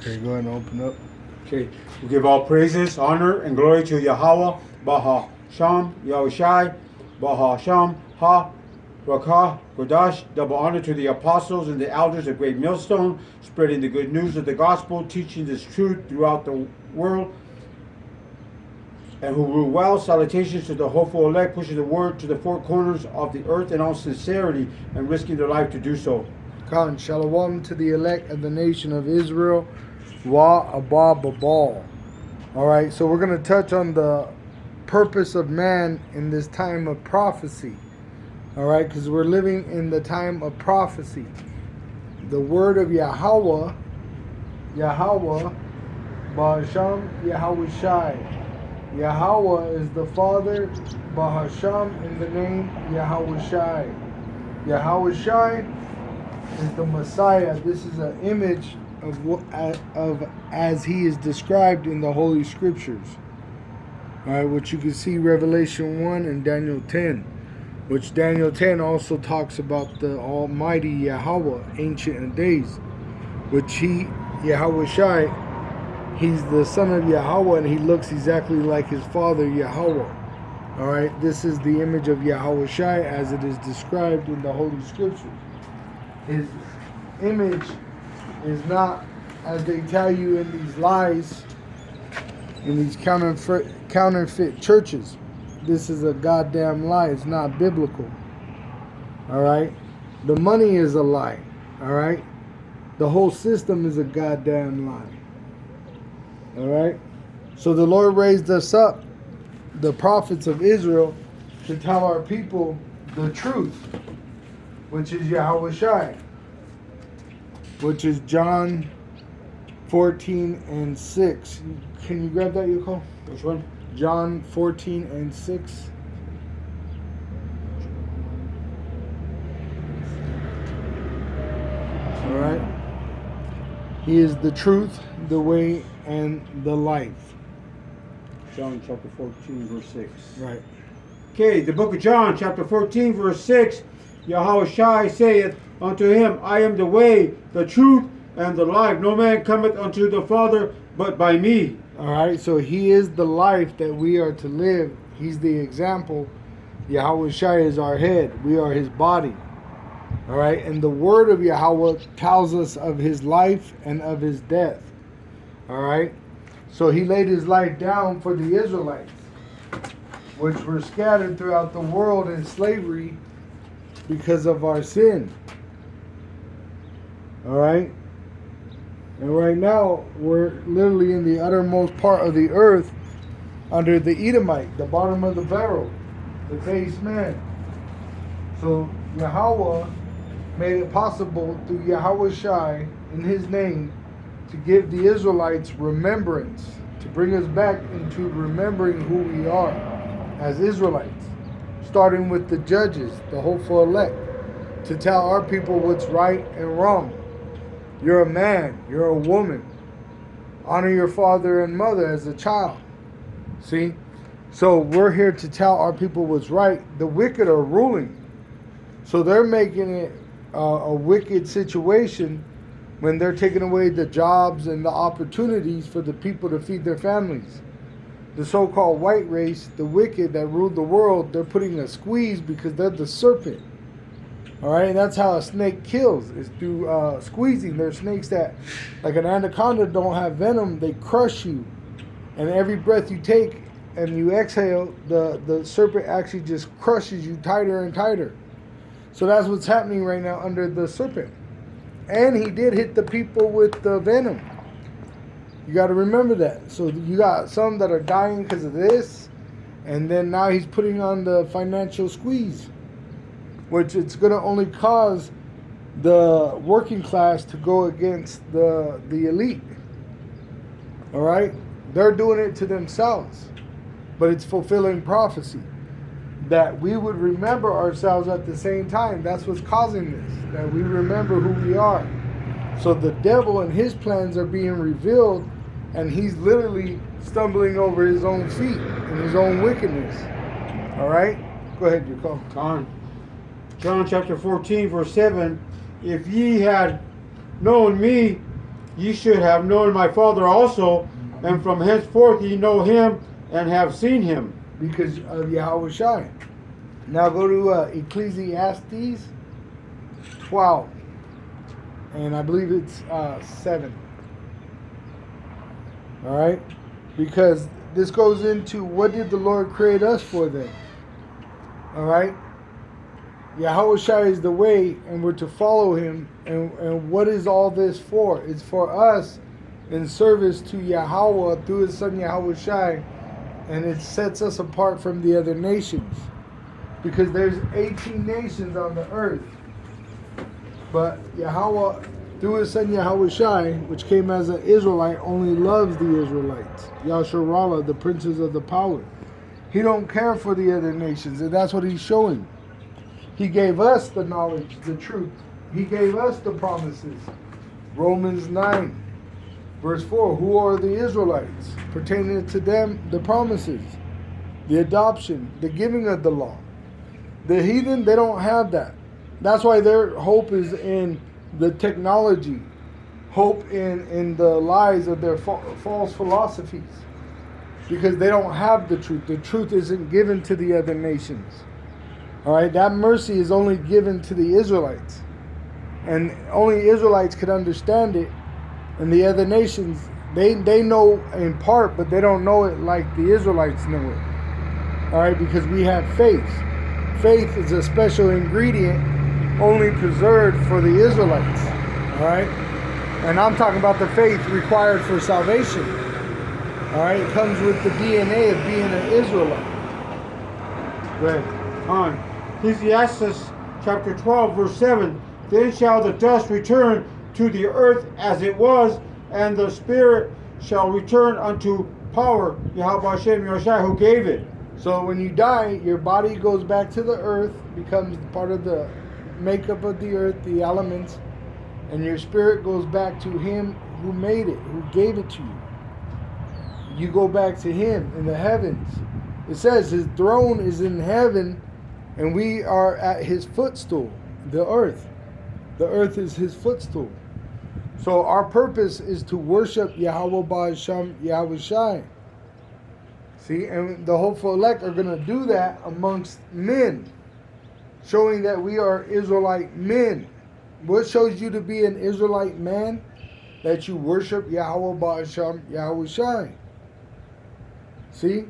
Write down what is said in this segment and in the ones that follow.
Okay, go ahead and open up. Okay, we give all praises, honor, and glory to Yahweh, Baha Sham, Yahushai, Baha Sham, Ha, Rakah, Kodash. Double honor to the apostles and the elders of Great Millstone, spreading the good news of the gospel, teaching this truth throughout the world, and who rule well. Salutations to the hopeful elect, pushing the word to the four corners of the earth in all sincerity and risking their life to do so. Khan, shalom to the elect of the nation of Israel. Wa Abba Babal. Alright, so we're going to touch on the purpose of man in this time of prophecy. Alright, because we're living in the time of prophecy. The word of Yahweh, Bahasham, Yahushai. Yahweh is the Father, Bahasham in the name Yahushai. Yahushai is the Messiah. This is an image of as he is described in the Holy Scriptures. Alright, which you can see Revelation 1 and Daniel 10. Which Daniel 10 also talks about the Almighty Yahweh, Ancient of Days. Which Yahushai, he's the son of Yahweh and he looks exactly like his father Yahweh. Alright, this is the image of Yahushai as it is described in the Holy Scriptures. His image is not as they tell you in these lies, in these counterfeit churches. This is a goddamn lie. It's not biblical. Alright? The money is a lie. Alright? The whole system is a goddamn lie. Alright? So the Lord raised us up, the prophets of Israel, to tell our people the truth, which is Yahushai, which is John 14 and 6. Can you grab that, Yuko? Which one? John 14 and 6. Alright. He is the truth, the way, and the life. John chapter 14, verse 6. Right. Okay, the book of John, chapter 14, verse 6. Yahushai saith unto him, I am the way, the truth, and the life. No man cometh unto the Father but by me. Alright, so he is the life that we are to live. He's the example. Yahushai is our head. We are his body. Alright, and the word of Yahweh tells us of his life and of his death. Alright, so he laid his life down for the Israelites, which were scattered throughout the world in slavery because of our sin. Alright? And right now, we're literally in the uttermost part of the earth under the Edomite, the bottom of the barrel, the base man. So Yahweh made it possible through Yahushai in his name to give the Israelites remembrance, to bring us back into remembering who we are as Israelites, starting with the judges, the hopeful elect, to tell our people what's right and wrong. You're a man, you're a woman. Honor your father and mother as a child. See? So we're here to tell our people what's right. The wicked are ruling. So they're making it a wicked situation when they're taking away the jobs and the opportunities for the people to feed their families. The so-called white race, the wicked that ruled the world, they're putting a squeeze because they're the serpent. Alright, and that's how a snake kills, is through squeezing. There's snakes that, like an anaconda, don't have venom, they crush you. And every breath you take and you exhale, the serpent actually just crushes you tighter and tighter. So that's what's happening right now under the serpent. And he did hit the people with the venom. You got to remember that. So you got some that are dying because of this, and then now he's putting on the financial squeeze, which it's going to only cause the working class to go against the elite. All right? They're doing it to themselves, but it's fulfilling prophecy that we would remember ourselves at the same time. That's what's causing this, that we remember who we are. So the devil and his plans are being revealed, and he's literally stumbling over his own feet and his own wickedness. All right? Go ahead, you call. John chapter 14, verse 7. If ye had known me ye should have known my Father also, and from henceforth ye know him and have seen him. Because of Yahweh Shai. Now go to Ecclesiastes 12. And I believe it's 7. Alright? Because this goes into what did the Lord create us for then? Alright? Yahweh Shai is the way, and we're to follow him. And what is all this for? It's for us in service to Yahweh through his son Yahweh Shai. And it sets us apart from the other nations. Because there's 18 nations on the earth. But Yahweh, through his son Yahweh Shai, which came as an Israelite, only loves the Israelites. Yasharallah, the princes of the power. He don't care for the other nations, and that's what he's showing. He gave us the knowledge, the truth. He gave us the promises. Romans 9, verse 4, who are the Israelites? Pertaining to them, the promises, the adoption, the giving of the law. The heathen, they don't have that. That's why their hope is in the technology, hope in the lies of their false philosophies, because they don't have the truth. The truth isn't given to the other nations. All right, that mercy is only given to the Israelites, and only Israelites could understand it, and the other nations, they know in part, but they don't know it like the Israelites know it. All right, because we have faith. Faith is a special ingredient only preserved for the Israelites. All right? And I'm talking about the faith required for salvation. All right? It comes with the DNA of being an Israelite. Right. On Ecclesiastes chapter 12, verse 7, then shall the dust return to the earth as it was, and the spirit shall return unto power, Yahweh Hashem Yahushai, who gave it. So when you die, your body goes back to the earth, becomes part of the makeup of the earth, the elements, and your spirit goes back to him who made it, who gave it to you. You go back to him in the heavens. It says his throne is in heaven, and we are at his footstool, the earth. The earth is his footstool. So our purpose is to worship Yahweh Ba'asham Yahweh Shai. See, and the hopeful elect are going to do that amongst men, showing that we are Israelite men. What shows you to be an Israelite man? That you worship Yahweh Ba'asham Yahweh Shai. See?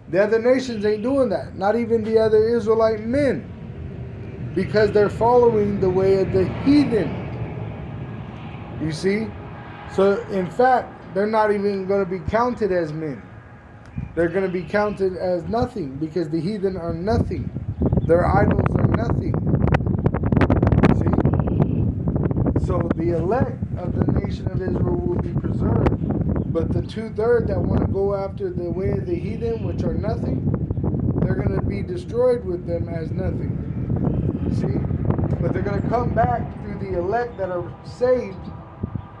The other nations ain't doing that. Not even the other Israelite men. Because they're following the way of the heathen. You see? So, in fact, they're not even going to be counted as men. They're going to be counted as nothing, because the heathen are nothing. Their idols are nothing. See? So the elect of the nation of Israel will be preserved. But the 2/3 that want to go after the way of the heathen, which are nothing, they're going to be destroyed with them as nothing. See? But they're going to come back through the elect that are saved,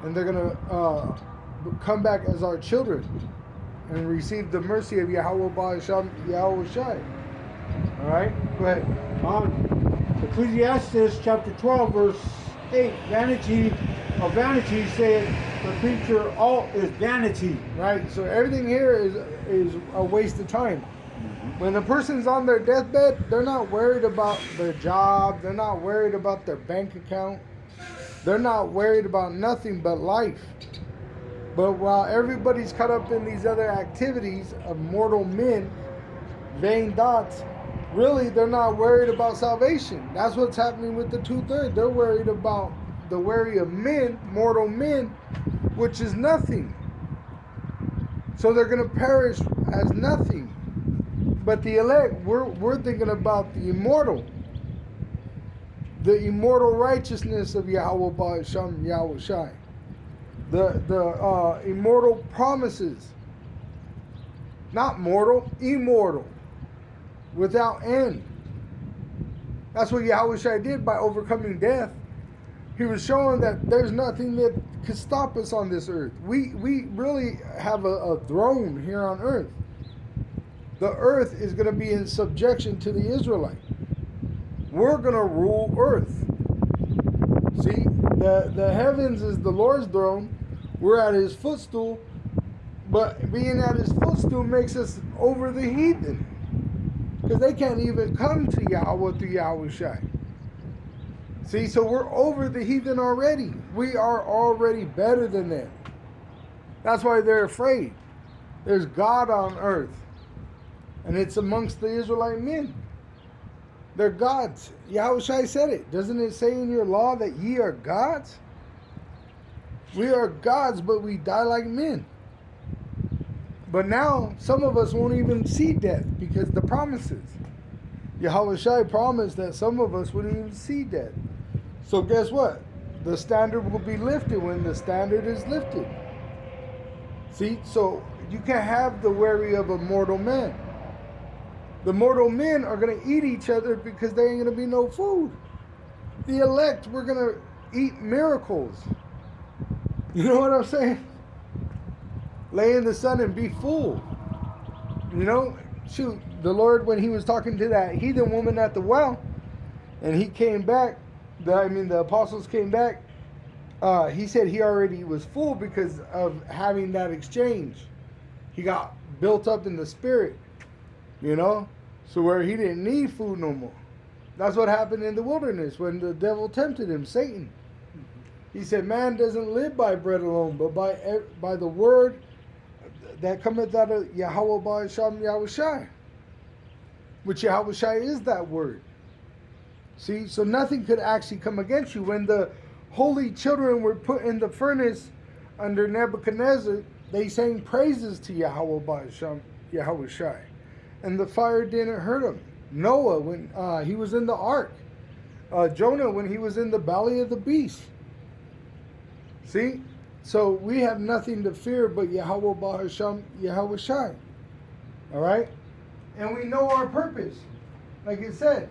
and they're going to come back as our children and receive the mercy of Yahweh Ba'asham Yahweh Shai. Alright? Go ahead. On Ecclesiastes chapter 12, verse 8, vanity of vanity saith the creature all is vanity. Right? So everything here is a waste of time. When the person's on their deathbed, they're not worried about their job, they're not worried about their bank account, they're not worried about nothing but life. But while everybody's caught up in these other activities of mortal men, vain dots, really they're not worried about salvation. That's what's happening with the 2/3. They're worried about the worry of men, mortal men, which is nothing. So they're going to perish as nothing. But the elect, we're thinking about the immortal righteousness of Yahweh Ba'asham Yahweh Shai. The immortal promises. Not mortal, immortal. Without end. That's what Yahweh Shai did by overcoming death. He was showing that there's nothing that could stop us on this earth. We really have a throne here on earth. The earth is going to be in subjection to the Israelite. We're going to rule earth. See, the heavens is the Lord's throne, We're at his footstool, but being at his footstool makes us over the heathen. Because they can't even come to Yahweh through Yahweh Shai. See, so we're over the heathen already. We are already better than them. That's why they're afraid. There's God on earth. And it's amongst the Israelite men. They're gods. Yahweh Shai said it. Doesn't it say in your law that ye are gods? We are gods, but we die like men. But now, some of us won't even see death because the promises. Yahweh Shai promised that some of us wouldn't even see death. So guess what? The standard will be lifted when the standard is lifted. See, so you can't have the worry of a mortal man. The mortal men are going to eat each other because there ain't going to be no food. The elect, we're going to eat miracles. You know what I'm saying? Lay in the sun and be full. You know, shoot, the Lord, when he was talking to that heathen woman at the well, and he came back, the apostles came back, he said he already was full because of having that exchange. He got built up in the spirit, you know, so where he didn't need food no more. That's what happened in the wilderness when the devil tempted him, Satan. He said, man doesn't live by bread alone, but by the word that cometh out of Yahweh Ba'asham Yahweh Shai. Which Yahweh Shai is that word. See, so nothing could actually come against you. When the holy children were put in the furnace under Nebuchadnezzar, they sang praises to Yahweh Ba'asham Yahweh Shai. And the fire didn't hurt them. Noah, when he was in the ark. Jonah, when he was in the belly of the beast. See? So we have nothing to fear but Yahweh Ba'asham Yahweh Shai. Alright? And we know our purpose. Like it said.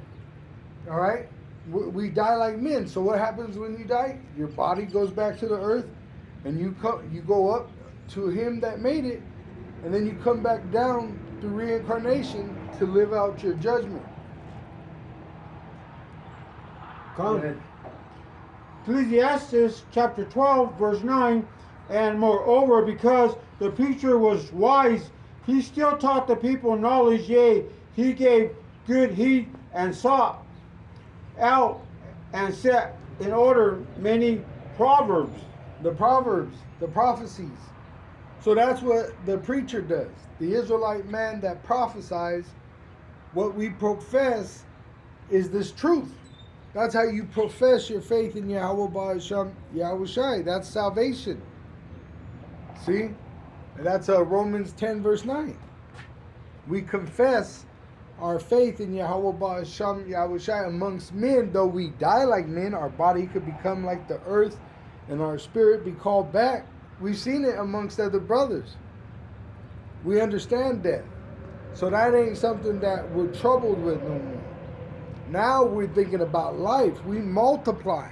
Alright? We die like men. So what happens when you die? Your body goes back to the earth. And you go up to him that made it. And then you come back down through reincarnation to live out your judgment. Go ahead. Ecclesiastes chapter 12 verse 9, and moreover, because the preacher was wise, he still taught the people knowledge, yea, he gave good heed and sought out and set in order many proverbs. The proverbs, the prophecies. So that's what the preacher does. The Israelite man that prophesies, what we profess is this truth. That's how you profess your faith in Yahweh Ba'asham Yahweh Shai. That's salvation. See? And that's Romans 10 verse 9. We confess our faith in Yahweh Ba'asham Yahweh Shai amongst men. Though we die like men, our body could become like the earth and our spirit be called back. We've seen it amongst other brothers. We understand that. So that ain't something that we're troubled with no more. Now we're thinking about life. We multiply.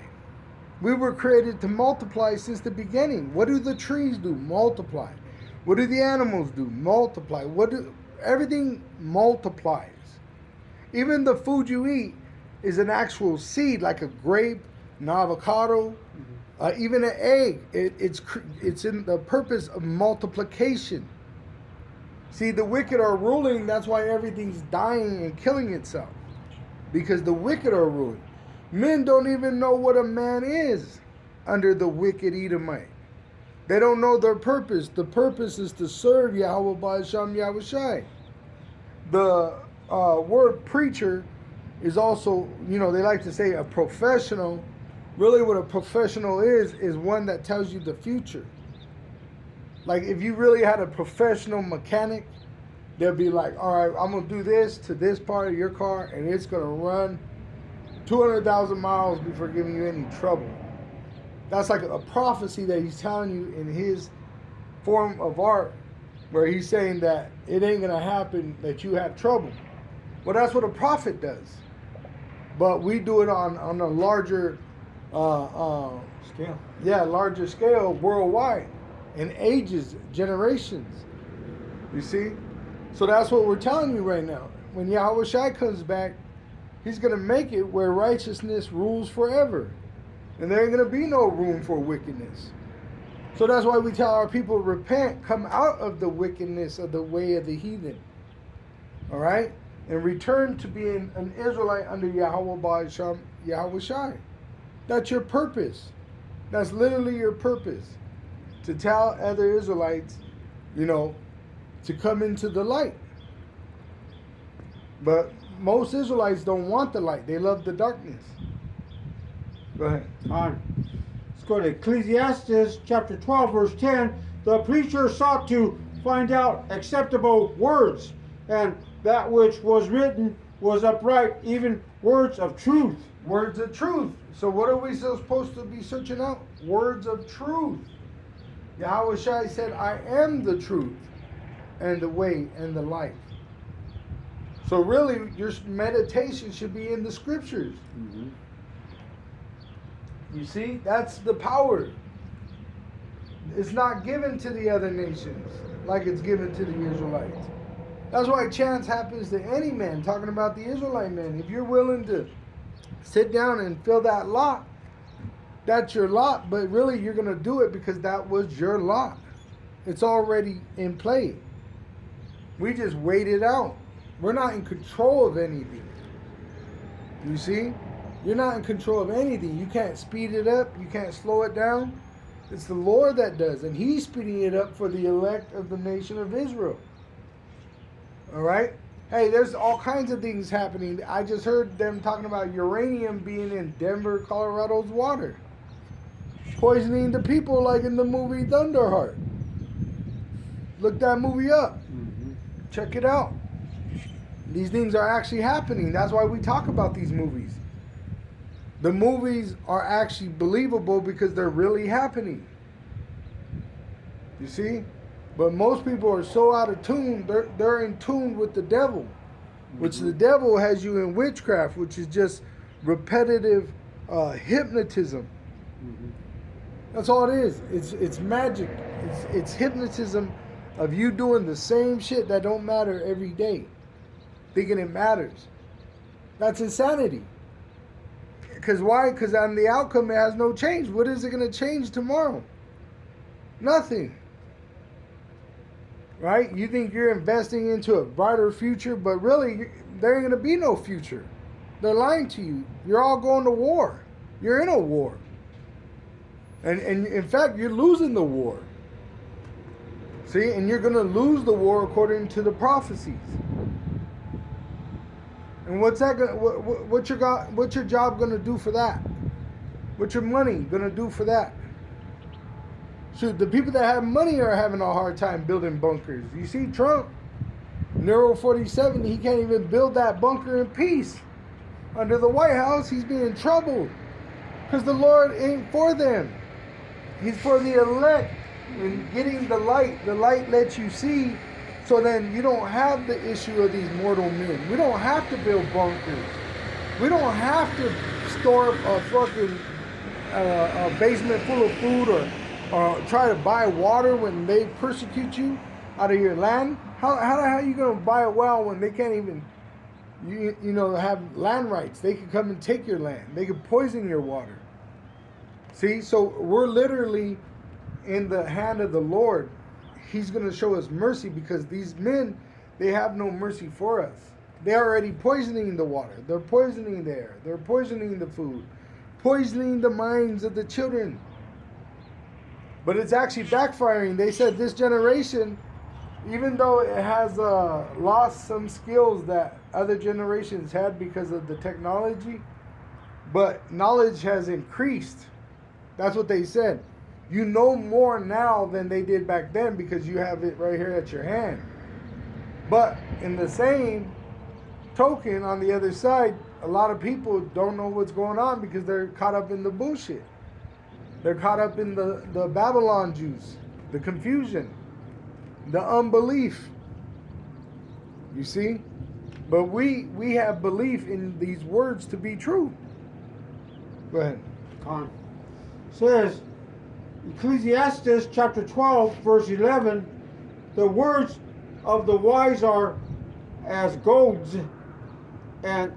We were created to multiply since the beginning. What do the trees do? Multiply. What do the animals do? Multiply. Everything multiplies. Even the food you eat is an actual seed, like a grape, an avocado, even an egg. It's in the purpose of multiplication. See, the wicked are ruling. That's why everything's dying and killing itself. Because the wicked are ruling. Men don't even know what a man is under the wicked Edomite. They don't know their purpose. The purpose is to serve Yahweh Ba'asham Yahweh Shai. The word preacher is also, they like to say a professional. Really what a professional is one that tells you the future. Like if you really had a professional mechanic, they'll be like, all right, I'm going to do this to this part of your car, and it's going to run 200,000 miles before giving you any trouble. That's like a prophecy that he's telling you in his form of art, where he's saying that it ain't going to happen that you have trouble. Well, that's what a prophet does. But we do it on a larger Scale. Yeah, larger scale worldwide, in ages, generations. You see? So that's what we're telling you right now. When Yahweh Shai comes back, he's going to make it where righteousness rules forever. And there ain't going to be no room for wickedness. So that's why we tell our people, repent, come out of the wickedness of the way of the heathen. All right? And return to being an Israelite under Yahweh Ba'asham, Yahweh Shai. That's your purpose. That's literally your purpose. To tell other Israelites, to come into the light. But most Israelites don't want the light. They love the darkness. Go ahead. Let's go to Ecclesiastes chapter 12, verse 10. The preacher sought to find out acceptable words, and that which was written was upright, even words of truth. Words of truth. So what are we supposed to be searching out? Words of truth. Yahweh Shai said, I am the truth and the way and the life. So really, your meditation should be in the scriptures. Mm-hmm. You see, that's the power. It's not given to the other nations like it's given to the Israelites. That's why chance happens to any man, talking about the Israelite man. If you're willing to sit down and fill that lot, that's your lot. But really, you're going to do it because that was your lot. It's already in play. We just wait it out. We're not in control of anything. You see? You're not in control of anything. You can't speed it up. You can't slow it down. It's the Lord that does. And He's speeding it up for the elect of the nation of Israel. All right? Hey, there's all kinds of things happening. I just heard them talking about uranium being in Denver, Colorado's water. Poisoning the people like in the movie Thunderheart. Look that movie up. Mm-hmm. Check it out. These things are actually happening. That's why we talk about these movies. The movies are actually believable because they're really happening. You see? But most people are so out of tune, they're in tune with the devil. Which the devil has you in witchcraft, which is just repetitive hypnotism. Mm-hmm. That's all it is. It's magic. It's hypnotism of you doing the same shit that don't matter every day, thinking it matters. That's insanity. Because why? Because on the outcome, it has no change. What is it going to change tomorrow? Nothing. Right? You think you're investing into a brighter future, but really, there ain't going to be no future. They're lying to you. You're all going to war. You're in a war. And in fact, you're losing the war. See? And you're going to lose the war according to the prophecies. And what's that gonna, what's your job going to do for that? What's your money going to do for that? Shoot, the people that have money are having a hard time building bunkers. You see Trump, Nero 47, he can't even build that bunker in peace. Under the White House, he's being troubled because the Lord ain't for them. He's for the elect. And getting the light lets you see, so then you don't have the issue of these mortal men. We don't have to build bunkers. We don't have to store a fucking a basement full of food or try to buy water when they persecute you out of your land. How the hell are you going to buy a well when they can't even have land rights? They can come and take your land. They can poison your water. See, so we're literally in the hand of the Lord. He's going to show us mercy because these men, they have no mercy for us. They're already poisoning the water. They're poisoning the air. They're poisoning the food. Poisoning the minds of the children. But it's actually backfiring. They said this generation, even though it has lost some skills that other generations had because of the technology, but knowledge has increased. That's what they said. You know more now than they did back then because you have it right here at your hand. But in the same token, on the other side, a lot of people don't know what's going on because they're caught up in the bullshit. They're caught up in the Babylon juice, the confusion, the unbelief. You see? But we have belief in these words to be true. Go ahead. Says, Ecclesiastes chapter 12, verse 11, the words of the wise are as goads and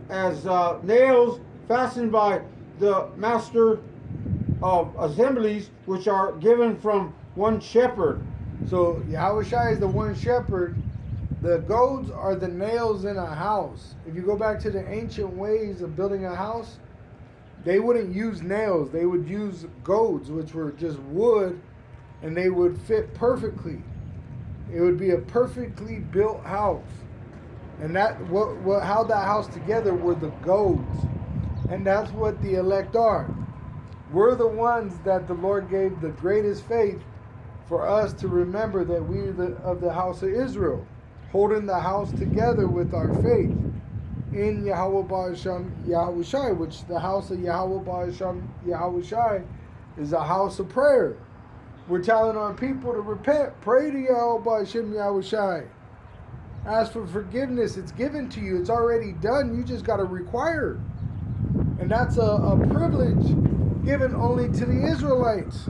as nails fastened by the master of assemblies which are given from one shepherd. So Yahushua is the one shepherd. The goads are the nails in a house. If you go back to the ancient ways of building a house, they wouldn't use nails. They would use goads, which were just wood, and they would fit perfectly. It would be a perfectly built house. And that what held that house together were the goads. And that's what the elect are. We're the ones that the Lord gave the greatest faith for us to remember that we are of the house of Israel, holding the house together with our faith in Yahweh Ba'asham Yahushai, which the house of Yahweh Ba'asham Yahushai is a house of prayer. We're telling our people to repent, pray to Yahweh Ba'asham Yahushai. Ask for forgiveness. It's given to you. It's already done. You just got to require. And that's a privilege given only to the Israelites.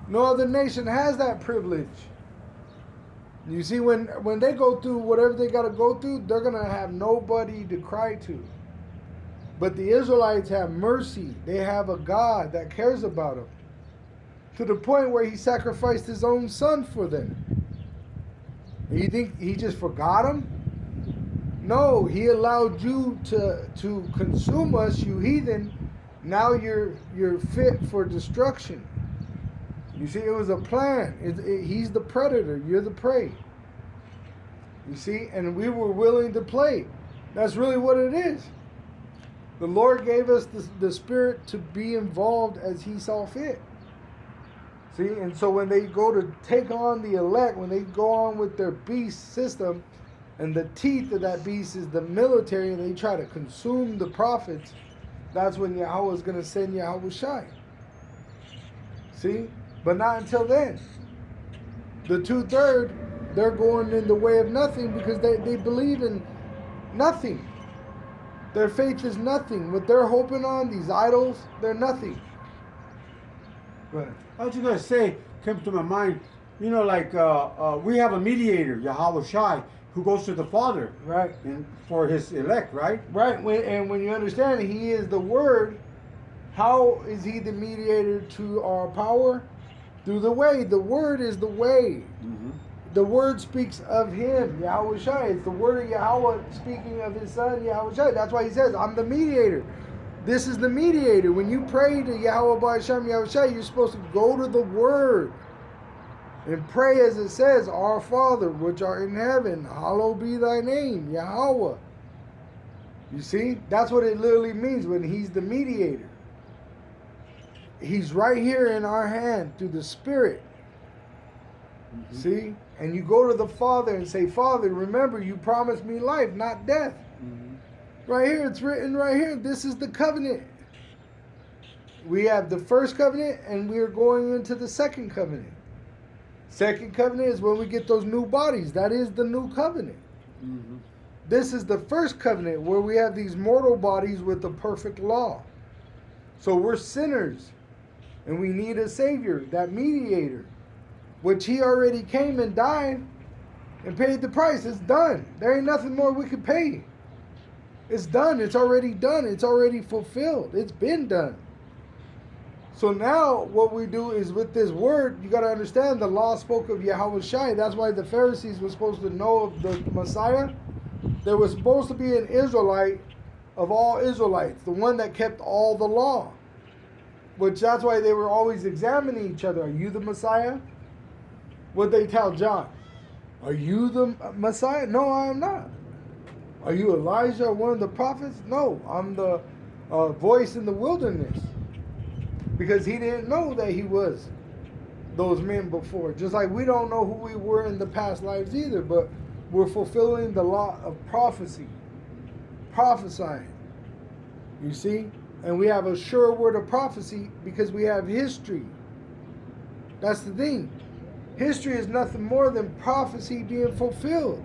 No other nation has that privilege. You see, when they go through whatever they got to go through, they're going to have nobody to cry to. But the Israelites have mercy. They have a God that cares about them, to the point where he sacrificed his own son for them. You think he just forgot them? No, he allowed you to consume us, you heathen. Now you're fit for destruction. You see, it was a plan. He's the predator. You're the prey. You see, and we were willing to play. That's really what it is. The Lord gave us the spirit to be involved as he saw fit. See, and so when they go to take on the elect, when they go on with their beast system, and the teeth of that beast is the military, and they try to consume the prophets, that's when Yahweh is going to send Yahushai. See? But not until then. The 2/3, they're going in the way of nothing because they believe in nothing. Their faith is nothing. What they're hoping on, these idols, they're nothing. But I was just going to say, came to my mind, you know, like we have a mediator, Yahweh Shai, who goes to the Father, right, and for his elect, right? Right. When you understand he is the Word, how is he the mediator to our power? Through the way. The Word is the way. Mm-hmm. The Word speaks of him, Yahweh Shai. It's the Word of Yahweh speaking of his Son, Yahweh Shai. That's why he says, I'm the mediator. This is the mediator. When you pray to Yahweh Ba'asham Yahweh Shai, you're supposed to go to the Word and pray as it says, Our Father, which art in heaven, hallowed be thy name, Yahweh. You see? That's what it literally means when he's the mediator. He's right here in our hand through the Spirit. Mm-hmm. See? And you go to the Father and say, Father, remember you promised me life, not death. Mm-hmm. Right here, it's written right here. This is the covenant. We have the first covenant and we are going into the second covenant. Second covenant is when we get those new bodies. That is the new covenant. Mm-hmm. This is the first covenant where we have these mortal bodies with the perfect law. So we're sinners and we need a Savior, that mediator, which he already came and died and paid the price. It's done. There ain't nothing more we could pay. It's done. It's already done. It's already fulfilled. It's been done. So now what we do is with this word, you got to understand the law spoke of Yahweh Shai. That's why the Pharisees were supposed to know of the Messiah. There was supposed to be an Israelite of all Israelites, the one that kept all the law. Which that's why they were always examining each other. Are you the Messiah? What'd they tell John? Are you the Messiah? No, I am not. Are you Elijah, one of the prophets? No, I'm the voice in the wilderness. Because he didn't know that he was those men before. Just like we don't know who we were in the past lives either, but we're fulfilling the law of prophecy. Prophesying. You see? And we have a sure word of prophecy because we have history. That's the thing. History is nothing more than prophecy being fulfilled.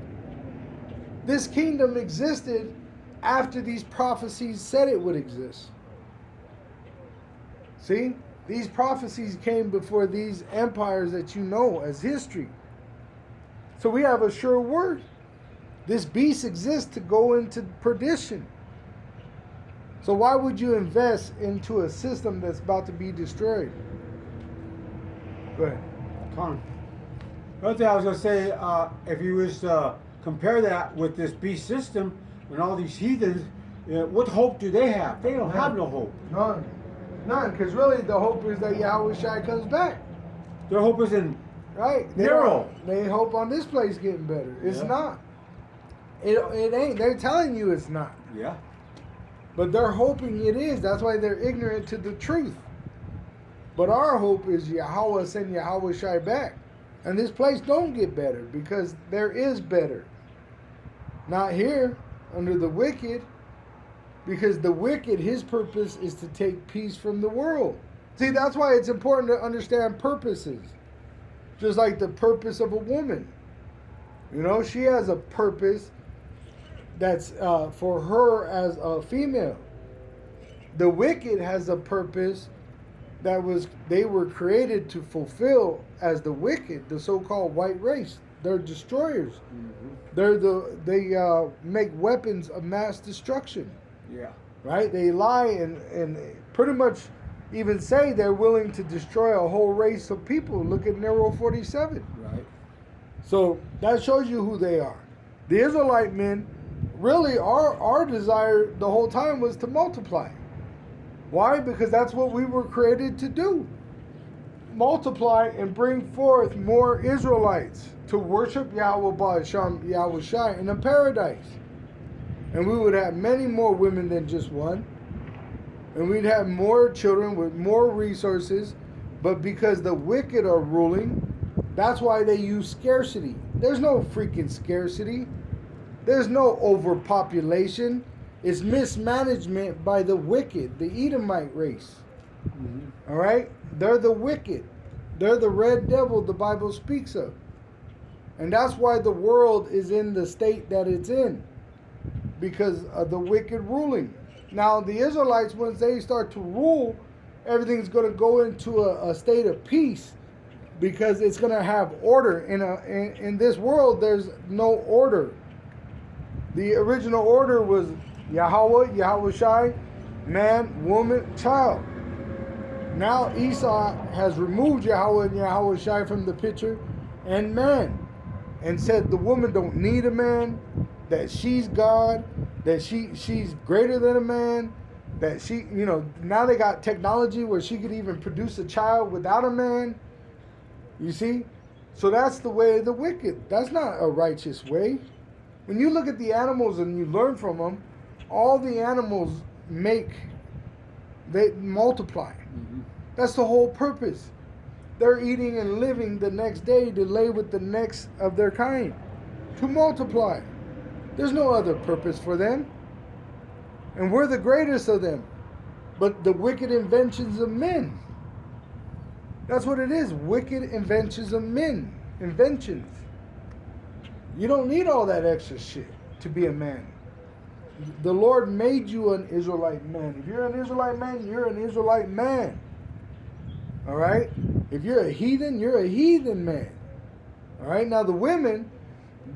This kingdom existed after these prophecies said it would exist. See? These prophecies came before these empires that you know as history. So we have a sure word. This beast exists to go into perdition. So why would you invest into a system that's about to be destroyed? Go ahead. Con. Another thing I was gonna say, if you was compare that with this beast system and all these heathens, what hope do they have? They don't have no hope. None. None. Because really the hope is that Yahweh Shai comes back. Their hope is in Right? Narrow. They hope on this place getting better. It's Yeah. not. It ain't. They're telling you it's not. yeah. But they're hoping it is. That's why they're ignorant to the truth. But our hope is Yahweh send Yahweh Shai back. And this place don't get better because there is better. Not here, under the wicked. Because the wicked, his purpose is to take peace from the world. See, that's why it's important to understand purposes. Just like the purpose of a woman. You know, she has a purpose that's for her as a female. The wicked has a purpose that they were created to fulfill as the wicked, the so-called white race. They're destroyers. Mm-hmm. They make weapons of mass destruction. Yeah. Right? They lie and pretty much even say they're willing to destroy a whole race of people. Look at Nero 47. Right. So that shows you who they are. The Israelite men, really, our desire the whole time was to multiply. Why? Because that's what we were created to do. Multiply and bring forth more Israelites to worship Yahweh Ba'asham Yahweh Shai in a paradise. And we would have many more women than just one. And we'd have more children with more resources. But because the wicked are ruling, that's why they use scarcity. There's no freaking scarcity. There's no overpopulation. It's mismanagement by the wicked, the Edomite race. Mm-hmm. All right? They're the wicked. They're the red devil the Bible speaks of. And that's why the world is in the state that it's in. Because of the wicked ruling. Now, the Israelites, once they start to rule, everything's going to go into a state of peace. Because it's going to have order. In this world, there's no order. The original order was Yahweh, Yahweh Shai, man, woman, child. Now Esau has removed Yahweh and Yahweh Shai from the picture and man. And said the woman don't need a man, that she's God, that she's greater than a man, that she, now they got technology where she could even produce a child without a man. You see? So that's the way of the wicked. That's not a righteous way. When you look at the animals and you learn from them, all the animals they multiply. Mm-hmm. That's the whole purpose. They're eating and living the next day to lay with the next of their kind, to multiply. There's no other purpose for them. And we're the greatest of them. But the wicked inventions of men. That's what it is. Wicked inventions of men. Inventions. You don't need all that extra shit to be a man. The Lord made you an Israelite man. If you're an Israelite man, you're an Israelite man. All right? If you're a heathen man. All right? Now the women,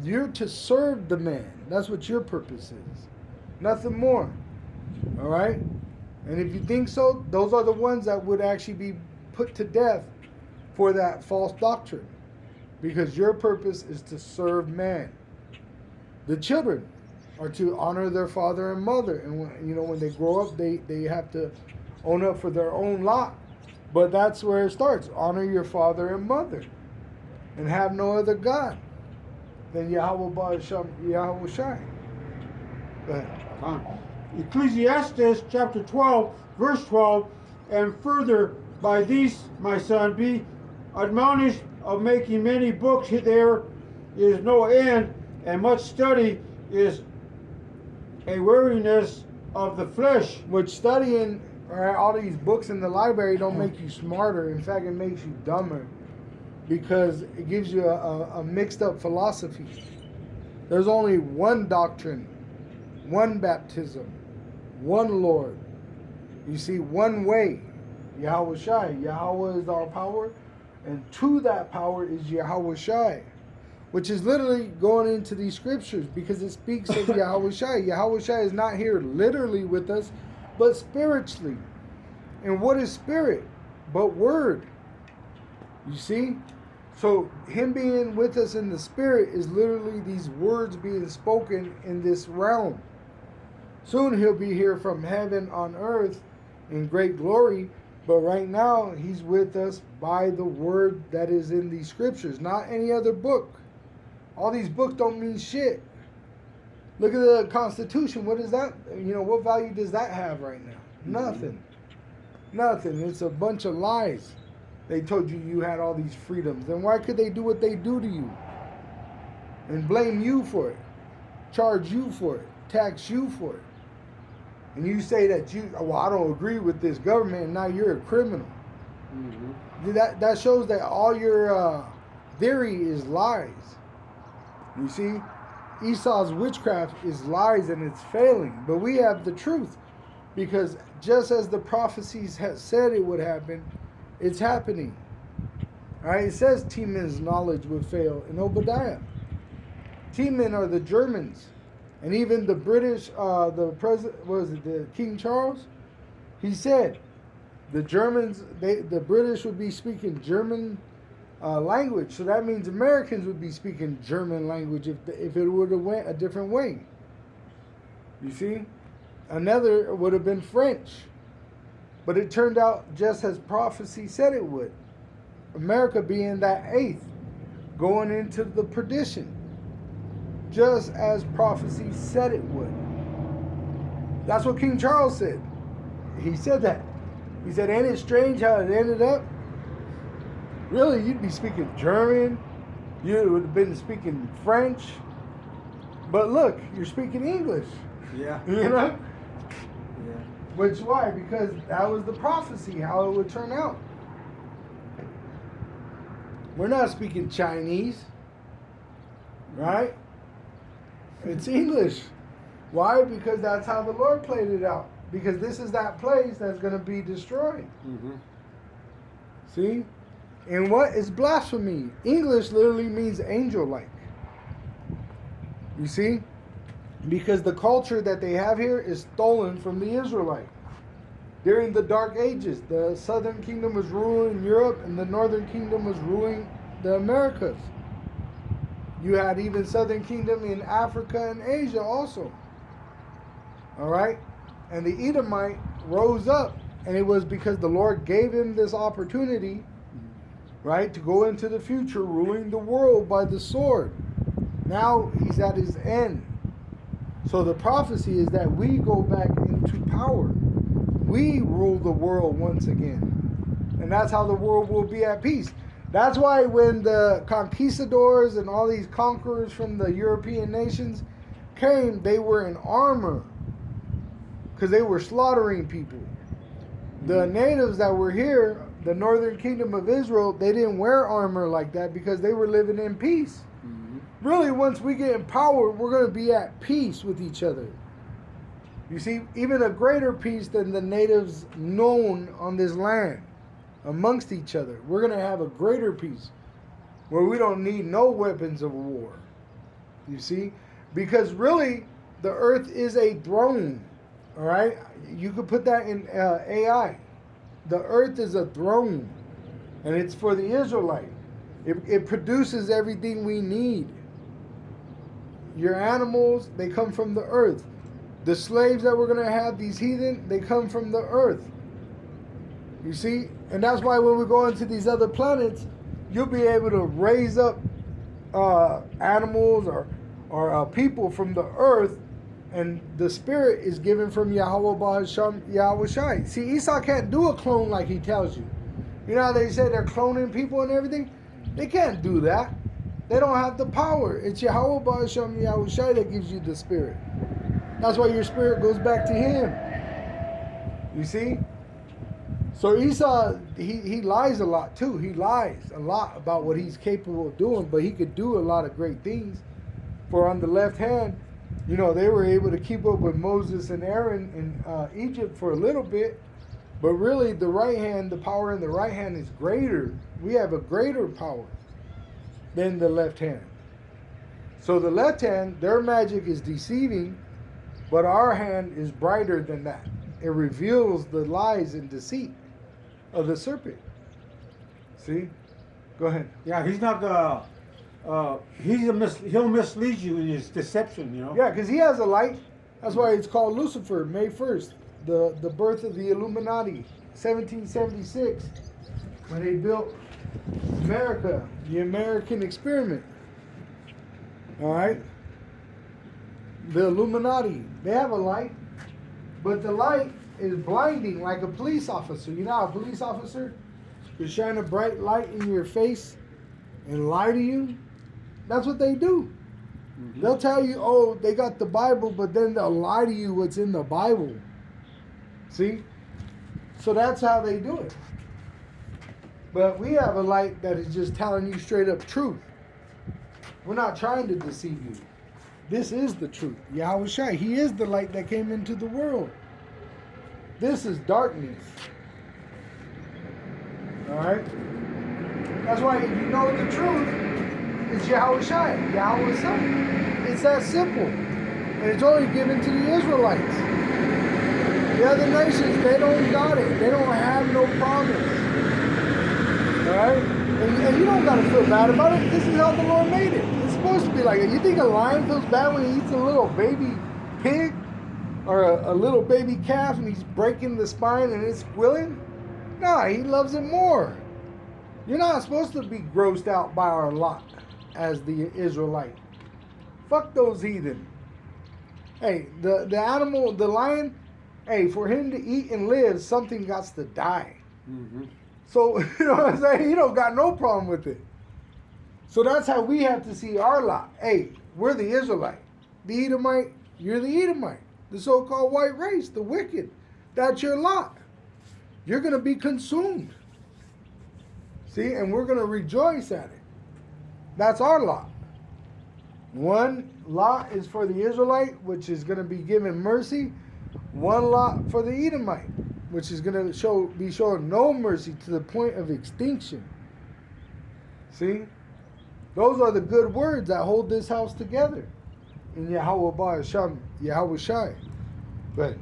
you're to serve the man. That's what your purpose is. Nothing more. All right? And if you think so, those are the ones that would actually be put to death for that false doctrine. Because your purpose is to serve man. The children are to honor their father and mother. And when they grow up, they have to own up for their own lot. But that's where it starts. Honor your father and mother. And have no other God than Yahweh Ba'asham Yahweh Shai. Go ahead. Ecclesiastes chapter 12, verse 12, and further, by these, my son, be admonished of making many books. There is no end, and much study is a weariness of the flesh. Which studying all these books in the library don't make you smarter. In fact, it makes you dumber. Because it gives you a mixed up philosophy. There's only one doctrine, one baptism, one Lord. You see, one way, Yahweh Shai. Yahweh is our power, and to that power is Yahweh Shai, which is literally going into these scriptures because it speaks of Yahweh Shai. Yahweh Shai is not here literally with us, but spiritually. And what is spirit? But word. You see? So him being with us in the spirit is literally these words being spoken in this realm. Soon he'll be here from heaven on earth in great glory. But right now, he's with us by the word that is in these scriptures, not any other book. All these books don't mean shit. Look at the Constitution. What is that? What value does that have right now? Nothing. Nothing. It's a bunch of lies. They told you had all these freedoms. Then why could they do what they do to you? And blame you for it. Charge you for it. Tax you for it. And you say that I don't agree with this government, and now you're a criminal. Mm-hmm. That shows that all your theory is lies. You see, Esau's witchcraft is lies and it's failing. But we have the truth, because just as the prophecies had said it would happen, it's happening. All right, it says Teman's knowledge would fail in Obadiah. Teman are the Germans. And even the British, the King Charles? He said the Germans, the British would be speaking German language. So that means Americans would be speaking German language if it would have went a different way. You see? Another would have been French. But it turned out just as prophecy said it would. America being that eighth, going into the perdition. Just as prophecy said it would. That's what King Charles said. He said that. He said, ain't it strange how it ended up? Really, you'd be speaking German. You would have been speaking French. But look, you're speaking English. Yeah. You know? Yeah. Which why? Because that was the prophecy, how it would turn out. We're not speaking Chinese. Right? It's English. Why? Because that's how the Lord played it out. Because this is that place that's going to be destroyed. Mm-hmm. See? And what is blasphemy? English literally means angel-like. You see? Because the culture that they have here is stolen from the Israelite. During the Dark Ages, the Southern Kingdom was ruling Europe and the Northern Kingdom was ruling the Americas. You had even Southern Kingdom in Africa and Asia also. All right? And the Edomite rose up. And it was because the Lord gave him this opportunity, right, to go into the future ruling the world by the sword. Now he's at his end. So the prophecy is that we go back into power. We rule the world once again. And that's how the world will be at peace. That's why when the conquistadors and all these conquerors from the European nations came, they were in armor because they were slaughtering people. The natives that were here, the northern kingdom of Israel, they didn't wear armor like that because they were living in peace. Mm-hmm. Really, once we get in power, we're going to be at peace with each other. You see, even a greater peace than the natives known on this land. Amongst each other, we're going to have a greater peace where we don't need no weapons of war. You see? Because really, the earth is a throne. All right? You could put that in AI. The earth is a throne. And it's for the Israelite. It produces everything we need. Your animals, they come from the earth. The slaves that we're going to have, these heathen, they come from the earth. You see? And that's why when we go into these other planets, you'll be able to raise up animals or people from the earth, and the spirit is given from Yahweh Ba'Hasham Yahweh Shai. See, Esau can't do a clone like he tells you. You know how they say they're cloning people and everything? They can't do that. They don't have the power. It's Yahweh Ba'Hasham Yahweh Shai that gives you the spirit. That's why your spirit goes back to him. You see? So Esau, he lies a lot too. He lies a lot about what he's capable of doing, but he could do a lot of great things. For on the left hand, they were able to keep up with Moses and Aaron in Egypt for a little bit, but really the right hand, the power in the right hand is greater. We have a greater power than the left hand. So the left hand, their magic is deceiving, but our hand is brighter than that. It reveals the lies and deceit of the serpent. See? Go ahead. Yeah, he's not he'll mislead you in his deception, you know. Yeah, because he has a light. That's why it's called Lucifer, May 1st, the birth of the Illuminati, 1776, when they built America, the American experiment. All right? The Illuminati, they have a light, but the light is blinding like a police officer. You know how a police officer can shine a bright light in your face and lie to you? That's what they do. Mm-hmm. They'll tell you, oh, they got the Bible, but then they'll lie to you what's in the Bible. See? So that's how they do it. But we have a light that is just telling you straight up truth. We're not trying to deceive you. This is the truth. Yahweh Shai. He is the light that came into the world. This is darkness. Alright? That's why if you know the truth, it's Yahweh Shai, Yahweh's Son. It's that simple. And it's only given to the Israelites. The other nations, they don't got it. They don't have no promise. Alright? And you don't got to feel bad about it. This is how the Lord made it. It's supposed to be like it. You think a lion feels bad when he eats a little baby pig? Or a little baby calf and he's breaking the spine and it's squealing? Nah, he loves it more. You're not supposed to be grossed out by our lot as the Israelite. Fuck those heathen. Hey, the animal, the lion, hey, for him to eat and live, something got to die. Mm-hmm. So, you know what I'm saying? He don't got no problem with it. So that's how we have to see our lot. Hey, we're the Israelite. The Edomite, you're the Edomite. The so-called white race, the wicked. That's your lot. You're going to be consumed. See? And we're going to rejoice at it. That's our lot. One lot is for the Israelite, which is going to be given mercy. One lot for the Edomite, which is going to be shown no mercy to the point of extinction. See? Those are the good words that hold this house together. In Yahweh Ba'asham, Yahweh Shai. But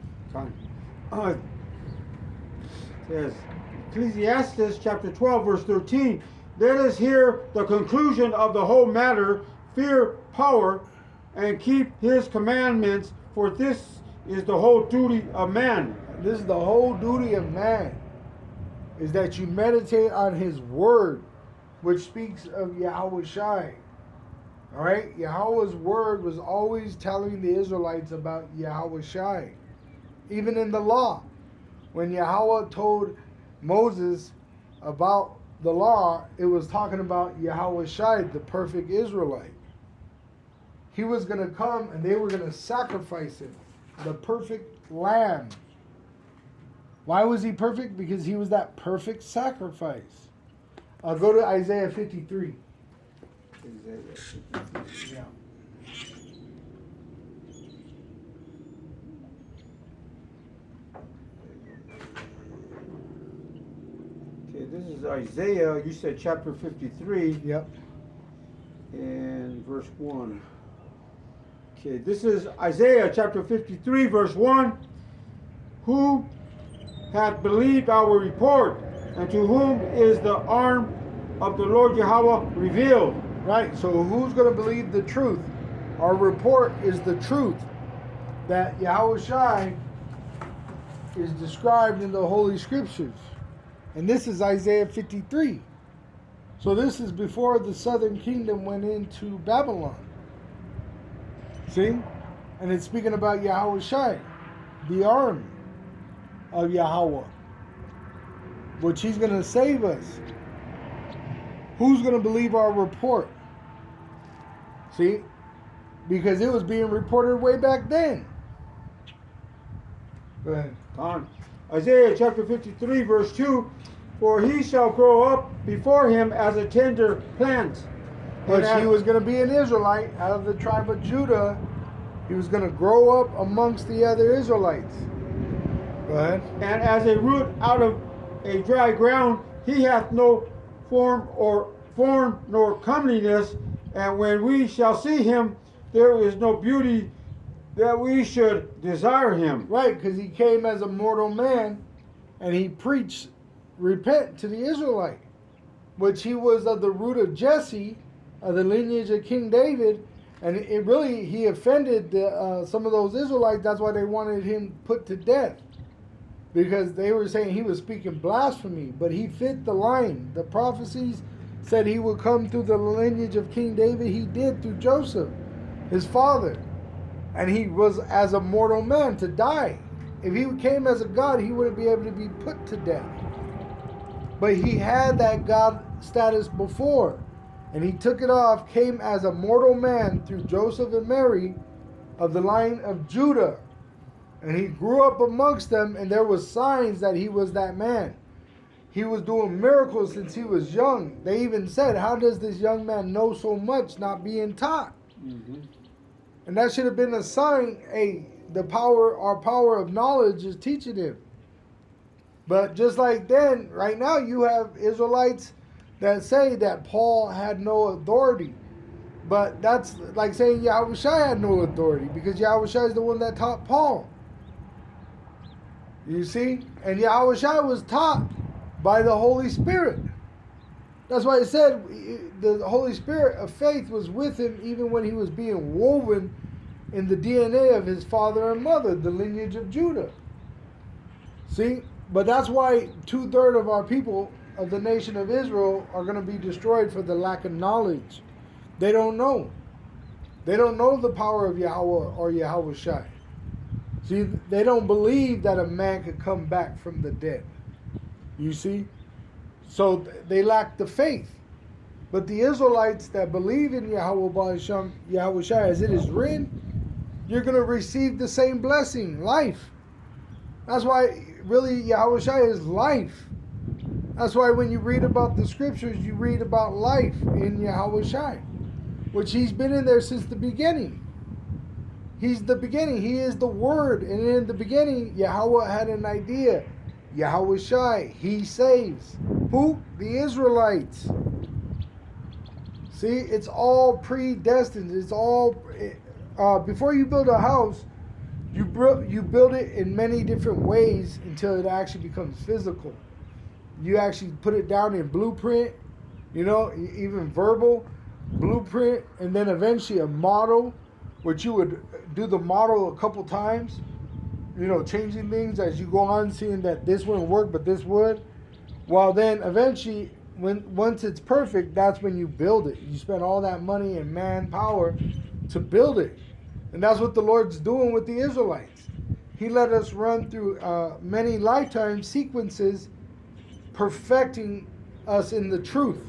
says Ecclesiastes chapter 12 verse 13. Let us hear the conclusion of the whole matter. Fear power and keep his commandments, for this is the whole duty of man. This is the whole duty of man, is that you meditate on his word, which speaks of Yahweh Shai. All right? Yahweh's word was always telling the Israelites about Yahweh Shai. Even in the law, when Yahweh told Moses about the law, it was talking about Yahweh Shai, the perfect Israelite. He was going to come and they were going to sacrifice him, the perfect lamb. Why was he perfect? Because he was that perfect sacrifice. Go to Isaiah 53. Yeah. Okay, this is Isaiah, you said chapter 53. Yep. And verse 1. Okay, this is Isaiah chapter 53, verse 1. Who hath believed our report, and to whom is the arm of the Lord Yahweh revealed? Right, so who's going to believe the truth? Our report is the truth that Yahweh Shai is described in the Holy Scriptures. And this is Isaiah 53. So this is before the southern kingdom went into Babylon. See? And it's speaking about Yahweh Shai, the arm of Yahweh, which he's going to save us. Who's going to believe our report? See? Because it was being reported way back then. Go ahead. On Isaiah chapter 53, verse 2. For he shall grow up before him as a tender plant. But he was going to be an Israelite out of the tribe of Judah. He was going to grow up amongst the other Israelites. Go ahead. And as a root out of a dry ground, he hath no form nor comeliness. And when we shall see him, there is no beauty that we should desire him. Right, because he came as a mortal man and he preached repent to the Israelite, which he was of the root of Jesse, of the lineage of King David. And it really, he offended some of those Israelites. That's why they wanted him put to death. Because they were saying he was speaking blasphemy. But he fit the line. The prophecies said he would come through the lineage of King David. He did through Joseph, his father. And he was as a mortal man to die. If he came as a God, he wouldn't be able to be put to death. But he had that God status before. And he took it off, came as a mortal man through Joseph and Mary of the line of Judah. And he grew up amongst them, and there was signs that he was that man. He was doing miracles since he was young. They even said, how does this young man know so much not being taught? Mm-hmm. And that should have been a sign, hey, our power of knowledge is teaching him. But just like then, right now you have Israelites that say that Paul had no authority. But that's like saying Yahushua had no authority, because Yahushua is the one that taught Paul. You see? And Yahushua was taught by the Holy Spirit. That's why it said the Holy Spirit of faith was with him even when he was being woven in the DNA of his father and mother, the lineage of Judah. See? But that's why 2/3 of our people of the nation of Israel are going to be destroyed for the lack of knowledge. They don't know. They don't know the power of Yahweh or Yahushua. See, they don't believe that a man could come back from the dead. You see? So they lack the faith. But the Israelites that believe in Yahushua, as it is written, you're going to receive the same blessing, life. That's why really Yahushua is life. That's why when you read about the scriptures, you read about life in Yahushua, which he's been in there since the beginning. He's the beginning. He is the Word. And in the beginning, Yahweh had an idea. Yahushua, he saves. Who? The Israelites. See, it's all predestined. It's all, before you build a house, you build it in many different ways until it actually becomes physical. You actually put it down in blueprint, even verbal blueprint, and then eventually a model, which you would do the model a couple times, changing things as you go on, seeing that this wouldn't work, but this would. Well, then eventually, once it's perfect, that's when you build it. You spend all that money and manpower to build it. And that's what the Lord's doing with the Israelites. He let us run through many lifetime sequences, perfecting us in the truth,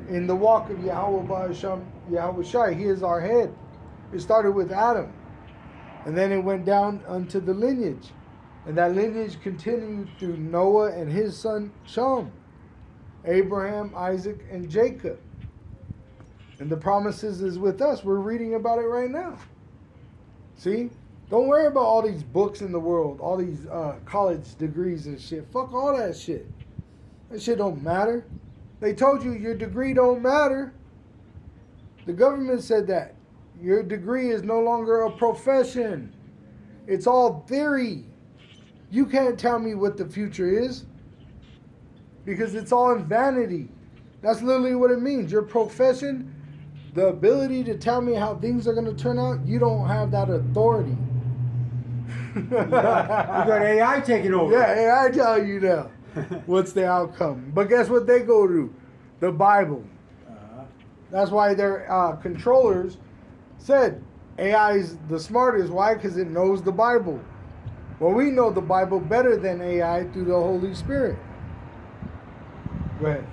in the walk of Yahushua. He is our head. It started with Adam, and then it went down unto the lineage, and that lineage continued through Noah and his son Shem, Abraham, Isaac, and Jacob. And the promises is with us. We're reading about it right now. See? Don't worry about all these books in the world, all these college degrees and shit. Fuck all that shit. That shit don't matter. They told you your degree don't matter. The government said that. Your degree is no longer a profession. It's all theory. You can't tell me what the future is, because it's all in vanity. That's literally what it means. Your profession, the ability to tell me how things are going to turn out, you don't have that authority. You got AI taking over. Yeah, AI tell you now what's the outcome. But guess what they go to? The Bible. That's why their controllers said AI is the smartest. Why? Because it knows the Bible. Well, we know the Bible better than AI through the Holy Spirit. Go ahead.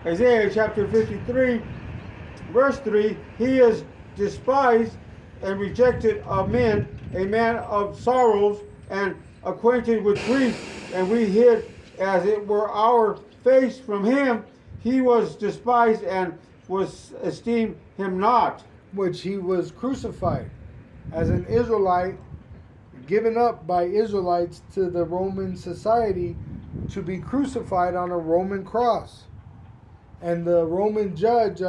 Isaiah chapter 53, verse 3, he is despised and rejected of men, a man of sorrows and acquainted with grief, and we hid as it were our face from him. He was despised and was esteemed him not. Which he was crucified as an Israelite, given up by Israelites to the Roman society to be crucified on a Roman cross. And the Roman judge,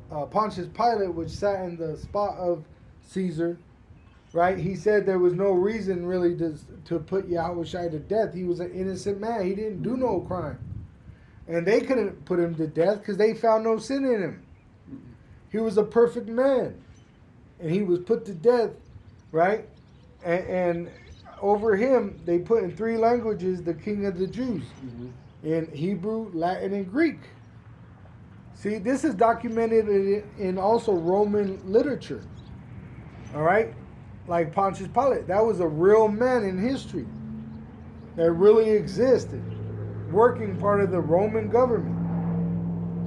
Pontius Pilate, which sat in the spot of Caesar, right? He said there was no reason really to put Yahushua to death. He was an innocent man. He didn't do no crime. And they couldn't put him to death because they found no sin in him. He was a perfect man. And he was put to death, right? And over him, they put in 3 languages the king of the Jews. In Hebrew, Latin, and Greek. See, this is documented in also Roman literature. All right? Like Pontius Pilate. That was a real man in history that really existed, working part of the Roman government.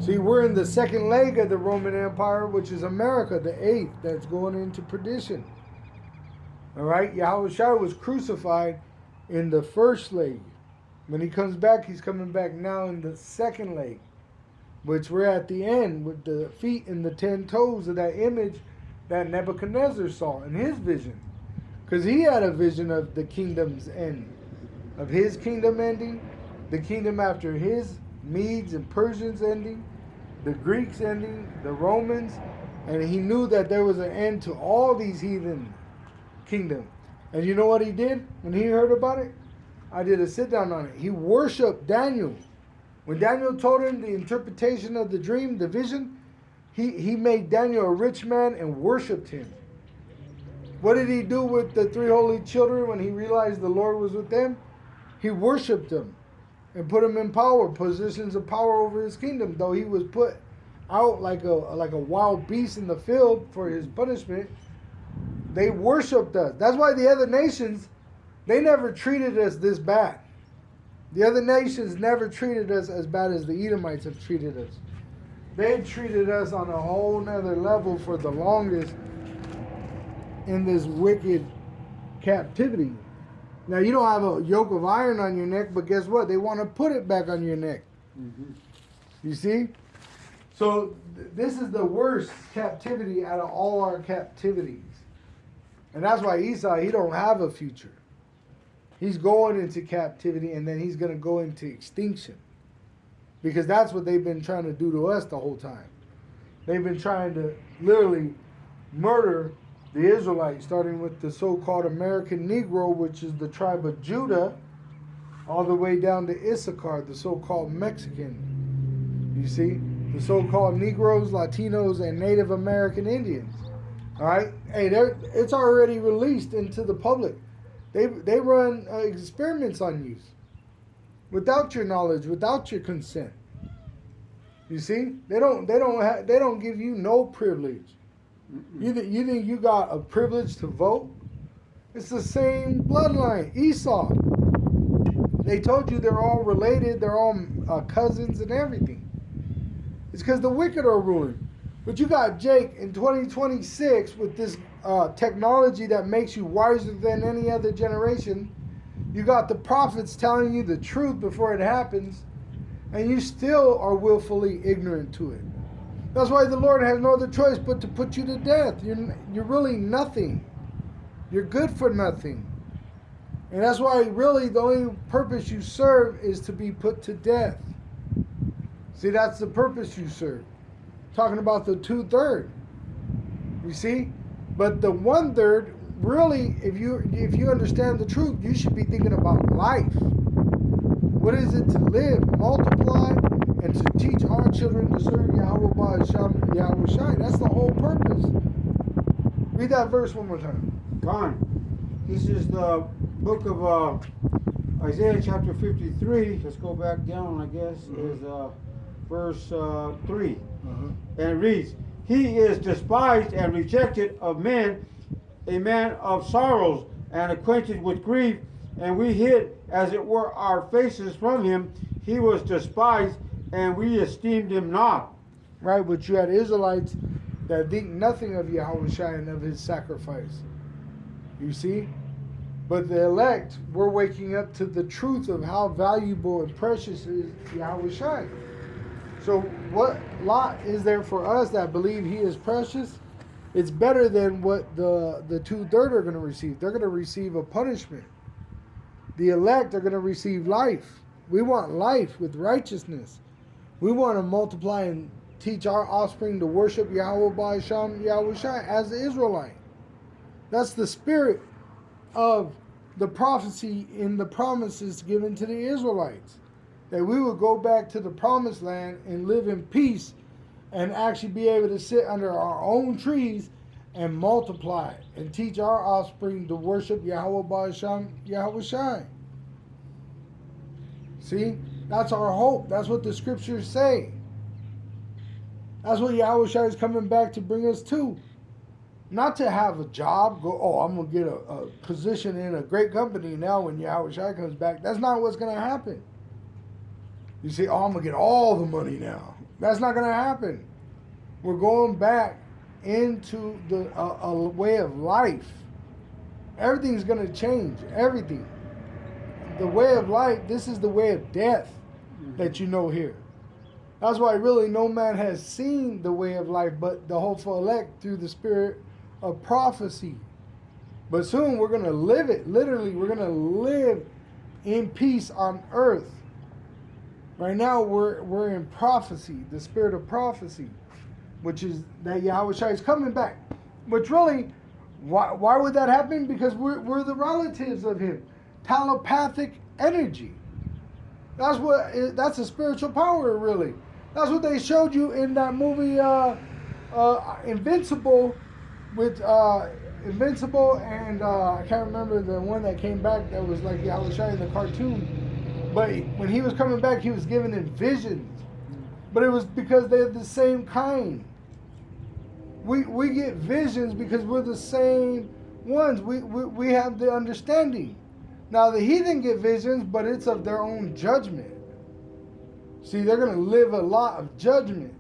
See, we're in the second leg of the Roman Empire, which is America, the 8th, that's going into perdition. All right? Yahushua was crucified in the first leg. When he comes back, he's coming back now in the second leg, which we're at the end with the feet and the 10 toes of that image that Nebuchadnezzar saw in his vision. Because he had a vision of the kingdom's end, of his kingdom ending, the kingdom after his, Medes and Persians ending, the Greeks ending, the Romans, and he knew that there was an end to all these heathen kingdoms. And you know what he did when he heard about it? I did a sit down on it. He worshiped Daniel. When Daniel told him the interpretation of the dream, the vision, he made Daniel a rich man and worshipped him. What did he do with the 3 holy children when he realized the Lord was with them? He worshipped them and put them in power, positions of power over his kingdom. Though he was put out like a wild beast in the field for his punishment, they worshipped us. That's why the other nations, they never treated us this bad. The other nations never treated us as bad as the Edomites have treated us. They treated us on a whole nother level for the longest in this wicked captivity. Now, you don't have a yoke of iron on your neck, but guess what? They want to put it back on your neck. You see? So this is the worst captivity out of all our captivities. And that's why Esau, he don't have a future. He's going into captivity, and then he's going to go into extinction. Because that's what they've been trying to do to us the whole time. They've been trying to literally murder the Israelites, starting with the so-called American Negro, which is the tribe of Judah, all the way down to Issachar, the so-called Mexican. You see? The so-called Negroes, Latinos, and Native American Indians. All right? Hey, it's already released into the public. They run experiments on you without your knowledge, without your consent. You see, they don't give you no privilege. You think you got a privilege to vote? It's the same bloodline, Esau. They told you they're all related, they're all cousins and everything. It's because the wicked are ruling. But you got Jake in 2026 with this technology that makes you wiser than any other generation. You got the prophets telling you the truth before it happens, and you still are willfully ignorant to it. That's why the Lord has no other choice but to put you to death. You're really nothing. You're good for nothing. And that's why really the only purpose you serve is to be put to death. See, that's the purpose you serve. Talking about the 2/3. You see? But the 1/3, really, if you understand the truth, you should be thinking about life. What is it to live, multiply, and to teach our children to serve Yahweh Ba'asham Yahweh. That's the whole purpose. Read that verse one more time. Khan, this is the book of Isaiah chapter 53. Let's go back down, I guess, is verse 3. And it reads, He is despised and rejected of men, a man of sorrows and acquainted with grief, and we hid, as it were, our faces from him. He was despised, and we esteemed him not. Right, but you had Israelites that think nothing of Yahushua and of his sacrifice. You see? But the elect, we're waking up to the truth of how valuable and precious is Yahushua. So what lot is there for us that believe he is precious? It's better than what the 2/3 are going to receive. They're going to receive a punishment. The elect are going to receive life. We want life with righteousness. We want to multiply and teach our offspring to worship Yahweh Ba'asham Yahweh Shai as the Israelite. That's the spirit of the prophecy in the promises given to the Israelites. That we would go back to the promised land and live in peace and actually be able to sit under our own trees and multiply and teach our offspring to worship Yahweh Ba'asham Yahweh Shai. See? That's our hope. That's what the scriptures say. That's what Yahweh Shai is coming back to bring us to. Not to have a job, I'm going to get a position in a great company now when Yahweh Shai comes back. That's not what's going to happen. You say, I'm going to get all the money now. That's not going to happen. We're going back into a way of life. Everything's going to change. Everything. The way of life, this is the way of death that you know here. That's why really no man has seen the way of life but the hopeful elect through the spirit of prophecy. But soon we're going to live it. Literally, we're going to live in peace on earth. Right now we're in prophecy, the spirit of prophecy, which is that Yahweh Shai is coming back. Which really, why would that happen? Because we're the relatives of him. Telepathic energy. That's a spiritual power, really. That's what they showed you in that movie Invincible, with Invincible and I can't remember the one that came back that was like Yahweh Shai in the cartoon. But when he was coming back, he was given in visions. But it was because they're the same kind. We get visions because we're the same ones. We have the understanding. Now the heathen get visions, but it's of their own judgment. See, they're going to live a lot of judgment.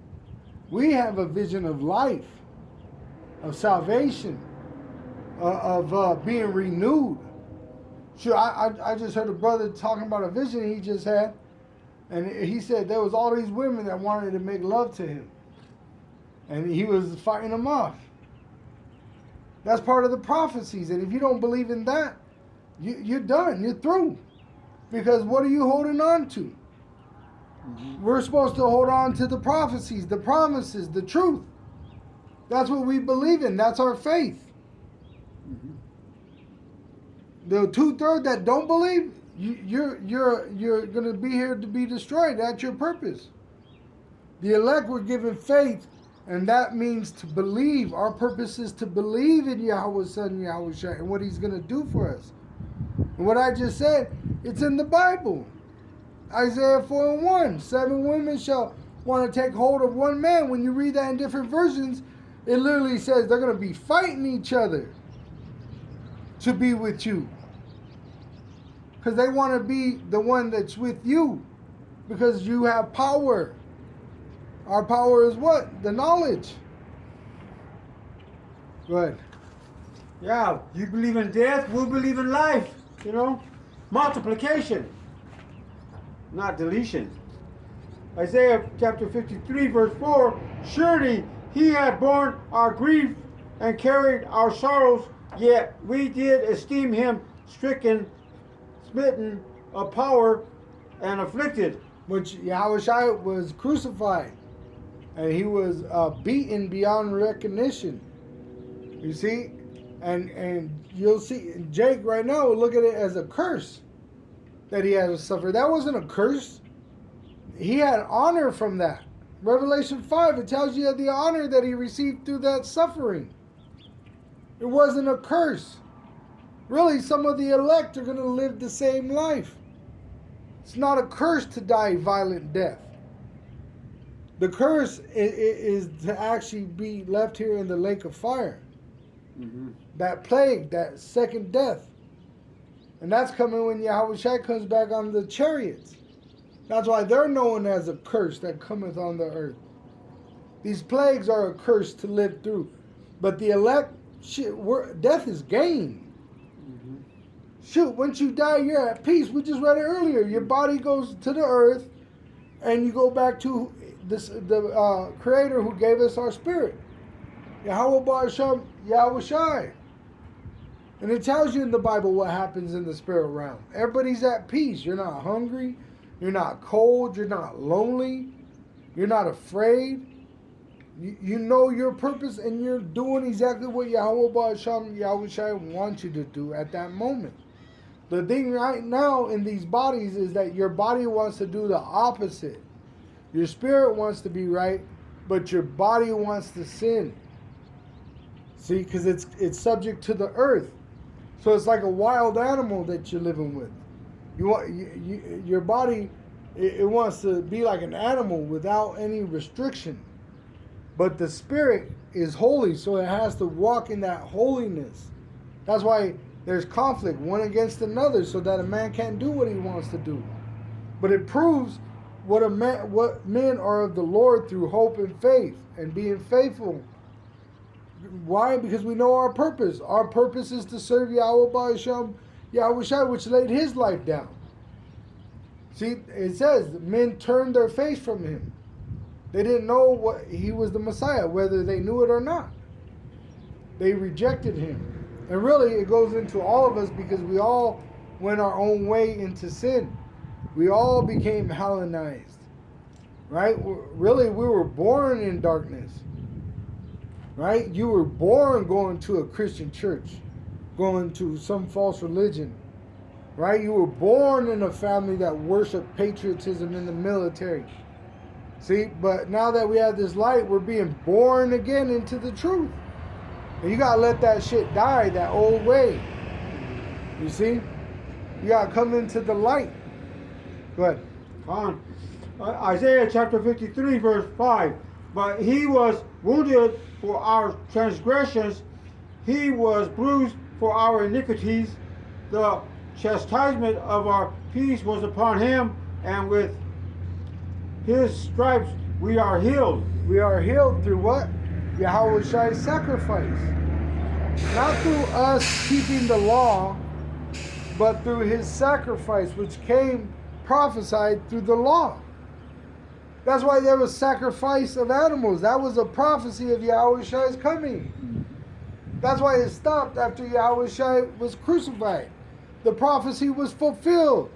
We have a vision of life, of salvation, of being renewed. Sure, I just heard a brother talking about a vision he just had, and he said there was all these women that wanted to make love to him, and he was fighting them off. That's part of the prophecies, and if you don't believe in that, you're done. You're through. Because what are you holding on to? Mm-hmm. We're supposed to hold on to the prophecies, the promises, the truth. That's what we believe in. That's our faith. Mm-hmm. The 2/3 that don't believe, you're going to be here to be destroyed. That's your purpose. The elect were given faith, and that means to believe. Our purpose is to believe in Yahweh's Son, Yahweh Shai, and what he's going to do for us. And what I just said, it's in the Bible. Isaiah 4:1, 7 women shall want to take hold of one man. When you read that in different versions, it literally says they're going to be fighting each other to be with you. Because they want to be the one that's with you. Because you have power. Our power is what? The knowledge. Good. Yeah, you believe in death, we'll believe in life. You know? Multiplication, not deletion. Isaiah chapter 53 verse 4, surely he had borne our grief and carried our sorrows, yet we did esteem him stricken, smitten of power, and afflicted. Which Yahweh Shai was crucified. And he was beaten beyond recognition. You see? And you'll see, Jake right now will look at it as a curse that he had to suffer. That wasn't a curse. He had honor from that. Revelation 5, it tells you the honor that he received through that suffering. It wasn't a curse. Really, some of the elect are going to live the same life. It's not a curse to die a violent death. The curse is to actually be left here in the lake of fire. Mm-hmm. That plague, that second death. And that's coming when Yahweh Shai comes back on the chariots. That's why they're known as a curse that cometh on the earth. These plagues are a curse to live through. But the elect, death is gain. Mm-hmm. Shoot, once you die, you're at peace. We just read it earlier. Your body goes to the earth, and you go back to the Creator who gave us our spirit. Yahweh Ba'asham Yahweh Shai. And it tells you in the Bible what happens in the spirit realm. Everybody's at peace. You're not hungry. You're not cold. You're not lonely. You're not afraid. You know your purpose and you're doing exactly what Yahweh Ba'asham Yahushai wants you to do at that moment. The thing right now in these bodies is that your body wants to do the opposite. Your spirit wants to be right, but your body wants to sin. See, because it's subject to the earth. So it's like a wild animal that you're living with. Your body, it wants to be like an animal without any restriction. But the spirit is holy, so it has to walk in that holiness. That's why there's conflict one against another, so that a man can't do what he wants to do. But it proves what men are of the Lord through hope and faith and being faithful. Why? Because we know our purpose. Our purpose is to serve Yahweh Ba'asham Yahushai, which laid his life down. See, it says men turned their face from him. They didn't know what he was the Messiah, whether they knew it or not. They rejected him. And really, it goes into all of us because we all went our own way into sin. We all became Hellenized. Right? Really, we were born in darkness. Right? You were born going to a Christian church, going to some false religion. Right? You were born in a family that worshiped patriotism in the military. See, but now that we have this light, we're being born again into the truth. And you gotta let that shit die, that old way. You see? You gotta come into the light. Go ahead. On Isaiah chapter 53, verse 5. But he was wounded for our transgressions, he was bruised for our iniquities. The chastisement of our peace was upon him, and with his stripes we are healed. We are healed through what? Yahweh Shai's sacrifice. Not through us keeping the law, but through his sacrifice, which came prophesied through the law. That's why there was sacrifice of animals. That was a prophecy of Yahweh Shai's coming. That's why it stopped after Yahweh Shai was crucified. The prophecy was fulfilled.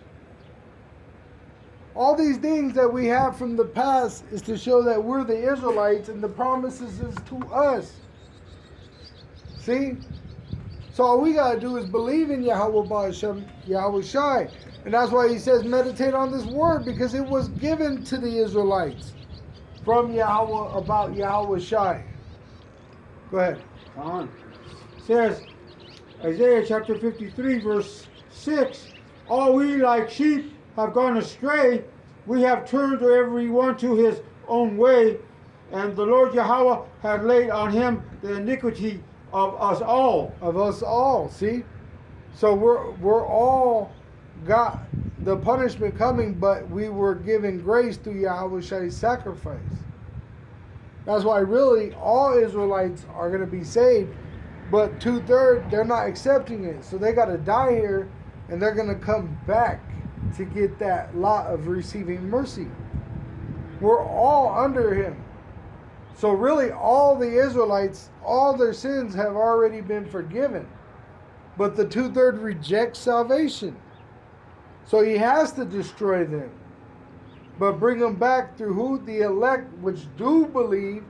All these things that we have from the past is to show that we're the Israelites and the promises is to us. See? So all we got to do is believe in Yahweh Ba'asham, Yahweh Shai. And that's why he says meditate on this word, because it was given to the Israelites from Yahweh about Yahweh Shai. Go ahead. On. Says Isaiah chapter 53 verse 6. All we like sheep have gone astray. We have turned to every one to his own way. And the Lord Yahweh had laid on him the iniquity of us all. Of us all, see? So we're all got the punishment coming, but we were given grace through Yahweh Shai's sacrifice. That's why really all Israelites are going to be saved, but 2/3 they're not accepting it. So they got to die here, and they're going to come back to get that lot of receiving mercy. We're all under him. So really all the Israelites, all their sins have already been forgiven. But the 2/3 reject salvation. So he has to destroy them. But bring them back through who? The elect, which do believe,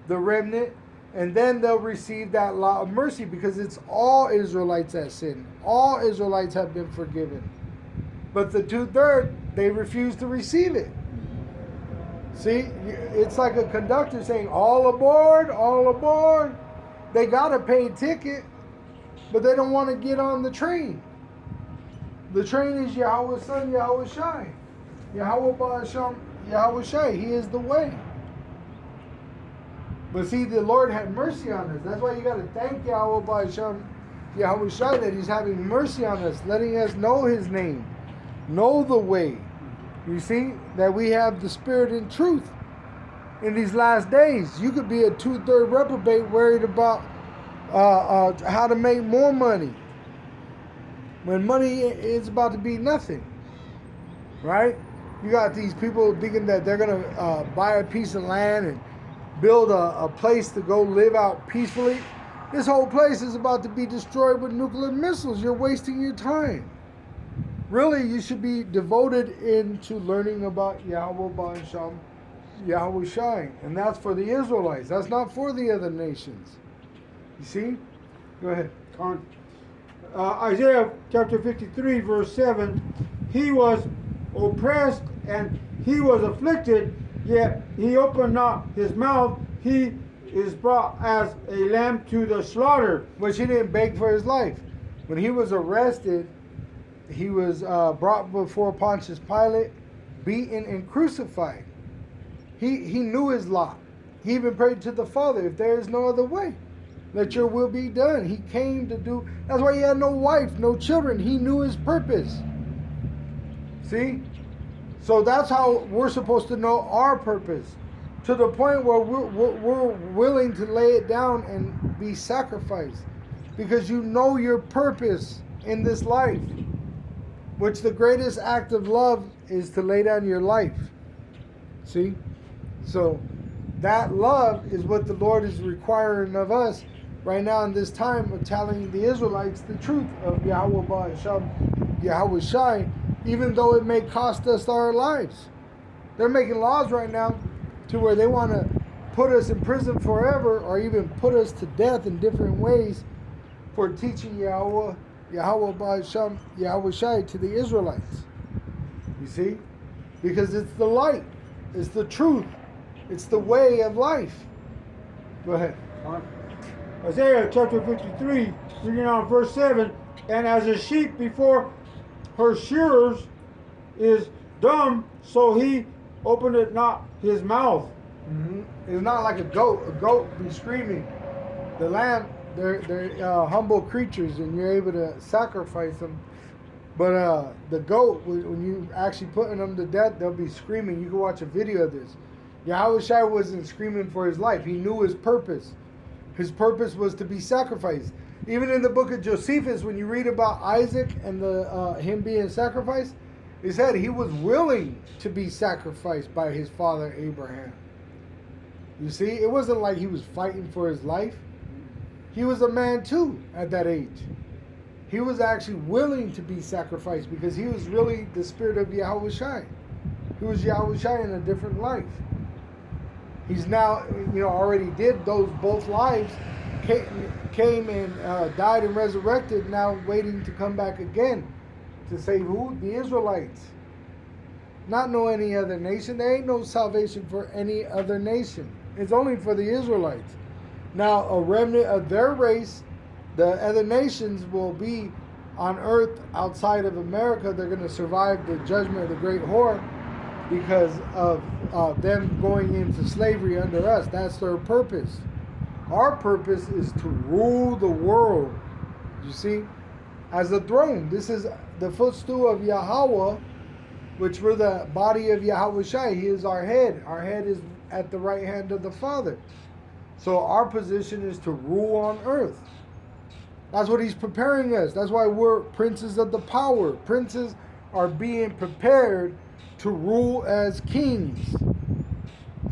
the remnant, and then they'll receive that lot of mercy, because it's all Israelites that sin. All Israelites have been forgiven. But the 2/3, they refuse to receive it. See, it's like a conductor saying, all aboard, all aboard. They got a paid ticket, but they don't want to get on the train. The train is Yahweh's son, Yahweh Shai. Yahweh Ba'asham, Yahweh Shai. He is the way. But see, the Lord had mercy on us. That's why you got to thank Yahweh Ba'asham, Yahweh Shai, that he's having mercy on us, letting us know his name, know the way. You see, that we have the spirit and truth. In these last days, you could be a 2/3 reprobate worried about how to make more money, when money is about to be nothing, right? You got these people thinking that they're going to buy a piece of land and build a place to go live out peacefully. This whole place is about to be destroyed with nuclear missiles. You're wasting your time. Really, you should be devoted into learning about Yahweh Ba'asham, Yahweh Shai. And that's for the Israelites. That's not for the other nations. You see? Go ahead. Con. Isaiah chapter 53, verse 7. He was oppressed and he was afflicted, yet he opened not his mouth. He is brought as a lamb to the slaughter. Which he didn't beg for his life. When he was arrested, he was brought before Pontius Pilate, beaten and crucified. He knew his lot. He even prayed to the Father, if there is no other way, let your will be done. He came to do, that's why he had no wife, no children. He knew his purpose. See? So that's how we're supposed to know our purpose. To the point where we're willing to lay it down and be sacrificed. Because you know your purpose in this life. Which the greatest act of love is to lay down your life. See? So that love is what the Lord is requiring of us right now in this time of telling the Israelites the truth of Yahweh Ba'asham, Yahweh Shai, even though it may cost us our lives. They're making laws right now to where they want to put us in prison forever or even put us to death in different ways for teaching Yahweh Ba'asham, Yahweh Shai to the Israelites. You see? Because it's the light. It's the truth. It's the way of life. Go ahead. Isaiah chapter 53, reading on verse 7. And as a sheep before her shearers is dumb, so he opened not his mouth. Mm-hmm. It's not like a goat. A goat be screaming. The lamb, they're humble creatures, and you're able to sacrifice them. But the goat, when you actually putting them to death, they'll be screaming. You can watch a video of this. Yahweh Shai wasn't screaming for his life. He knew his purpose. His purpose was to be sacrificed. Even in the book of Josephus, when you read about Isaac and him being sacrificed, it said he was willing to be sacrificed by his father Abraham. You see, it wasn't like he was fighting for his life. He was a man too at that age. He was actually willing to be sacrificed because he was really the spirit of Yahweh Shai. He was Yahweh Shai in a different life. He's now, already did those both lives, came and died and resurrected, now waiting to come back again to save who? The Israelites. Not no any other nation. There ain't no salvation for any other nation. It's only for the Israelites. Now, a remnant of their race, the other nations will be on earth outside of America. They're going to survive the judgment of the great whore because of them going into slavery under us. That's their purpose. Our purpose is to rule the world. You see? As a throne. This is the footstool of Yahweh, which we're the body of Yahweh Shai. He is our head. Our head is at the right hand of the Father. So our position is to rule on earth. That's what he's preparing us. That's why we're princes of the power. Princes are being prepared to rule as kings.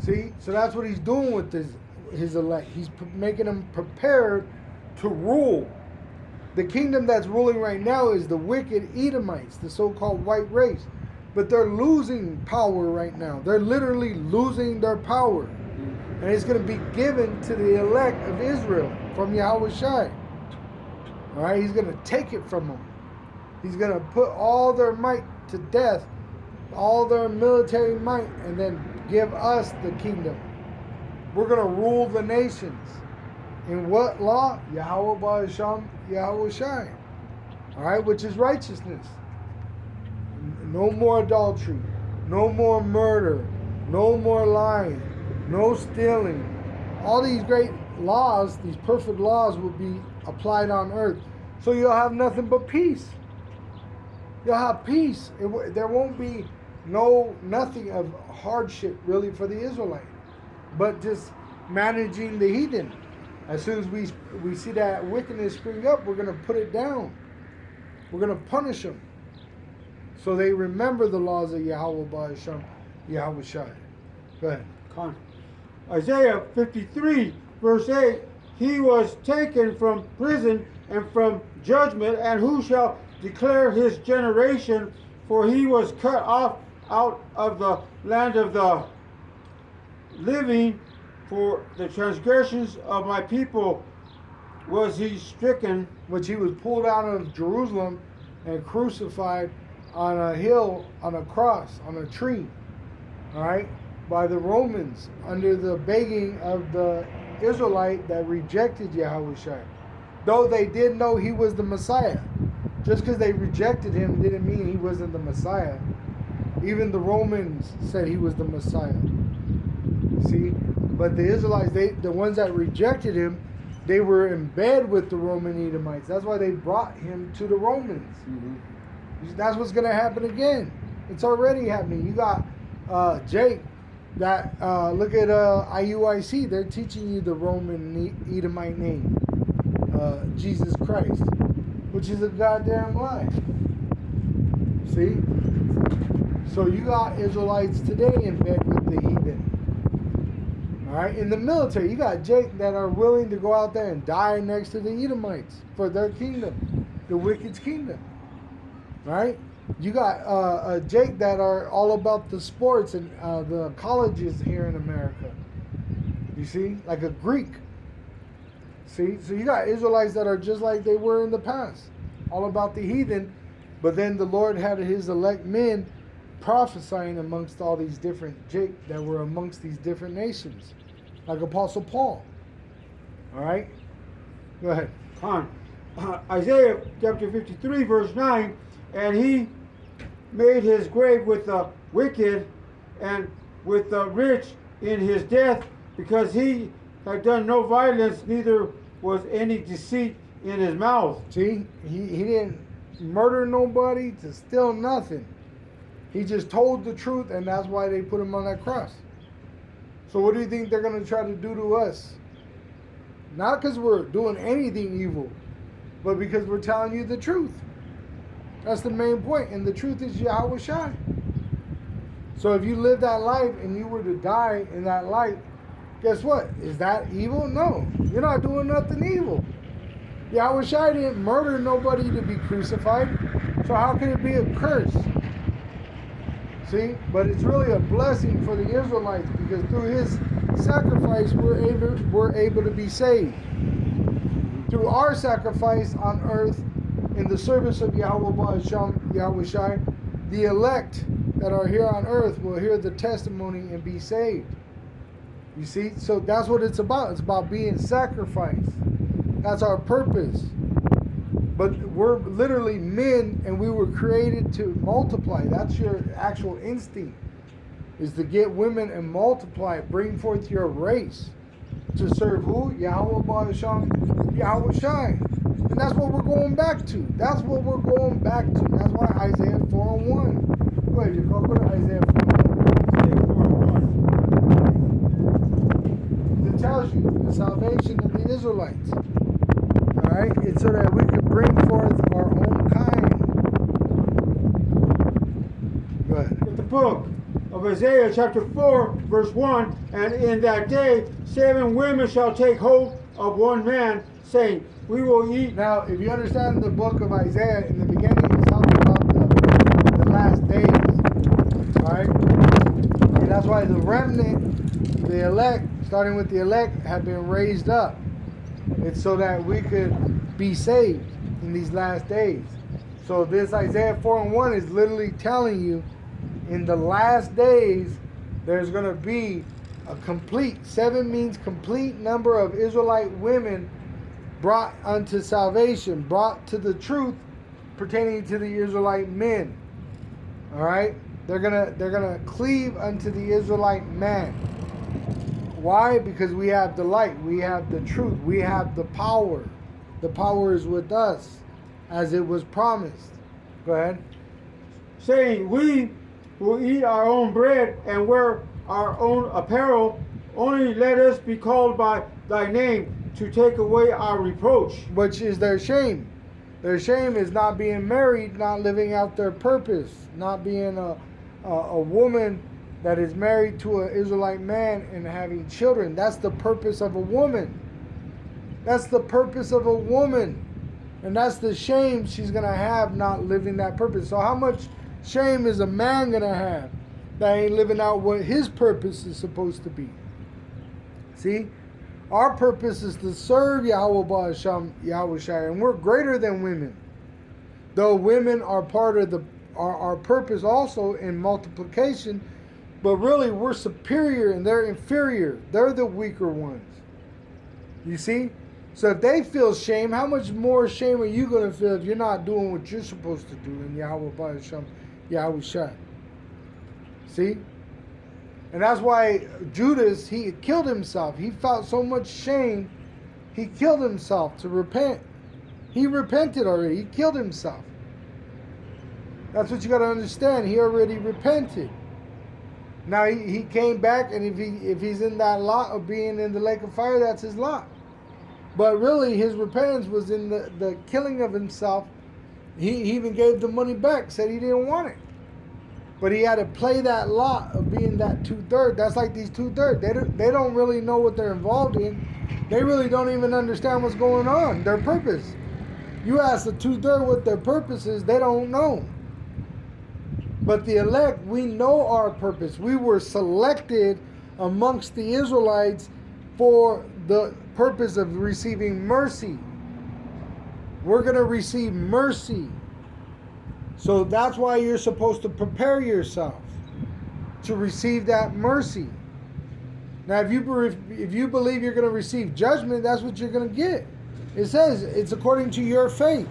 See? So that's what he's doing with his elect. He's making them prepared to rule. The kingdom that's ruling right now is the wicked Edomites, the so-called white race. But they're losing power right now. They're literally losing their power. And it's going to be given to the elect of Israel from Yahweh Shai. All right, he's going to take it from them. He's going to put all their might to death, all their military might, and then give us the kingdom. We're going to rule the nations. In what law? Yahweh Ba'asham, Yahweh Shai. All right, which is righteousness. No more adultery. No more murder. No more lying. No stealing. All these great laws, these perfect laws will be applied on earth. So you'll have nothing but peace. You'll have peace. There won't be nothing of hardship really for the Israelite. But just managing the heathen. As soon as we see that wickedness spring up, we're going to put it down. We're going to punish them. So they remember the laws of Yahweh Ba'asham, Yahweh Shai. Go ahead. Isaiah 53, verse 8. He was taken from prison and from judgment, and who shall declare his generation? For he was cut off out of the land of the living for the transgressions of my people was he stricken, which he was pulled out of Jerusalem and crucified on a hill, on a cross, on a tree, all right, by the Romans under the begging of the Israelite that rejected Yahushua. Though they did know he was the Messiah. Just because they rejected him didn't mean he wasn't the Messiah. Even the Romans said he was the Messiah. See? But the Israelites, the ones that rejected him, they were in bed with the Roman Edomites. That's why they brought him to the Romans. Mm-hmm. That's what's going to happen again. It's already happening. You got Jake, that look at IUIC. They're teaching you the Roman Edomite name, Jesus Christ, which is a goddamn lie. See? So you got Israelites today in bed with the heathen. Alright, in the military, you got Jake that are willing to go out there and die next to the Edomites for their kingdom, the wicked's kingdom. Right? You got Jake that are all about the sports and the colleges here in America. You see? Like a Greek. See? So you got Israelites that are just like they were in the past. All about the heathen. But then the Lord had his elect men prophesying amongst all these different Jake that were amongst these different nations. Like Apostle Paul. Alright? Go ahead. Isaiah chapter 53 verse 9, and he made his grave with the wicked and with the rich in his death, because he had done no violence, neither was any deceit in his mouth. See? He didn't murder nobody to steal nothing. He just told the truth, and that's why they put him on that cross. So what do you think they're going to try to do to us? Not because we're doing anything evil, but because we're telling you the truth. That's the main point. And the truth is Yahushua. So if you live that life and you were to die in that life, guess what? Is that evil? No. You're not doing nothing evil. Yahushua didn't murder nobody to be crucified. So how can it be a curse? See? But it's really a blessing for the Israelites, because through his sacrifice we're able to be saved. Through our sacrifice on earth in the service of Yahushua, the elect that are here on earth will hear the testimony and be saved. You see? So that's what it's about. It's about being sacrificed. That's our purpose. But we're literally men, and we were created to multiply. That's your actual instinct, is to get women and multiply, bring forth your race. To serve who? Yahweh Yahushua. And that's what we're going back to. That's what we're going back to. That's why Isaiah 4:1. Go ahead, you go to Isaiah 4:1. It tells you the salvation of the Israelites. Alright? It's so that we could bring forth our own kind. Go ahead. The book of Isaiah chapter 4 verse 1, and in that day 7 women shall take hold of one man, saying, we will eat. Now, if you understand the book of Isaiah, in the beginning it's talking about the last days. Alright? And that's why the remnant, the elect, starting with the elect, have been raised up. It's so that we could be saved in these last days. So this Isaiah 4:1 is literally telling you, in the last days, there's going to be a complete, 7 means complete number of Israelite women brought unto salvation, brought to the truth pertaining to the Israelite men. All right? They're gonna cleave unto the Israelite man. Why? Because we have the light, we have the truth, we have the power. The power is with us, as it was promised. Go ahead. Saying, we will eat our own bread and wear our own apparel. Only let us be called by thy name, to take away our reproach. Which is their shame. Their shame is not being married, not living out their purpose, not being a woman that is married to an Israelite man and having children. That's the purpose of a woman. That's the purpose of a woman. And that's the shame she's going to have, not living that purpose. So how much shame is a man going to have that ain't living out what his purpose is supposed to be? See? Our purpose is to serve Yahweh Ba'asham Yahushai, and we're greater than women. Though women are part of our purpose also in multiplication, but really we're superior and they're inferior. They're the weaker ones. You see? So if they feel shame, how much more shame are you going to feel if you're not doing what you're supposed to do in Yahweh Ba'asham Yahushai? See? And that's why Judas, he killed himself. He felt so much shame, he killed himself to repent. He repented already. He killed himself. That's what you got to understand. He already repented. Now he came back, and if he's in that lot of being in the lake of fire, that's his lot. But really, his repentance was in the killing of himself. He even gave the money back, said he didn't want it. But he had to play that lot of being that 2/3. That's like these 2/3. They don't really know what they're involved in. They really don't even understand what's going on, their purpose. You ask the 2/3 what their purpose is, they don't know. But the elect, we know our purpose. We were selected amongst the Israelites for the purpose of receiving mercy. We're going to receive mercy. So that's why you're supposed to prepare yourself to receive that mercy. Now, if you believe you're going to receive judgment, that's what you're going to get. It says it's according to your faith.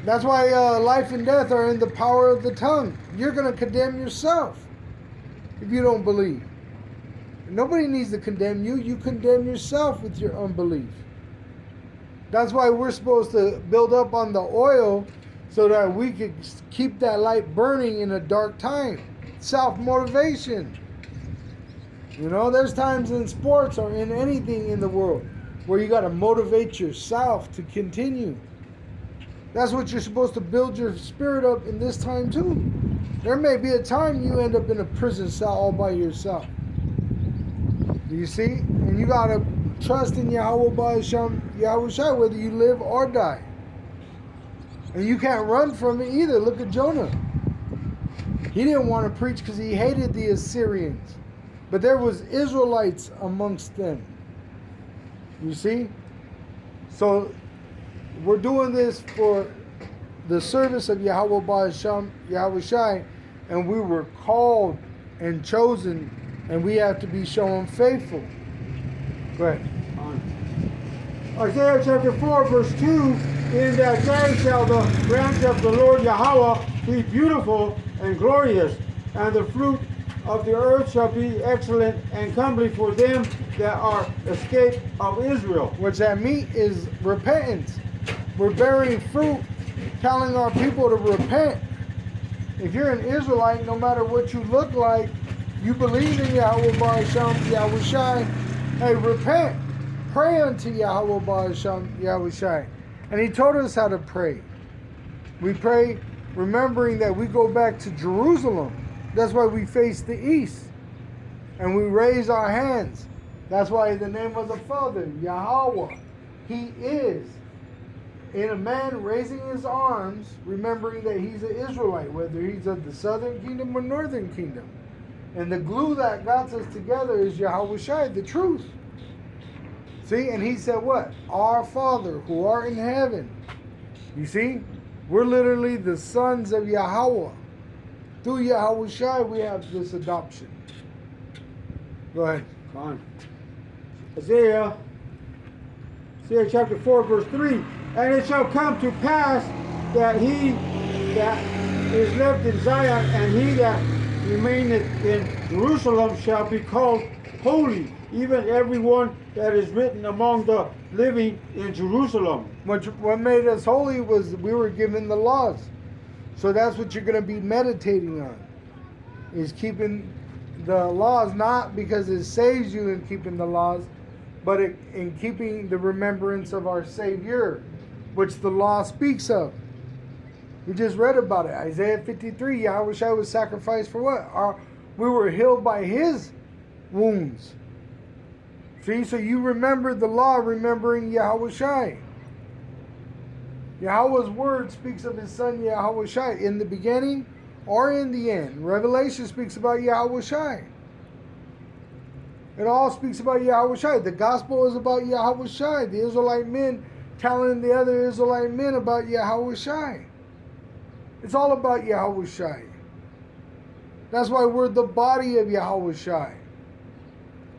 That's why life and death are in the power of the tongue. You're going to condemn yourself if you don't believe. Nobody needs to condemn you. You condemn yourself with your unbelief. That's why we're supposed to build up on the oil so that we could keep that light burning in a dark time. Self-motivation. You know, there's times in sports or in anything in the world where you got to motivate yourself to continue. That's what you're supposed to build your spirit up in this time too. There may be a time you end up in a prison cell all by yourself. Do you see? And you got to trust in Yahweh Ba'asham Yahushai whether you live or die. And you can't run from it either. Look at Jonah. He didn't want to preach because he hated the Assyrians. But there was Israelites amongst them. You see? So we're doing this for the service of Yahweh Ba'asham Yahushai, and we were called and chosen, and we have to be shown faithful. Go ahead. Isaiah chapter 4 verse 2, in that day shall the branch of the Lord Yahweh be beautiful and glorious, and the fruit of the earth shall be excellent and comely for them that are escaped of Israel. What that mean is repentance. We're bearing fruit, telling our people to repent. If you're an Israelite, no matter what you look like, you believe in Yahweh Ba'asham Yahushai, hey, repent. Pray unto Yahweh Ba'asham Yahushai. And he told us how to pray. We pray remembering that we go back to Jerusalem. That's why we face the east. And we raise our hands. That's why the name of the Father, Yahweh, He is. In a man raising his arms, remembering that he's an Israelite, whether he's of the southern kingdom or northern kingdom. And the glue that got us together is Yahweh Shai, the truth. See, and he said what? Our Father who art in heaven. You see, we're literally the sons of Yahweh. Through Yahweh Shai, we have this adoption. Go ahead. Come on. Isaiah chapter 4 verse 3. And it shall come to pass that he that is left in Zion and he that remaineth in Jerusalem shall be called holy, even everyone that is written among the living in Jerusalem. What made us holy was we were given the laws. So that's what you're going to be meditating on, is keeping the laws, not because it saves you in keeping the laws, but in keeping the remembrance of our Savior, which the law speaks of. We just read about it. Isaiah 53, Yahweh Shai was sacrificed for what? We were healed by His wounds. See, so you remember the law, remembering Yahweh Shai. Yahweh's word speaks of His Son Yahweh Shai in the beginning or in the end. Revelation speaks about Yahweh Shai. It all speaks about Yahweh Shai. The gospel is about Yahweh Shai. The Israelite men telling the other Israelite men about Yahweh Shai. It's all about Yahweh Shai. That's why we're the body of Yahweh Shai.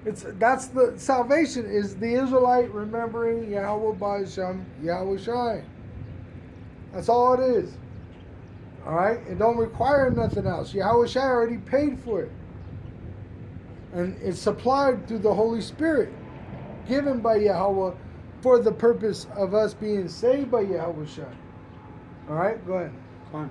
That's the salvation, is the Israelite remembering Yahweh Ba'Shem, Yahweh Shai. That's all it is. Alright? It don't require nothing else. Yahweh Shai already paid for it. And it's supplied through the Holy Spirit, given by Yahweh for the purpose of us being saved by Yahweh Shai. Alright? Go ahead. Fine.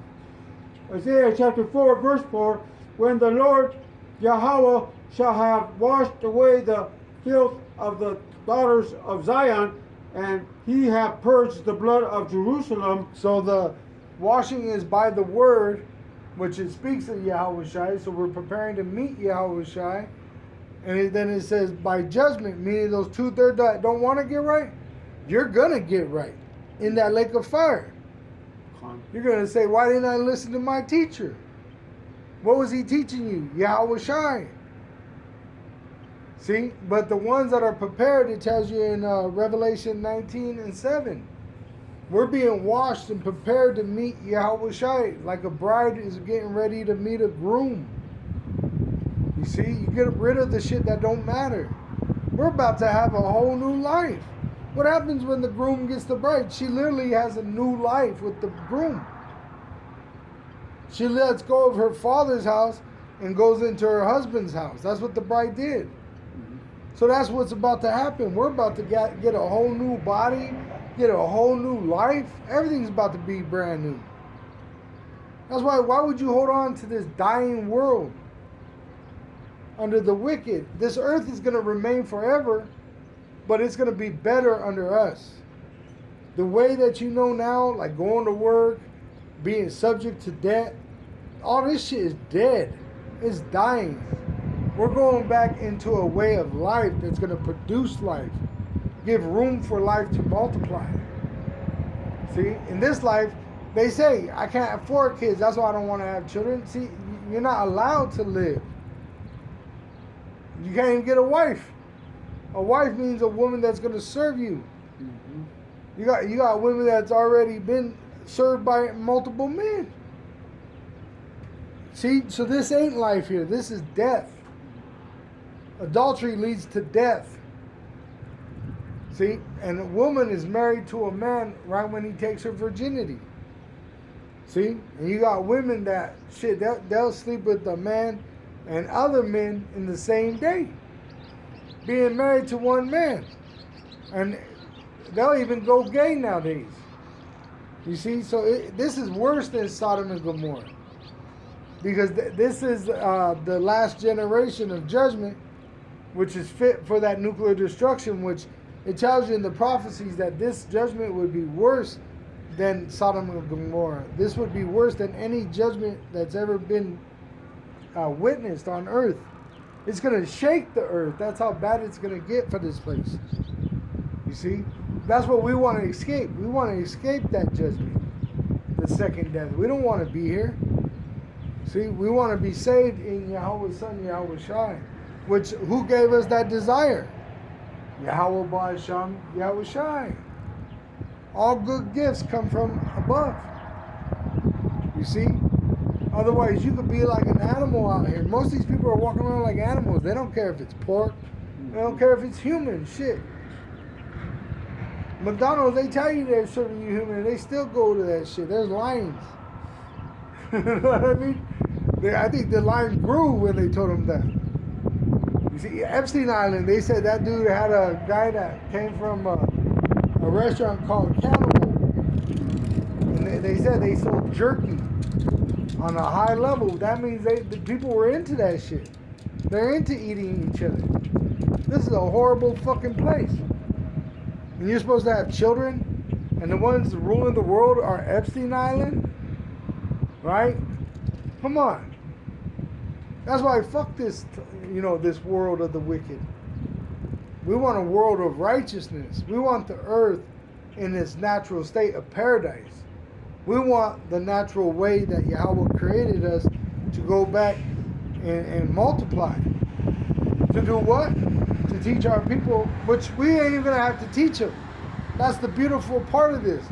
Isaiah chapter 4, verse 4. When the Lord Yahweh shall have washed away the filth of the daughters of Zion, and he have purged the blood of Jerusalem. So the washing is by the word, which it speaks of Yahweh Shai. So we're preparing to meet Yahweh Shai. And then it says by judgment, meaning those 2/3 that don't want to get right, you're going to get right in that lake of fire. You're going to say, why didn't I listen to my teacher? What was he teaching you? Yahweh Shai. See? But the ones that are prepared, it tells you in Revelation 19:7. We're being washed and prepared to meet Yahweh Shai, like a bride is getting ready to meet a groom. You see? You get rid of the shit that don't matter. We're about to have a whole new life. What happens when the groom gets the bride? She literally has a new life with the groom. She lets go of her father's house and goes into her husband's house. That's what the bride did. So that's what's about to happen. We're about to get a whole new body, get a whole new life. Everything's about to be brand new. That's why would you hold on to this dying world under the wicked? This earth is going to remain forever, but it's going to be better under us. The way that you know now, like going to work, being subject to debt, all this shit is dead. It's dying. We're going back into a way of life that's going to produce life, give room for life to multiply. See, in this life, they say, I can't afford kids, that's why I don't want to have children. See, you're not allowed to live. You can't even get a wife. A wife means a woman that's going to serve you. You got women that's already been served by multiple men. See, so this ain't life here. This is death. Adultery leads to death. See, and a woman is married to a man right when he takes her virginity. See, and you got women that shit, they'll sleep with a man and other men in the same day, being married to one man, and they'll even go gay nowadays. You see, so this is worse than Sodom and Gomorrah, because this is the last generation of judgment, which is fit for that nuclear destruction, which it tells you in the prophecies that this judgment would be worse than Sodom and Gomorrah. This would be worse than any judgment that's ever been witnessed on earth. It's going to shake the earth. That's how bad it's going to get for this place. You see? That's what we want to escape. We want to escape that judgment, the second death. We don't want to be here. See, we want to be saved in Yahweh's Son, Yahweh Shai, which, who gave us that desire? Yahweh Ba'Shem, Yahweh Shai. All good gifts come from above. You see? Otherwise, you could be like an animal out here. Most of these people are walking around like animals. They don't care if it's pork. They don't care if it's human. Shit. McDonald's, they tell you they're serving you human, and they still go to that shit. There's lines. You know what I mean? I think the line grew when they told them that. You see, Epstein Island, they said that dude had a guy that came from a restaurant called Cannibal. And they said they sold jerky on a high level. That means the people were into that shit. They're into eating each other. This is a horrible fucking place. And you're supposed to have children, and the ones ruling the world are Epstein Island? Right? Come on. That's why fuck this, this world of the wicked. We want a world of righteousness. We want the earth in its natural state of paradise. We want the natural way that Yahweh created us to go back and multiply. To do what? To teach our people, which we ain't even going to have to teach them. That's the beautiful part of this.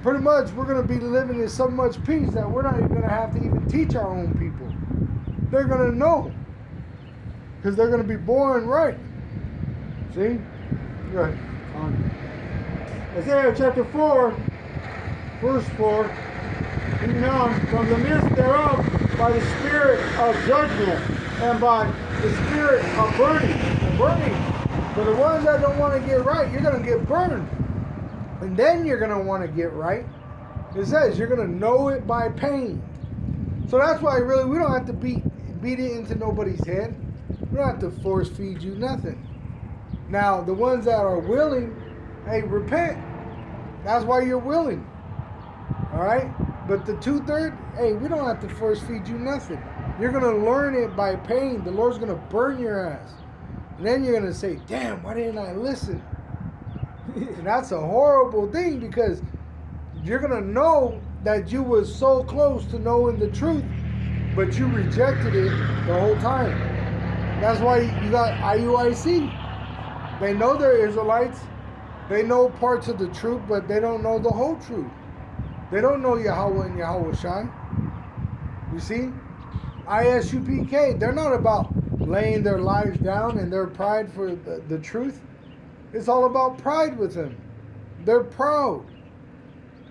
Pretty much, we're going to be living in so much peace that we're not even going to have to even teach our own people. They're going to know. Because they're going to be born right. See? Go ahead. Isaiah chapter 4, verse 4. Reading on, from the midst thereof, by the spirit of judgment, and by the spirit of burning. For the ones that don't want to get right, you're going to get burned. And then you're going to want to get right. It says you're going to know it by pain. So that's why really we don't have to beat it into nobody's head. We don't have to force feed you nothing. Now, the ones that are willing, hey, repent. That's why you're willing. All right? But the 2/3, hey, we don't have to force feed you nothing. You're going to learn it by pain. The Lord's going to burn your ass. And then you're going to say, damn, why didn't I listen? And that's a horrible thing, because you're going to know that you was so close to knowing the truth, but you rejected it the whole time. That's why you got IUIC. They know they're Israelites. They know parts of the truth, but they don't know the whole truth. They don't know Yahweh and Yahweh Shai. You see? ISUPK, they're not about laying their lives down and their pride for the truth. It's all about pride with them. They're proud.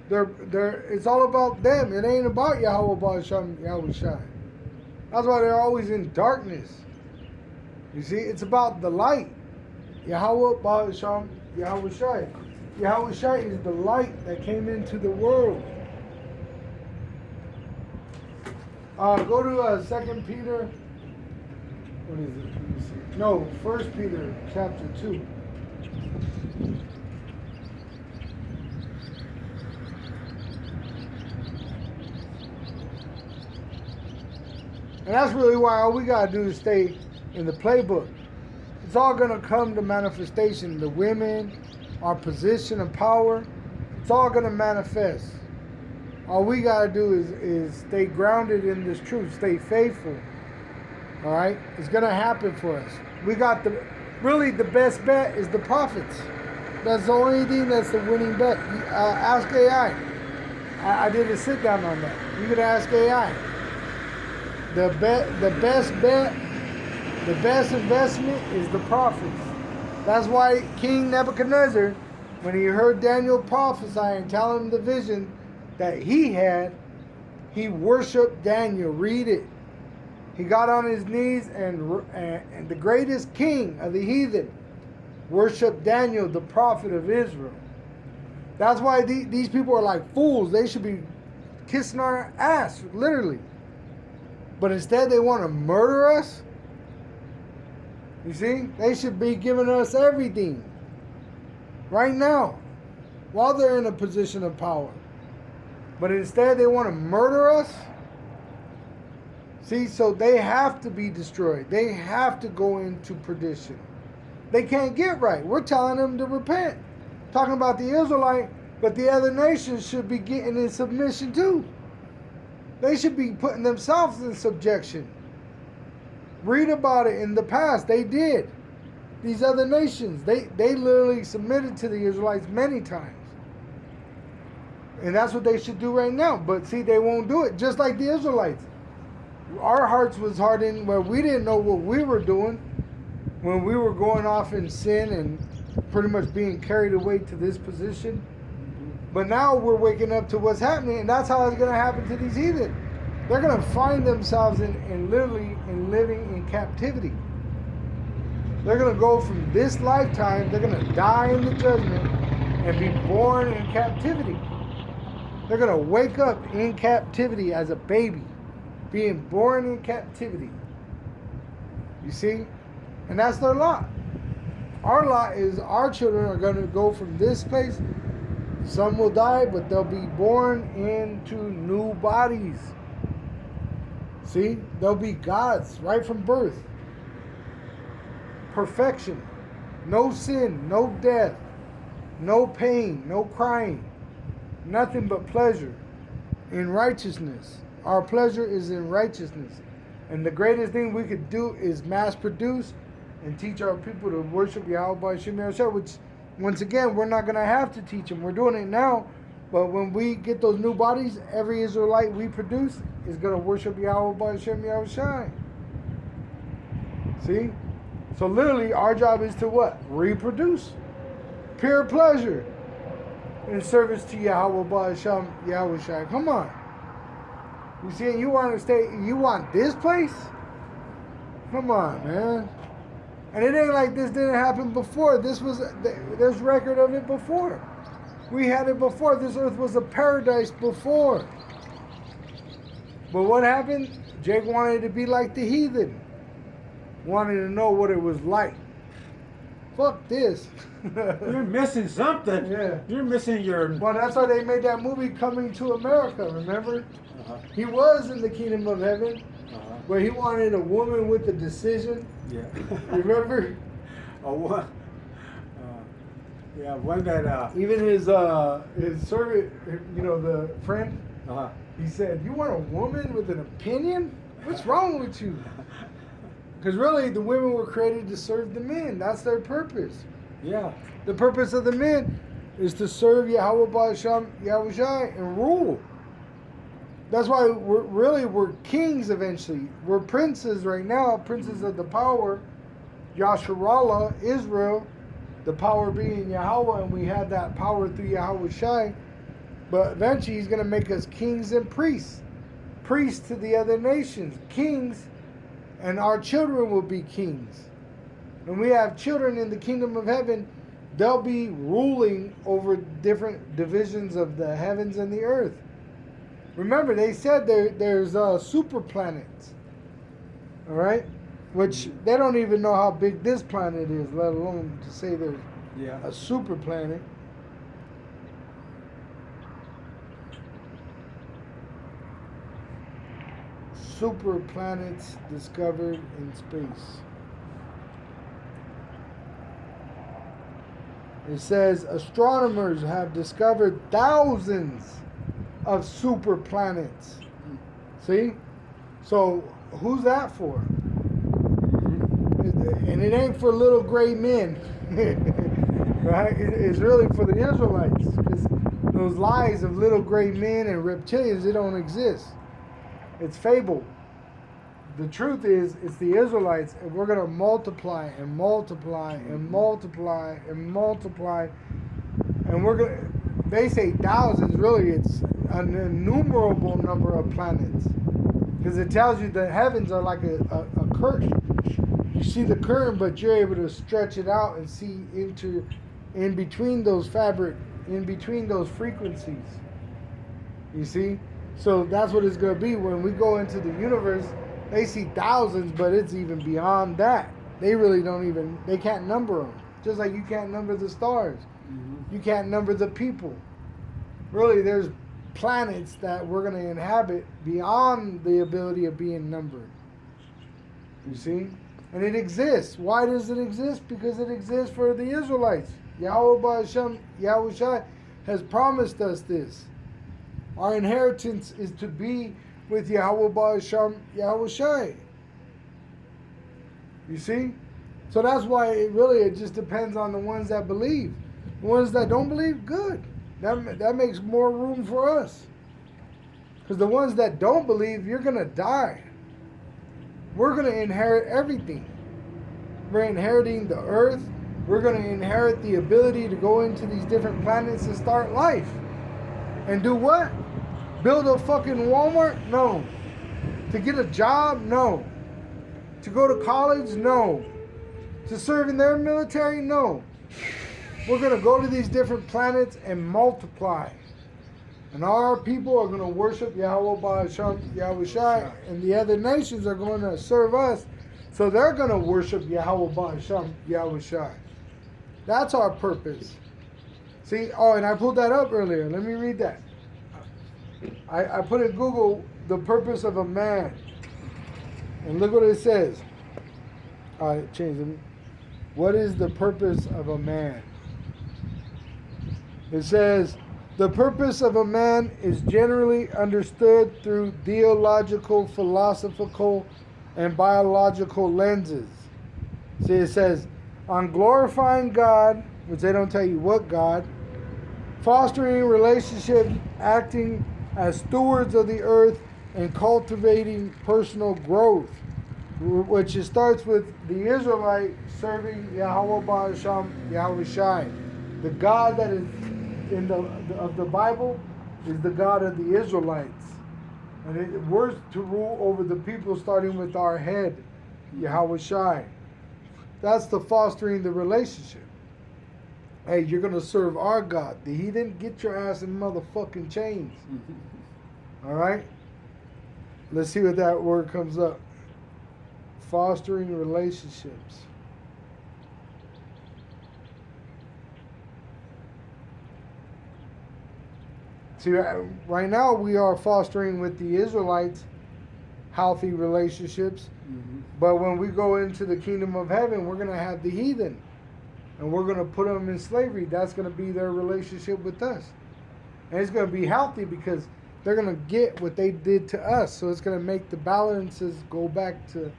It's all about them. It ain't about Yahweh Ba'asham, Yahweh Shai. That's why they're always in darkness. You see, it's about the light. Yahweh Ba'asham, Yahweh Shai. Yahweh Shai is the light that came into the world. Go to 2 Peter. What is it? Let me see. No, 1 Peter chapter 2. And that's really why all we got to do is stay in the playbook. It's all going to come to manifestation. The women, our position of power, it's all going to manifest. All we got to do is stay grounded in this truth, stay faithful. All right? It's going to happen for us. We got the best bet is the prophets. That's the only thing that's the winning bet. Ask AI. I did a sit down on that. You could ask AI. The best bet, the best investment is the prophets. That's why King Nebuchadnezzar, when he heard Daniel prophesy and tell him the vision that he had, he worshiped Daniel. Read it. He got on his knees, and the greatest king of the heathen worshiped Daniel, the prophet of Israel. That's why these people are like fools. They should be kissing our ass, literally. But instead they want to murder us. You see? They should be giving us everything right now while they're in a position of power. But instead they want to murder us. See, so they have to be destroyed. They have to go into perdition. They can't get right. We're telling them to repent. Talking about the Israelite, but the other nations should be getting in submission too. They should be putting themselves in subjection. Read about it in the past. They did. These other nations, they literally submitted to the Israelites many times. And that's what they should do right now. But see, they won't do it. Just like the Israelites. Our hearts was hardened where we didn't know what we were doing when we were going off in sin and pretty much being carried away to this position. But now we're waking up to what's happening, and that's how it's going to happen to these heathen. They're going to find themselves in living in captivity. They're going to go from this lifetime, they're going to die in the judgment and be born in captivity. They're going to wake up in captivity as a baby, being born in captivity. You see? And that's their lot. Our lot is our children are going to go from this place. Some will die, but they'll be born into new bodies. See? They'll be gods right from birth. Perfection. No sin, no death, no pain, no crying. Nothing but pleasure in righteousness. Our pleasure is in righteousness. And the greatest thing we could do is mass produce and teach our people to worship Yahweh Ba'Shem Yahushua, which, once again, we're not going to have to teach them. We're doing it now. But when we get those new bodies, every Israelite we produce is going to worship Yahweh Ba'Shem Yahushua. See? So literally, our job is to what? Reproduce. Pure pleasure. In service to Yahweh Ba'Shem Yahushua. Come on. You see, you want to stay, you want this place? Come on, man. And it ain't like this didn't happen before. There's record of it before. We had it before. This earth was a paradise before. But what happened? Jake wanted to be like the heathen. Wanted to know what it was like. Fuck this. You're missing something. Yeah. You're missing your... Well, that's why they made that movie Coming to America, remember? Uh-huh. He was in the kingdom of heaven, but he wanted a woman with a decision. Yeah. Remember? Oh, what? Yeah, one that... Even his servant, you know, the friend, Uh-huh. he said, "You want a woman with an opinion? What's wrong with you?" Because really, the women were created to serve the men. That's their purpose. Yeah. The purpose of the men is to serve Yahweh Ba'Shem Yahushua and rule. That's why we're kings eventually. We're princes right now, princes of the power. Yasharallah, Israel, the power being Yahweh, and we had that power through Yahushua. But eventually he's going to make us kings and priests. Priests to the other nations. Kings, and our children will be kings. When we have children in the kingdom of heaven, they'll be ruling over different divisions of the heavens and the earth. Remember, they said there's super planets, all right? Which they don't even know how big this planet is, let alone to say there's a super planet. Super planets discovered in space. It says astronomers have discovered thousands of super planets. See? So who's that for? And it ain't for little gray men. Right? It's really for the Israelites. Because those lies of little gray men and reptilians, they don't exist. It's fable. The truth is, it's the Israelites, and we're going to multiply and multiply and multiply and multiply. And we're going to, they say thousands, really it's an innumerable number of planets. Because it tells you the heavens are like a curtain. You see the curtain, but you're able to stretch it out and see in between those fabric, in between those frequencies. You see? So that's what it's going to be. When we go into the universe, they see thousands, but it's even beyond that. They really don't even, they can't number them. Just like you can't number the stars. Mm-hmm. You can't number the people. Really, there's planets that we're going to inhabit beyond the ability of being numbered. You see? And it exists. Why does it exist? Because it exists for the Israelites. Yahweh Ba'Shem Yahushua has promised us this. Our inheritance is to be with Yahweh Ba'Shem Yahushua. You see? So that's why it just depends on the ones that believe. The ones that don't believe, good. That makes more room for us. Because the ones that don't believe, you're going to die. We're going to inherit everything. We're inheriting the earth. We're going to inherit the ability to go into these different planets and start life. And do what? Build a fucking Walmart? No. To get a job? No. To go to college? No. To serve in their military? No. We're going to go to these different planets and multiply. And our people are going to worship Yahweh Ba'Shem Yahushua, and the other nations are going to serve us. So they're going to worship Yahweh Ba'Shem Yahushua. That's our purpose. See, and I pulled that up earlier. Let me read that. I put in Google the purpose of a man. And look what it says. I changed it. What is the purpose of a man? It says, the purpose of a man is generally understood through theological, philosophical, and biological lenses. See, it says, on glorifying God, which they don't tell you what God, fostering relationships, acting as stewards of the earth, and cultivating personal growth, which it starts with the Israelite serving Yahweh Ba'asham Yahweh Shai. The God that is in of the Bible is the God of the Israelites. And we're to rule over the people starting with our head, Yahweh Shai. That's the fostering the relationship. Hey, you're going to serve our God. The heathen, get your ass in motherfucking chains. All right? Let's see what that word comes up. Fostering relationships. See, right now we are fostering with the Israelites healthy relationships. Mm-hmm. But when we go into the kingdom of heaven, we're going to have the heathen. And we're going to put them in slavery. That's going to be their relationship with us. And it's going to be healthy because they're going to get what they did to us. So it's going to make the balances go back to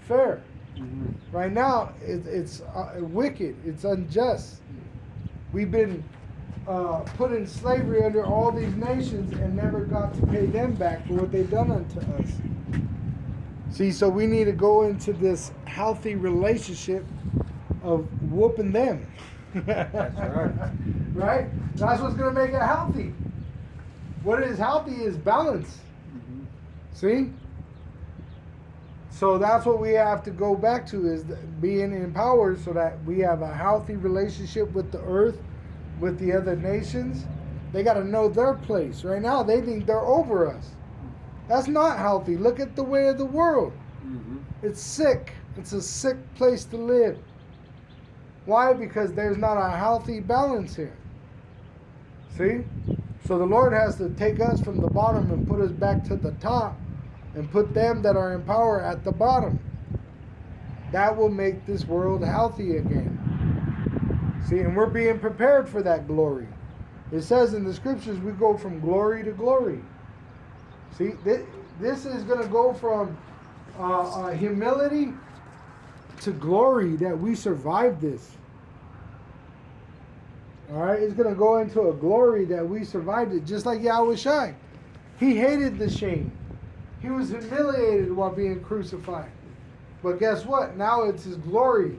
fair. Mm-hmm. Right now, it's wicked. It's unjust. We've been put in slavery under all these nations and never got to pay them back for what they've done unto us. See, so we need to go into this healthy relationship of whooping them. That's right. Right? That's what's going to make it healthy. What is healthy is balance. Mm-hmm. See? So that's what we have to go back to, is being empowered so that we have a healthy relationship with the earth, with the other nations. They got to know their place. Right now, they think they're over us. That's not healthy. Look at the way of the world. Mm-hmm. It's sick. It's a sick place to live. Why? Because there's not a healthy balance here. See? So the Lord has to take us from the bottom and put us back to the top and put them that are in power at the bottom. That will make this world healthy again. See, and we're being prepared for that glory. It says in the scriptures we go from glory to glory. See, this is going to go from humility to glory, that we survived this. All right, it's going to go into a glory that we survived it, just like Yahweh Shai. He hated the shame. He was humiliated while being crucified. But guess what? Now it's his glory,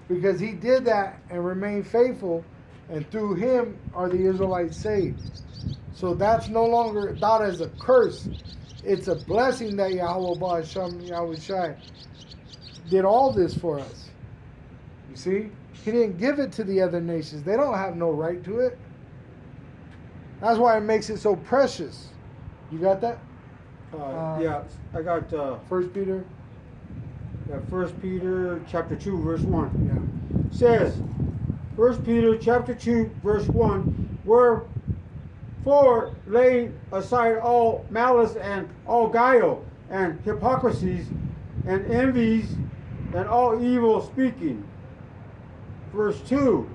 because he did that and remained faithful, and through him are the Israelites saved. So that's no longer thought as a curse. It's a blessing that Yahweh Ba'asham Yahweh Shai did all this for us. You see? He didn't give it to the other nations. They don't have no right to it. That's why it makes it so precious. You got that? Yeah, I got 1 Peter? 1 Peter chapter 2, verse 1. Yeah. Says, 1 Peter chapter 2, verse 1, wherefore laying aside all malice and all guile and hypocrisies and envies and all evil speaking. Verse 2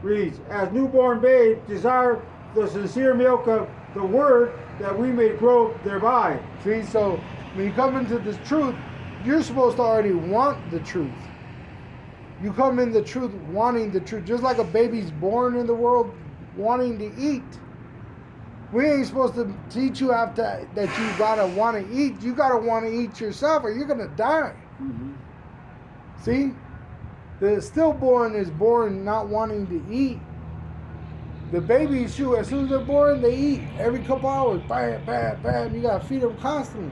reads, as newborn babes desire the sincere milk of the word, that we may grow thereby. See, so when you come into this truth, you're supposed to already want the truth. You come in the truth wanting the truth. Just like a baby's born in the world wanting to eat. We ain't supposed to teach you after that you gotta want to eat. You gotta want to eat yourself or you're gonna die. Mm-hmm. See? The stillborn is born not wanting to eat. The babies, shoot, as soon as they're born, they eat. Every couple hours, bam, bam, bam. You gotta feed them constantly.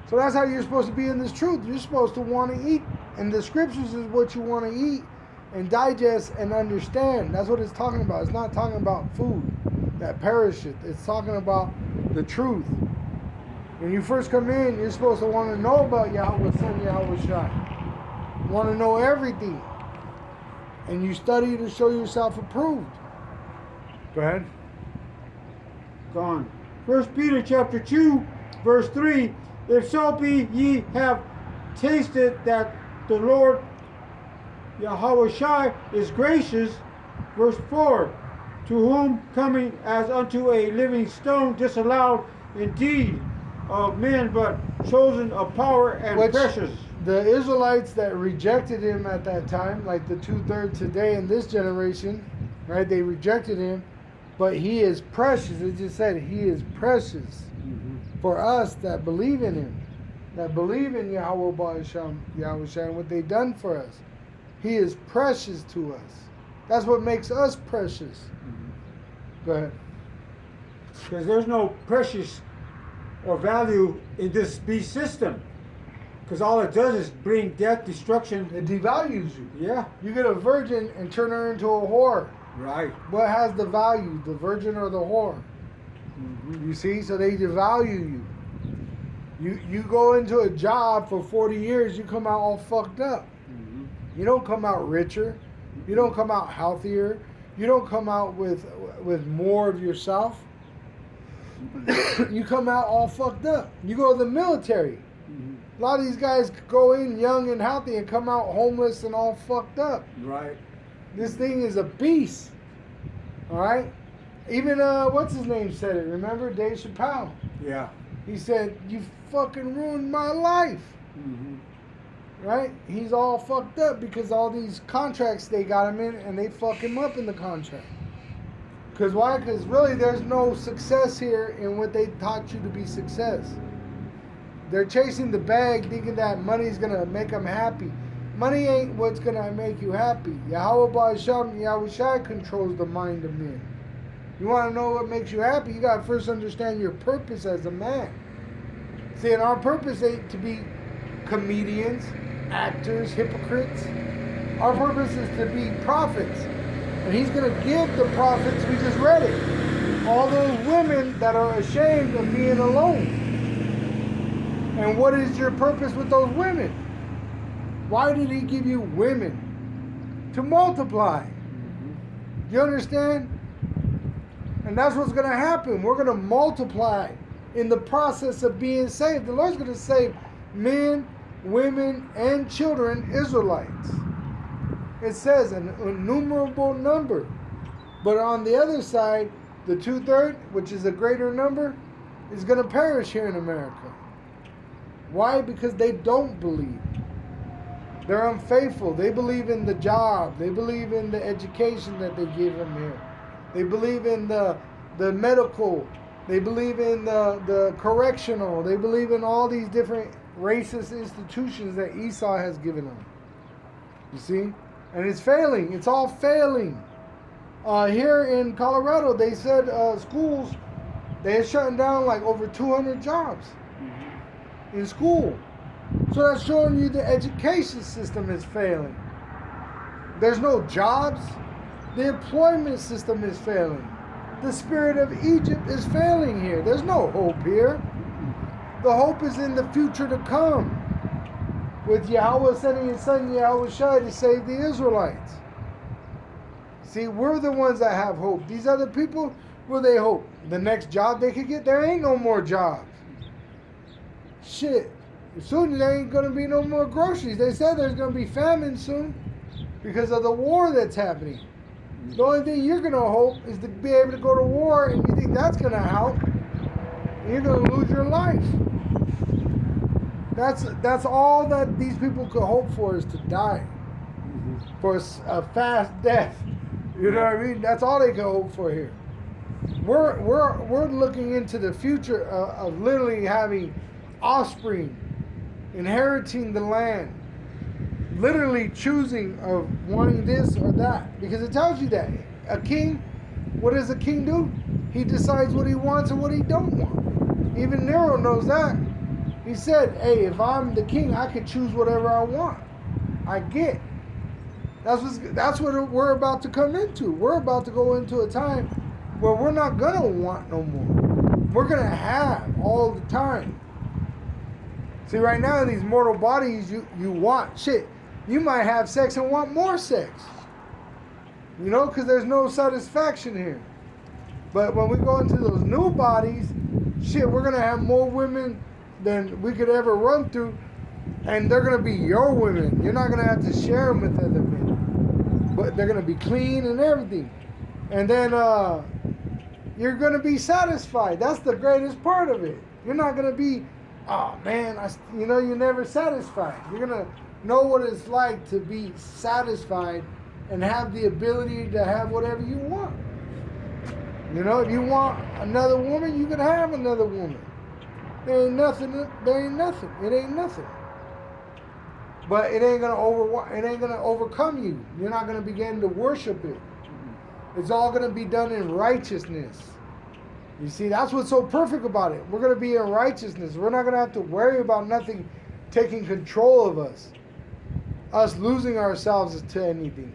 So that's how you're supposed to be in this truth. You're supposed to want to eat. And the scriptures is what you want to eat and digest and understand. That's what it's talking about. It's not talking about food that perisheth. It's talking about the truth. When you first come in, you're supposed to want to know about Yahweh, Son, Yahweh Shai. You want to know everything. And you study to show yourself approved. Go ahead. Gone. 1 Peter chapter 2, verse 3, if so be ye have tasted that the Lord Yahweh Shai is gracious. Verse 4, to whom coming as unto a living stone, disallowed indeed of men, but chosen of power and precious. the Israelites that rejected him at that time, like the 2/3 today in this generation, right? They rejected him, but he is precious. It just said he is precious for us that believe in him, that believe in Yahweh Ba'asham, Yahweh Shai, and what they done for us. He is precious to us. That's what makes us precious. Go ahead. Because there's no precious or value in this beast system. Because all it does is bring death, destruction. It devalues you. Yeah. You get a virgin and turn her into a whore. Right. What has the value, the virgin or the whore? You see, so they devalue you. You go into a job for 40 years, you come out all fucked up. You don't come out richer. You don't come out healthier. You don't come out with more of yourself. You come out all fucked up. You go to the military. A lot of these guys go in young and healthy and come out homeless and all fucked up. Right. This thing is a beast. All right? Even, what's his name said it, remember? Dave Chappelle. Yeah. He said, you fucking ruined my life. Right? He's all fucked up because all these contracts they got him in and they fuck him up in the contract. Because why? Because really there's no success here in what they taught you to be success. They're chasing the bag thinking that money's going to make them happy. Money ain't what's going to make you happy. Yahweh Ba'asham, Yahweh Shai controls the mind of men. You want to know what makes you happy? You got to first understand your purpose as a man. See, and our purpose ain't to be comedians, actors, hypocrites. Our purpose is to be prophets. And he's going to give the prophets, we just read it, all those women that are ashamed of being alone. And what is your purpose with those women? Why did he give you women? To multiply. Do you understand? And that's what's going to happen. We're going to multiply in the process of being saved. The Lord's going to save men, women, and children, Israelites. It says an innumerable number. But on the other side, the 2/3, which is a greater number, is going to perish here in America. Why? Because they don't believe. They're unfaithful. They believe in the job. They believe in the education that they give them here. They believe in the medical. They believe in the correctional. They believe in all these different racist institutions that Esau has given them. You see? And it's failing. It's all failing. Here in Colorado, they said schools, they're shutting down like over 200 jobs in school. So that's showing you the education system is failing. There's no jobs. The employment system is failing. The spirit of Egypt is failing here. There's no hope here. The hope is in the future to come, with Yahweh sending his son Yahweh Shai to save the Israelites. See, we're the ones that have hope. These other people, where they hope? The next job they could get? There ain't no more jobs. Shit. Soon there ain't going to be no more groceries. They said there's going to be famine soon because of the war that's happening. The only thing you're going to hope is to be able to go to war, and you think that's going to help. And you're going to lose your life. That's all that these people could hope for, is to die. For a fast death. You know what I mean? That's all they can hope for here. We're looking into the future of literally having offspring, inheriting the land, literally choosing of wanting this or that, because it tells you that a king, what does a king do? He decides what he wants and what he don't want. Even Nero knows that. He said, hey, if I'm the king, I can choose whatever I want. I get. That's what we're about to come into. We're about to go into a time where we're not gonna want no more. We're gonna have all the time. See, right now in these mortal bodies, you want shit. You might have sex and want more sex. You know, because there's no satisfaction here. But when we go into those new bodies, shit, we're going to have more women than we could ever run through. And they're going to be your women. You're not going to have to share them with other men. But they're going to be clean and everything. And then you're going to be satisfied. That's the greatest part of it. You're not going to be oh man, you're never satisfied. You're gonna know what it's like to be satisfied and have the ability to have whatever you want. If you want another woman, you can have another woman. There ain't nothing. There ain't nothing. It ain't nothing. But it ain't gonna overcome you. You're not gonna begin to worship it. It's all gonna be done in righteousness. You see, that's what's so perfect about it. We're gonna be in righteousness. We're not gonna have to worry about nothing taking control of us losing ourselves to anything.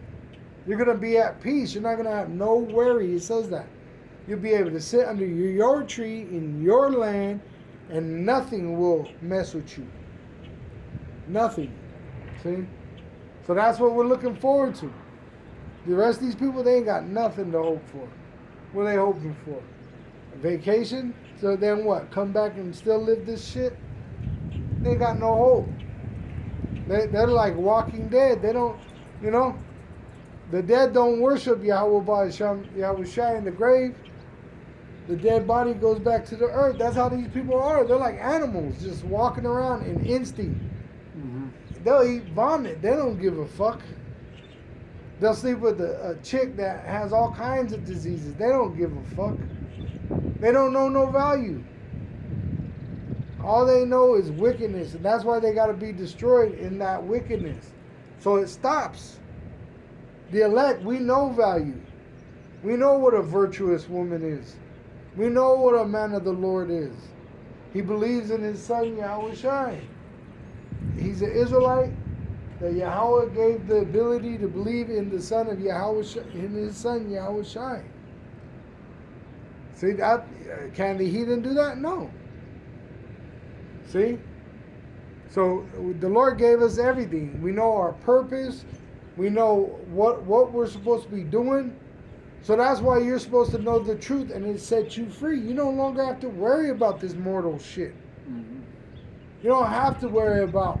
You're gonna be at peace. You're not gonna have no worry. It says that. You'll be able to sit under your tree in your land, and nothing will mess with you. Nothing. See? So that's what we're looking forward to. The rest of these people, they ain't got nothing to hope for. What are they hoping for? A vacation? So then what? Come back and still live this shit? They ain't got no hope. They're like Walking Dead. They don't, the dead don't worship Yahweh Yahushua in the grave. The dead body goes back to the earth. That's how these people are. They're like animals, just walking around in instinct. Mm-hmm. They'll eat vomit. They don't give a fuck. They'll sleep with a chick that has all kinds of diseases. They don't give a fuck. They don't know no value. All they know is wickedness, and that's why they got to be destroyed in that wickedness. So it stops. The elect, we know value. We know what a virtuous woman is. We know what a man of the Lord is. He believes in his son Yahushua. He's an Israelite that Yahweh gave the ability to believe in the son of Yahushua, in his son Yahushua. See that? Can the heathen do that? No. See? So the Lord gave us everything. We know our purpose. We know what we're supposed to be doing. So that's why you're supposed to know the truth, and it sets you free. You no longer have to worry about this mortal shit. Mm-hmm. You don't have to worry about,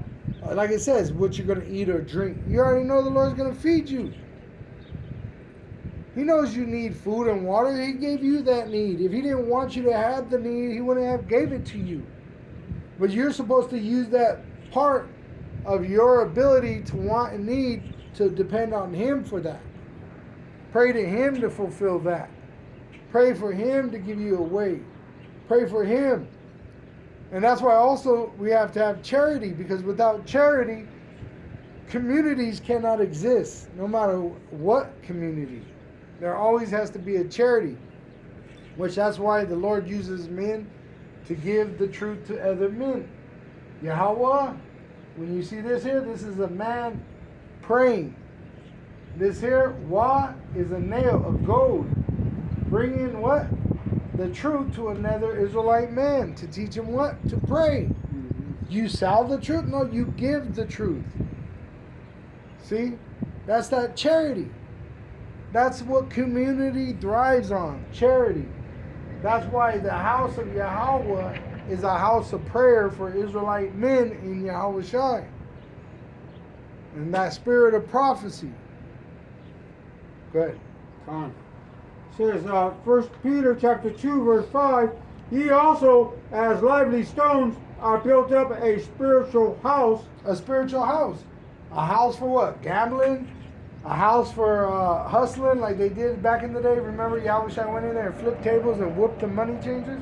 like it says, what you're going to eat or drink. You already know the Lord's going to feed you. He knows you need food and water. He gave you that need. If he didn't want you to have the need, he wouldn't have gave it to you. But you're supposed to use that part of your ability to want and need to depend on him for that. Pray to him to fulfill that. Pray for him to give you a way. Pray for him. And that's why also we have to have charity, because without charity, communities cannot exist, no matter what community. There always has to be a charity, which that's why the Lord uses men to give the truth to other men. Yahweh, when you see this here, this is a man praying. This here, Wah, is a nail of gold, bringing what? The truth to another Israelite man, to teach him what? To pray. Mm-hmm. You sell the truth? No, you give the truth. See? That's that charity. That's what community thrives on, charity. That's why the house of Yahweh is a house of prayer for Israelite men in Yahushua. And that spirit of prophecy. Go ahead. Con. Says 1 Peter chapter 2 verse 5, ye also as lively stones are built up a spiritual house. A spiritual house. A house for what? Gambling? A house for hustling like they did back in the day? Remember Yahushua went in there and flipped tables and whooped the money changers?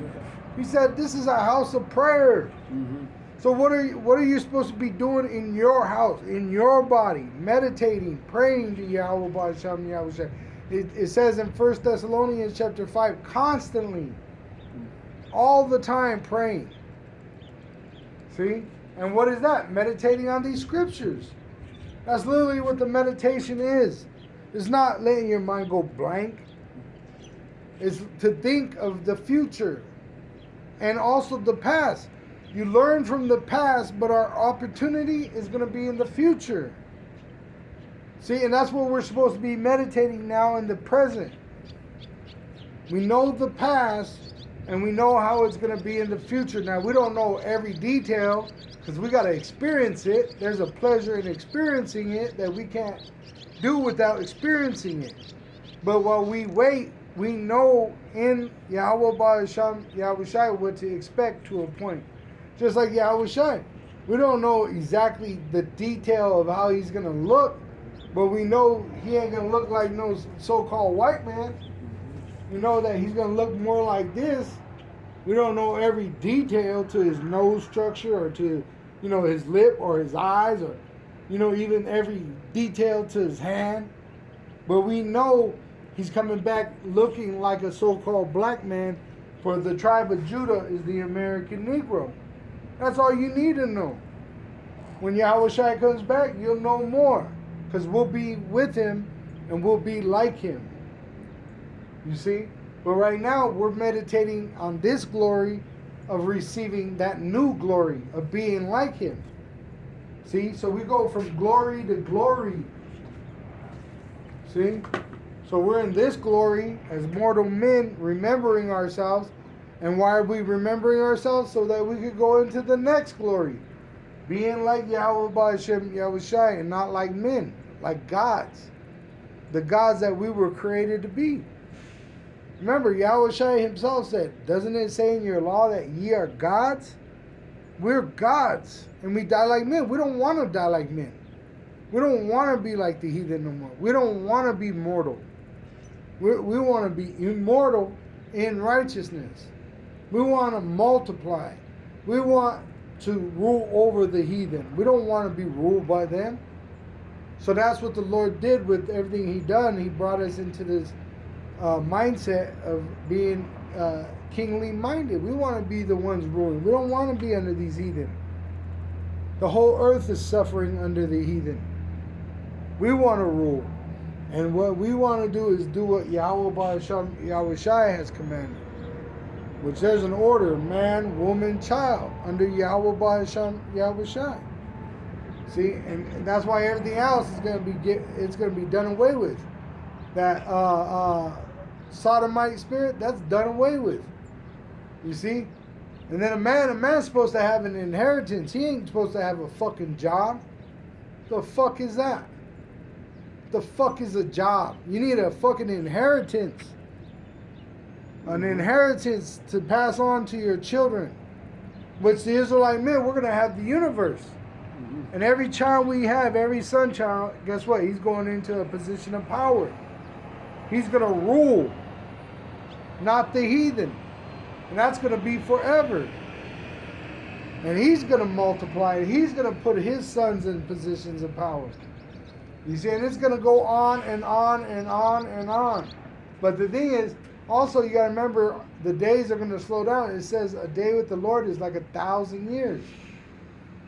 He said this is a house of prayer. Mm-hmm. So what are you supposed to be doing in your house, in your body? Meditating, praying to Yahweh B'Hashem Yahushua. It says in 1 Thessalonians chapter 5, constantly, all the time praying. See? And what is that? Meditating on these scriptures. That's literally what the meditation is. It's not letting your mind go blank. It's to think of the future and also the past. You learn from the past, but our opportunity is going to be in the future. See, and that's what we're supposed to be meditating now in the present. We know the past, and we know how it's going to be in the future. Now, we don't know every detail, because we got to experience it. There's a pleasure in experiencing it that we can't do without experiencing it. But while we wait, we know in Yahweh B'Hashem Yahushua what to expect to a point. Just like Yahushua. We don't know exactly the detail of how he's going to look, but we know he ain't going to look like no so-called white man. We know that he's going to look more like this. We don't know every detail to his nose structure or to, his lip or his eyes or, even every detail to his hand. But we know he's coming back looking like a so-called black man, for the tribe of Judah is the American Negro. That's all you need to know. When Yahushua comes back, you'll know more, because we'll be with him and we'll be like him. You see? But right now, we're meditating on this glory of receiving that new glory of being like him. See? So we go from glory to glory. See? So we're in this glory as mortal men, remembering ourselves. And why are we remembering ourselves? So that we could go into the next glory. Being like Yahweh Ba'Shem Yahushua, and not like men, like gods. The gods that we were created to be. Remember, Yahushua himself said, doesn't it say in your law that ye are gods? We're gods, and we die like men. We don't want to die like men. We don't want to be like the heathen no more. We don't want to be mortal. We want to be immortal in righteousness. We want to multiply. We want to rule over the heathen. We don't want to be ruled by them. So that's what the Lord did with everything he done. He brought us into this mindset of being kingly minded. We want to be the ones ruling. We don't want to be under these heathen. The whole earth is suffering under the heathen. We want to rule. And what we want to do is do what Yahweh Ba'Shem Yahushua has commanded. Which there's an order, man, woman, child, under Yahweh Ba'Shem Yahushua. See, and that's why everything else is going to be done away with. That sodomite spirit, that's done away with. You see? And then a man's supposed to have an inheritance. He ain't supposed to have a fucking job. The fuck is that? The fuck is a job? You need a fucking inheritance. An inheritance to pass on to your children. Which the Israelite men, we're going to have the universe. And every child we have, every son child, guess what? He's going into a position of power. He's going to rule. Not the heathen. And that's going to be forever. And he's going to multiply. He's going to put his sons in positions of power. You see, and it's going to go on and on and on and on. But the thing is, also you got to remember, the days are going to slow down. It says a day with the Lord is like 1,000 years.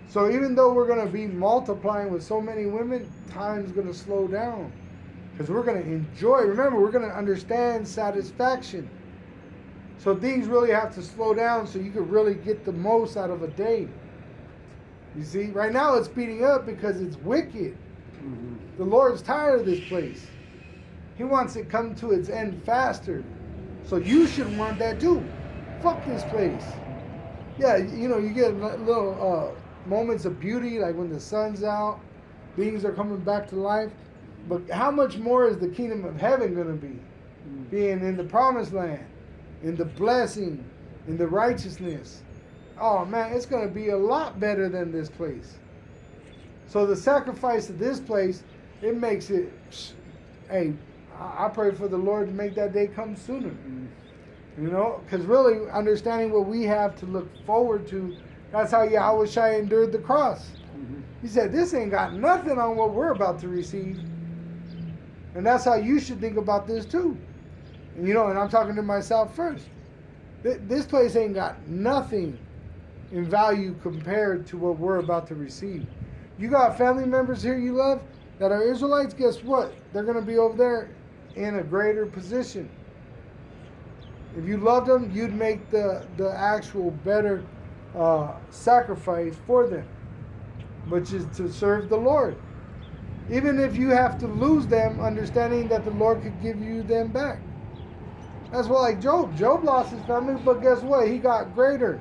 So even though we're going to be multiplying with so many women, time's going to slow down. Because we're going to enjoy. Remember, we're going to understand satisfaction. So things really have to slow down so you can really get the most out of a day. You see, right now it's speeding up because it's wicked. The Lord's tired of this place. He wants it come to its end faster. So you should want that too. Fuck this place. Yeah, you get little moments of beauty, like when the sun's out, things are coming back to life. But how much more is the kingdom of heaven going to be? Being in the promised land, in the blessing, in the righteousness. Oh man, it's going to be a lot better than this place. So the sacrifice of this place, it makes it, hey, I pray for the Lord to make that day come sooner. Because really understanding what we have to look forward to, that's how Yahushua endured the cross. He said, this ain't got nothing on what we're about to receive. And that's how you should think about this too. And and I'm talking to myself first. This place ain't got nothing in value compared to what we're about to receive. You got family members here you love that are Israelites, guess what? They're going to be over there in a greater position. If you loved them, you'd make the actual better sacrifice for them, which is to serve the Lord. Even if you have to lose them, understanding that the Lord could give you them back. That's why, like Job. Job lost his family, but guess what? He got greater.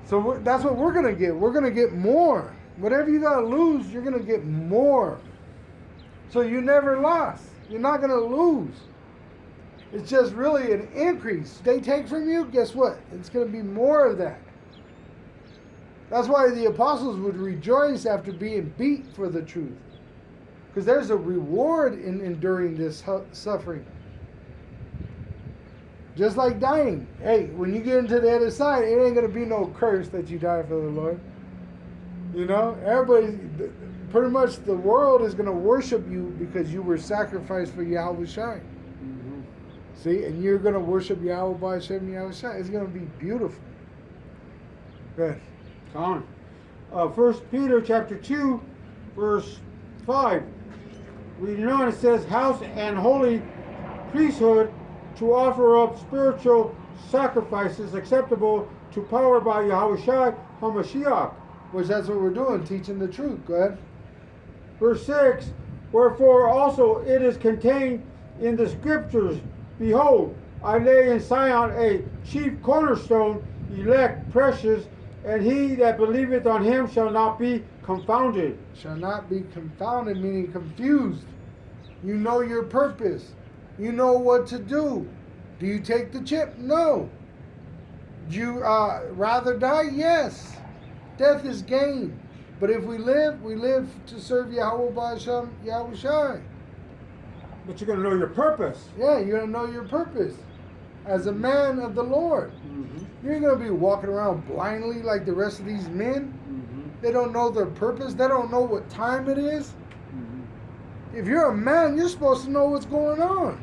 So that's what we're going to get. We're going to get more. Whatever you got to lose, you're going to get more. So you never lost. You're not going to lose. It's just really an increase. They take from you, guess what? It's going to be more of that. That's why the apostles would rejoice after being beat for the truth. Because there's a reward in enduring this suffering. Just like dying. Hey, when you get into the other side, it ain't going to be no curse that you die for the Lord. You know, everybody, pretty much the world is going to worship you because you were sacrificed for Yahweh Shai. Mm-hmm. See, and you're going to worship Yahweh by Hashem Yahweh Shai. It's going to be beautiful. Good. On. 1 Peter chapter 2, verse 5. Reading on, it says, house and holy priesthood to offer up spiritual sacrifices acceptable to power by Yahweh Shai HaMashiach. Which that's what we're doing, teaching the truth. Go ahead. Verse 6, wherefore also it is contained in the scriptures, behold, I lay in Zion a chief cornerstone, elect, precious, and he that believeth on him shall not be confounded. Shall not be confounded, meaning confused. You know your purpose. You know what to do. Do you take the chip? No. Do you rather die? Yes. Death is gain. But if we live to serve Yahweh B'Hashem, Yahweh Shai. But you're going to know your purpose. Yeah, you're going to know your purpose. As a man of the Lord. Mm-hmm. You ain't going to be walking around blindly like the rest of these men. Mm-hmm. They don't know their purpose. They don't know what time it is. Mm-hmm. If you're a man, you're supposed to know what's going on.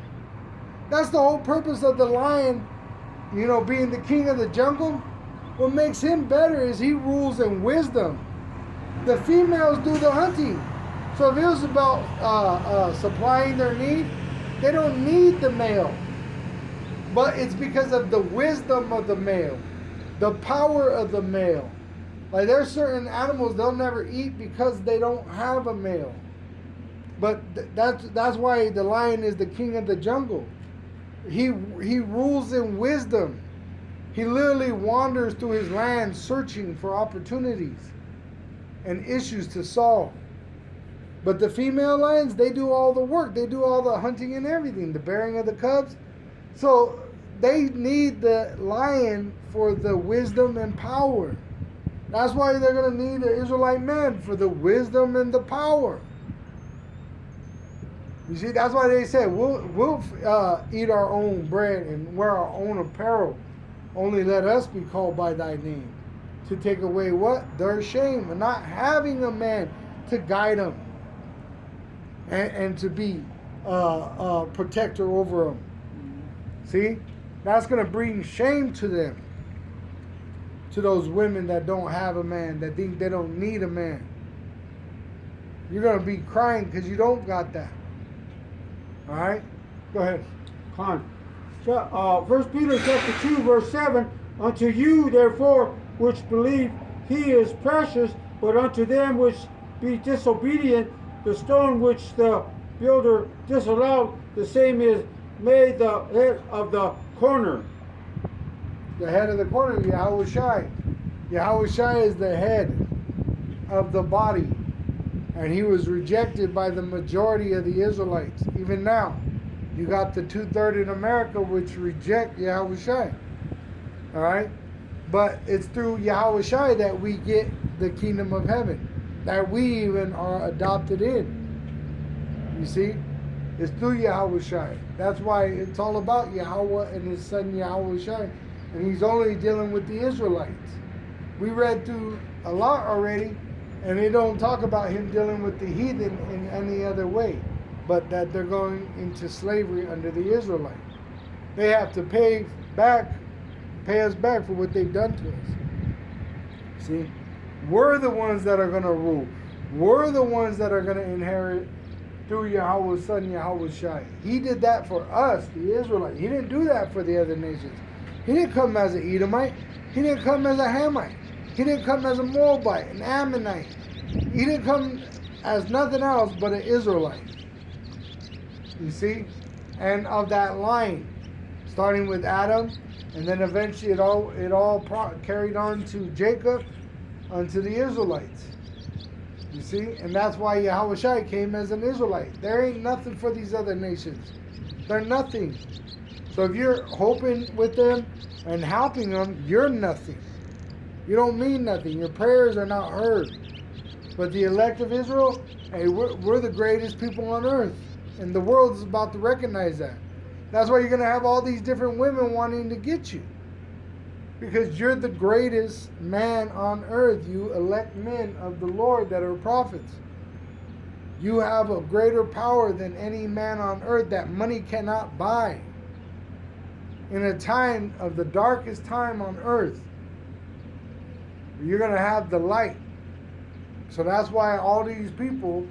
That's the whole purpose of the lion, you know, being the king of the jungle. What makes him better is he rules in wisdom. The females do the hunting. So if it was about supplying their need, they don't need the male. But it's because of the wisdom of the male, the power of the male. Like there's certain animals they'll never eat because they don't have a male. But that's why the lion is the king of the jungle. He rules in wisdom. He literally wanders through his land searching for opportunities and issues to solve. But the female lions, they do all the work. They do all the hunting and everything, the bearing of the cubs. So they need the lion for the wisdom and power. That's why they're going to need the Israelite man for the wisdom and the power. You see, that's why they said we'll eat our own bread and wear our own apparel. Only let us be called by thy name. To take away what? Their shame. And not having a man to guide them. And to be protector over them. See? That's going to bring shame to them. To those women that don't have a man. That think they don't need a man. You're going to be crying because you don't got that. Alright? Go ahead. Con. 1 Peter chapter 2, verse 7, unto you, therefore, which believe he is precious, but unto them which be disobedient, the stone which the builder disallowed, the same is made the head of the corner. The head of the corner, Yahweh Shai. Yahweh Shai is the head of the body. And he was rejected by the majority of the Israelites. Even now, you got the 2/3 in America which reject Yahweh Shai. Alright? But it's through Yahweh Shai that we get the kingdom of heaven. That we even are adopted in. You see? It's through Yahweh Shai. That's why it's all about Yahweh and his son Yahweh Shai. And he's only dealing with the Israelites. We read through a lot already, and they don't talk about him dealing with the heathen in any other way, but that they're going into slavery under the Israelites. They have to pay us back for what they've done to us. See? We're the ones that are going to rule. We're the ones that are going to inherit through Yahweh's son, Yahweh Shai. He did that for us, the Israelites. He didn't do that for the other nations. He didn't come as an Edomite. He didn't come as a Hamite. He didn't come as a Moabite, an Ammonite. He didn't come as nothing else but an Israelite. You see? And of that line, starting with Adam, and then eventually it all carried on to Jacob, unto the Israelites. You see? And that's why Yahweh Shai came as an Israelite. There ain't nothing for these other nations. They're nothing. So if you're hoping with them and helping them, you're nothing. You don't mean nothing. Your prayers are not heard. But the elect of Israel, hey, we're the greatest people on earth. And the world is about to recognize that. That's why you're going to have all these different women wanting to get you. Because you're the greatest man on earth. You elect men of the Lord that are prophets. You have a greater power than any man on earth that money cannot buy. In a time of the darkest time on earth, you're going to have the light. So that's why all these people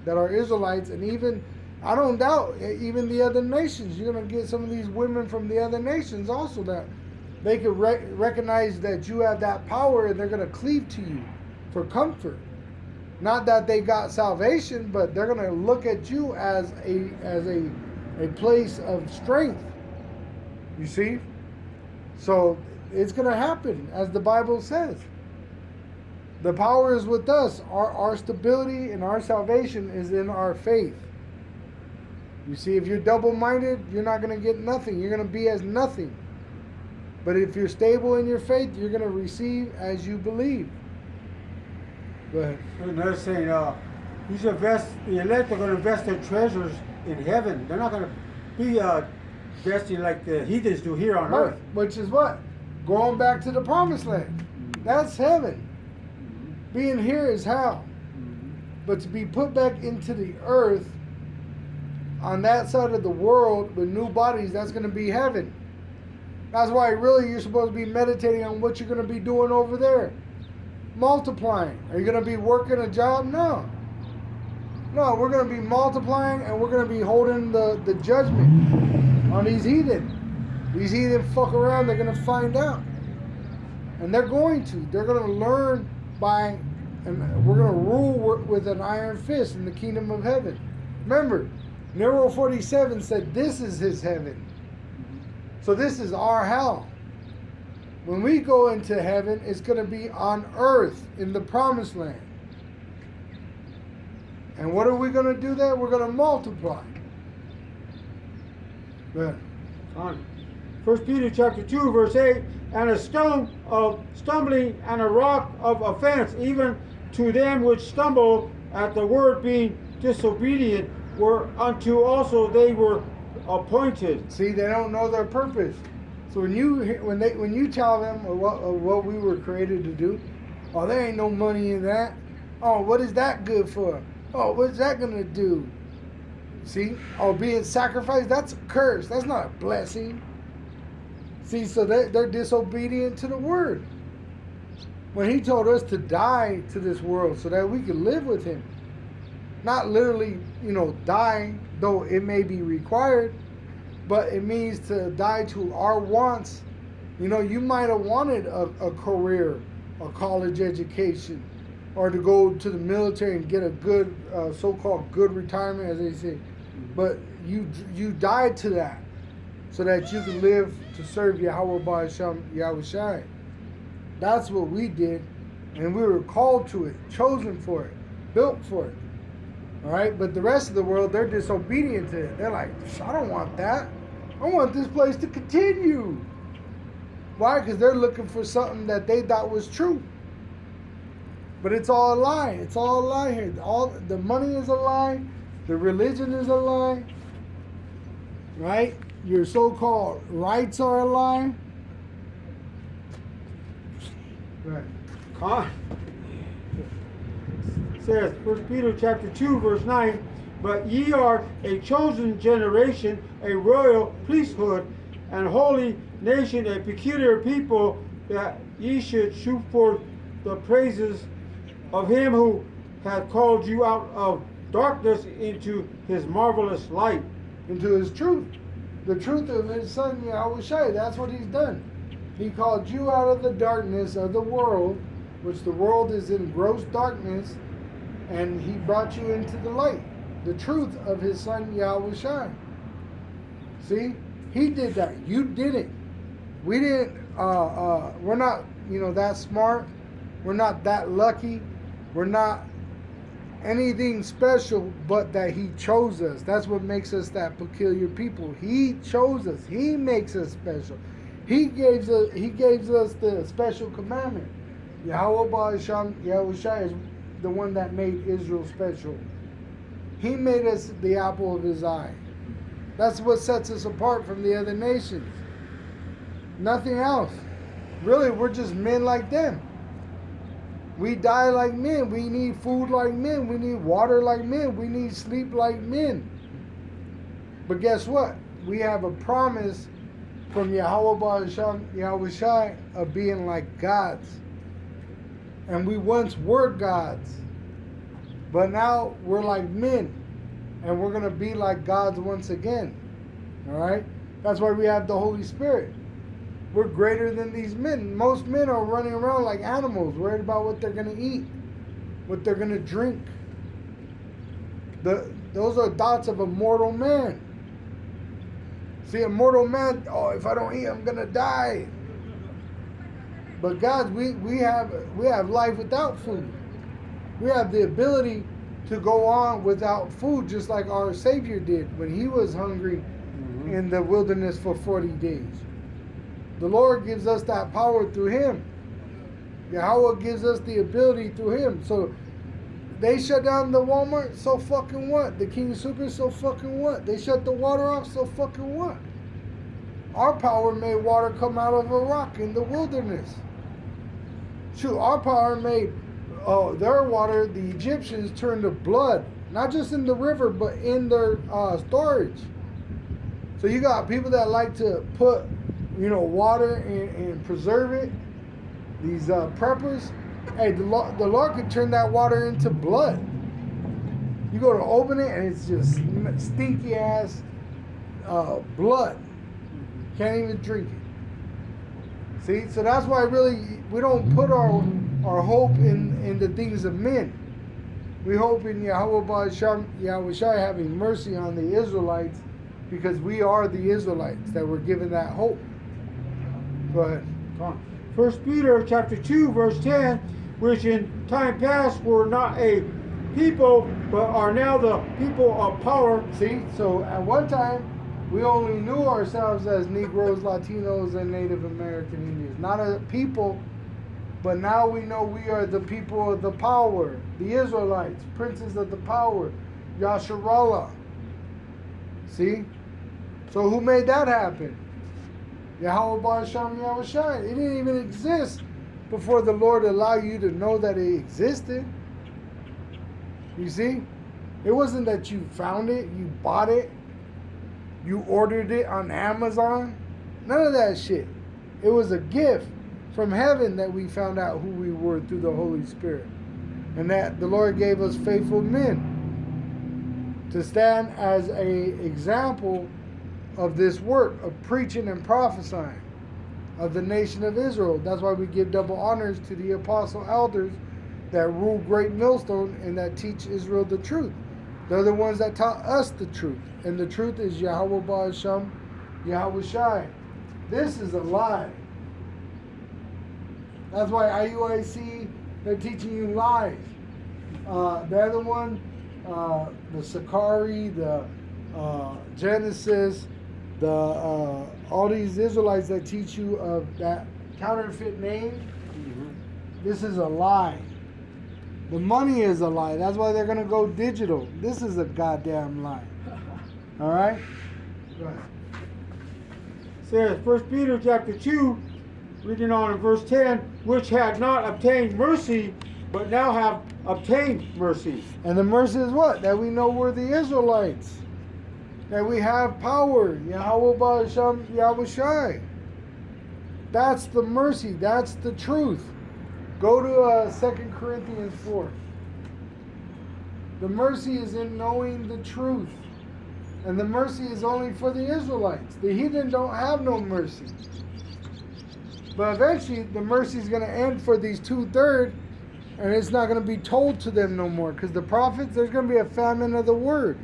that are Israelites, and even, I don't doubt, even the other nations, you're going to get some of these women from the other nations also that they could recognize that you have that power, and they're going to cleave to you for comfort. Not that they got salvation, but they're going to look at you as a place of strength. You see? So it's going to happen, as the Bible says. The power is with us. Our stability and our salvation is in our faith. You see, if you're double-minded, you're not going to get nothing. You're going to be as nothing. But if you're stable in your faith, you're going to receive as you believe. Go ahead. Another saying, you should invest, the elect are going to invest their treasures in heaven. They're not going to be investing like the heathens do here on earth. Which is what? Going back to the promised land. That's heaven. Being here is hell. But to be put back into the earth on that side of the world with new bodies, that's going to be heaven. That's why really you're supposed to be meditating on what you're going to be doing over there. Multiplying. Are you going to be working a job? No. No, we're going to be multiplying, and we're going to be holding the judgment on these heathen. These heathen fuck around, they're going to find out. And they're going to. They're going to learn by, and we're going to rule with an iron fist in the kingdom of heaven. Remember, Nero 47 said this is his heaven. So this is our hell. When we go into heaven, it's going to be on earth in the promised land. And what are we going to do there? We're going to multiply. Go ahead. On 1 Peter chapter 2, verse 8, and a stone of stumbling and a rock of offense, even to them which stumble at the word being disobedient, were unto also they were appointed. See, they don't know their purpose. So when you tell them what we were created to do, oh, there ain't no money in that. Oh, what is that good for? Oh, what's that gonna do? See, oh, being sacrificed, that's a curse. That's not a blessing. See, so they're disobedient to the word. When he told us to die to this world so that we could live with him. Not literally, die, though it may be required, but it means to die to our wants. You might have wanted a career, a college education, or to go to the military and get a good, so-called good retirement, as they say. But you died to that so that you could live to serve Yahweh Ba'Hashem Yahushai. That's what we did, and we were called to it, chosen for it, built for it. All right, but the rest of the world, they're disobedient to it. They're like, I don't want that. I want this place to continue. Why? Because they're looking for something that they thought was true. But it's all a lie. It's all a lie here. All the money is a lie. The religion is a lie. Right? Your so-called rights are a lie. Right. Con. Says 1 Peter chapter 2, verse 9, but ye are a chosen generation, a royal priesthood, and holy nation, a peculiar people, that ye should shoot forth the praises of him who hath called you out of darkness into his marvelous light. Into his truth. The truth of his son Yahushua. That's what he's done. He called you out of the darkness of the world, which the world is in gross darkness, and he brought you into the light. The truth of his son Yahushua. See? He did that. You didn't. We didn't, we're not, that smart. We're not that lucky. We're not anything special, but that He chose us. That's what makes us that peculiar people. He chose us. He makes us special. He gives us the special commandment. Yahweh Ba'asham Yahushua is the one that made Israel special. He made us the apple of His eye. That's what sets us apart from the other nations. Nothing else. Really, we're just men like them. We die like men. We need food like men. We need water like men. We need sleep like men. But guess what? We have a promise from Yahweh Ba'asham Yahushua of being like gods. And we once were gods. But now we're like men. And we're going to be like gods once again. Alright? That's why we have the Holy Spirit. We're greater than these men. Most men are running around like animals, worried about what they're going to eat, what they're going to drink. Those are thoughts of a mortal man. See, a mortal man, oh, if I don't eat, I'm going to die. But God, we have life without food. We have the ability to go on without food, just like our Savior did when He was hungry in the wilderness for 40 days. The Lord gives us that power through Him. Yahweh gives us the ability through Him. So they shut down the Walmart, so fucking what? The King Super, so fucking what? They shut the water off, so fucking what? Our power made water come out of a rock in the wilderness. Shoot, our power made their water, the Egyptians, turned to blood. Not just in the river, but in their storage. So you got people that like to put water and preserve it. These preppers. Hey, the Lord could turn that water into blood. You go to open it and it's just stinky ass blood. Can't even drink it. See, so that's why really we don't put our hope in the things of men. We hope in Yahweh Ba'asham Yahushua having mercy on the Israelites, because we are the Israelites that were given that hope. Go ahead. 1 Peter chapter 2, verse 10, which in time past were not a people, but are now the people of power. See, so at one time, we only knew ourselves as Negroes, Latinos, and Native American Indians. Not a people, but now we know we are the people of the power, the Israelites, princes of the power, Yasharallah. See? So who made that happen? Yahweh Ba'asham Yahushua. It didn't even exist before the Lord allowed you to know that it existed. You see? It wasn't that you found it, you bought it, you ordered it on Amazon. None of that shit. It was a gift from heaven that we found out who we were through the Holy Spirit. And that the Lord gave us faithful men to stand as an example of this work of preaching and prophesying of the nation of Israel. That's why we give double honors to the apostle elders that rule Great Millstone and that teach Israel the truth. They're the ones that taught us the truth. And the truth is Yahweh Ba'asham Yahushua. This is a lie. That's why IUIC, they're teaching you lies. The other one, the Sakari, the Genesis, all these Israelites that teach you of that counterfeit name, this is a lie. The money is a lie. That's why they're going to go digital. This is a goddamn lie. All right? Go ahead. Says 1 Peter chapter 2, reading on in verse 10, which had not obtained mercy, but now have obtained mercy. And the mercy is what? That we know we're the Israelites. That we have power. Yahweh Ba'asham Yahushua. That's the mercy. That's the truth. Go to 2 Corinthians 4. The mercy is in knowing the truth. And the mercy is only for the Israelites. The heathen don't have no mercy. But eventually the mercy is going to end for these 2/3, and it's not going to be told to them no more. Because the prophets, there's going to be a famine of the word.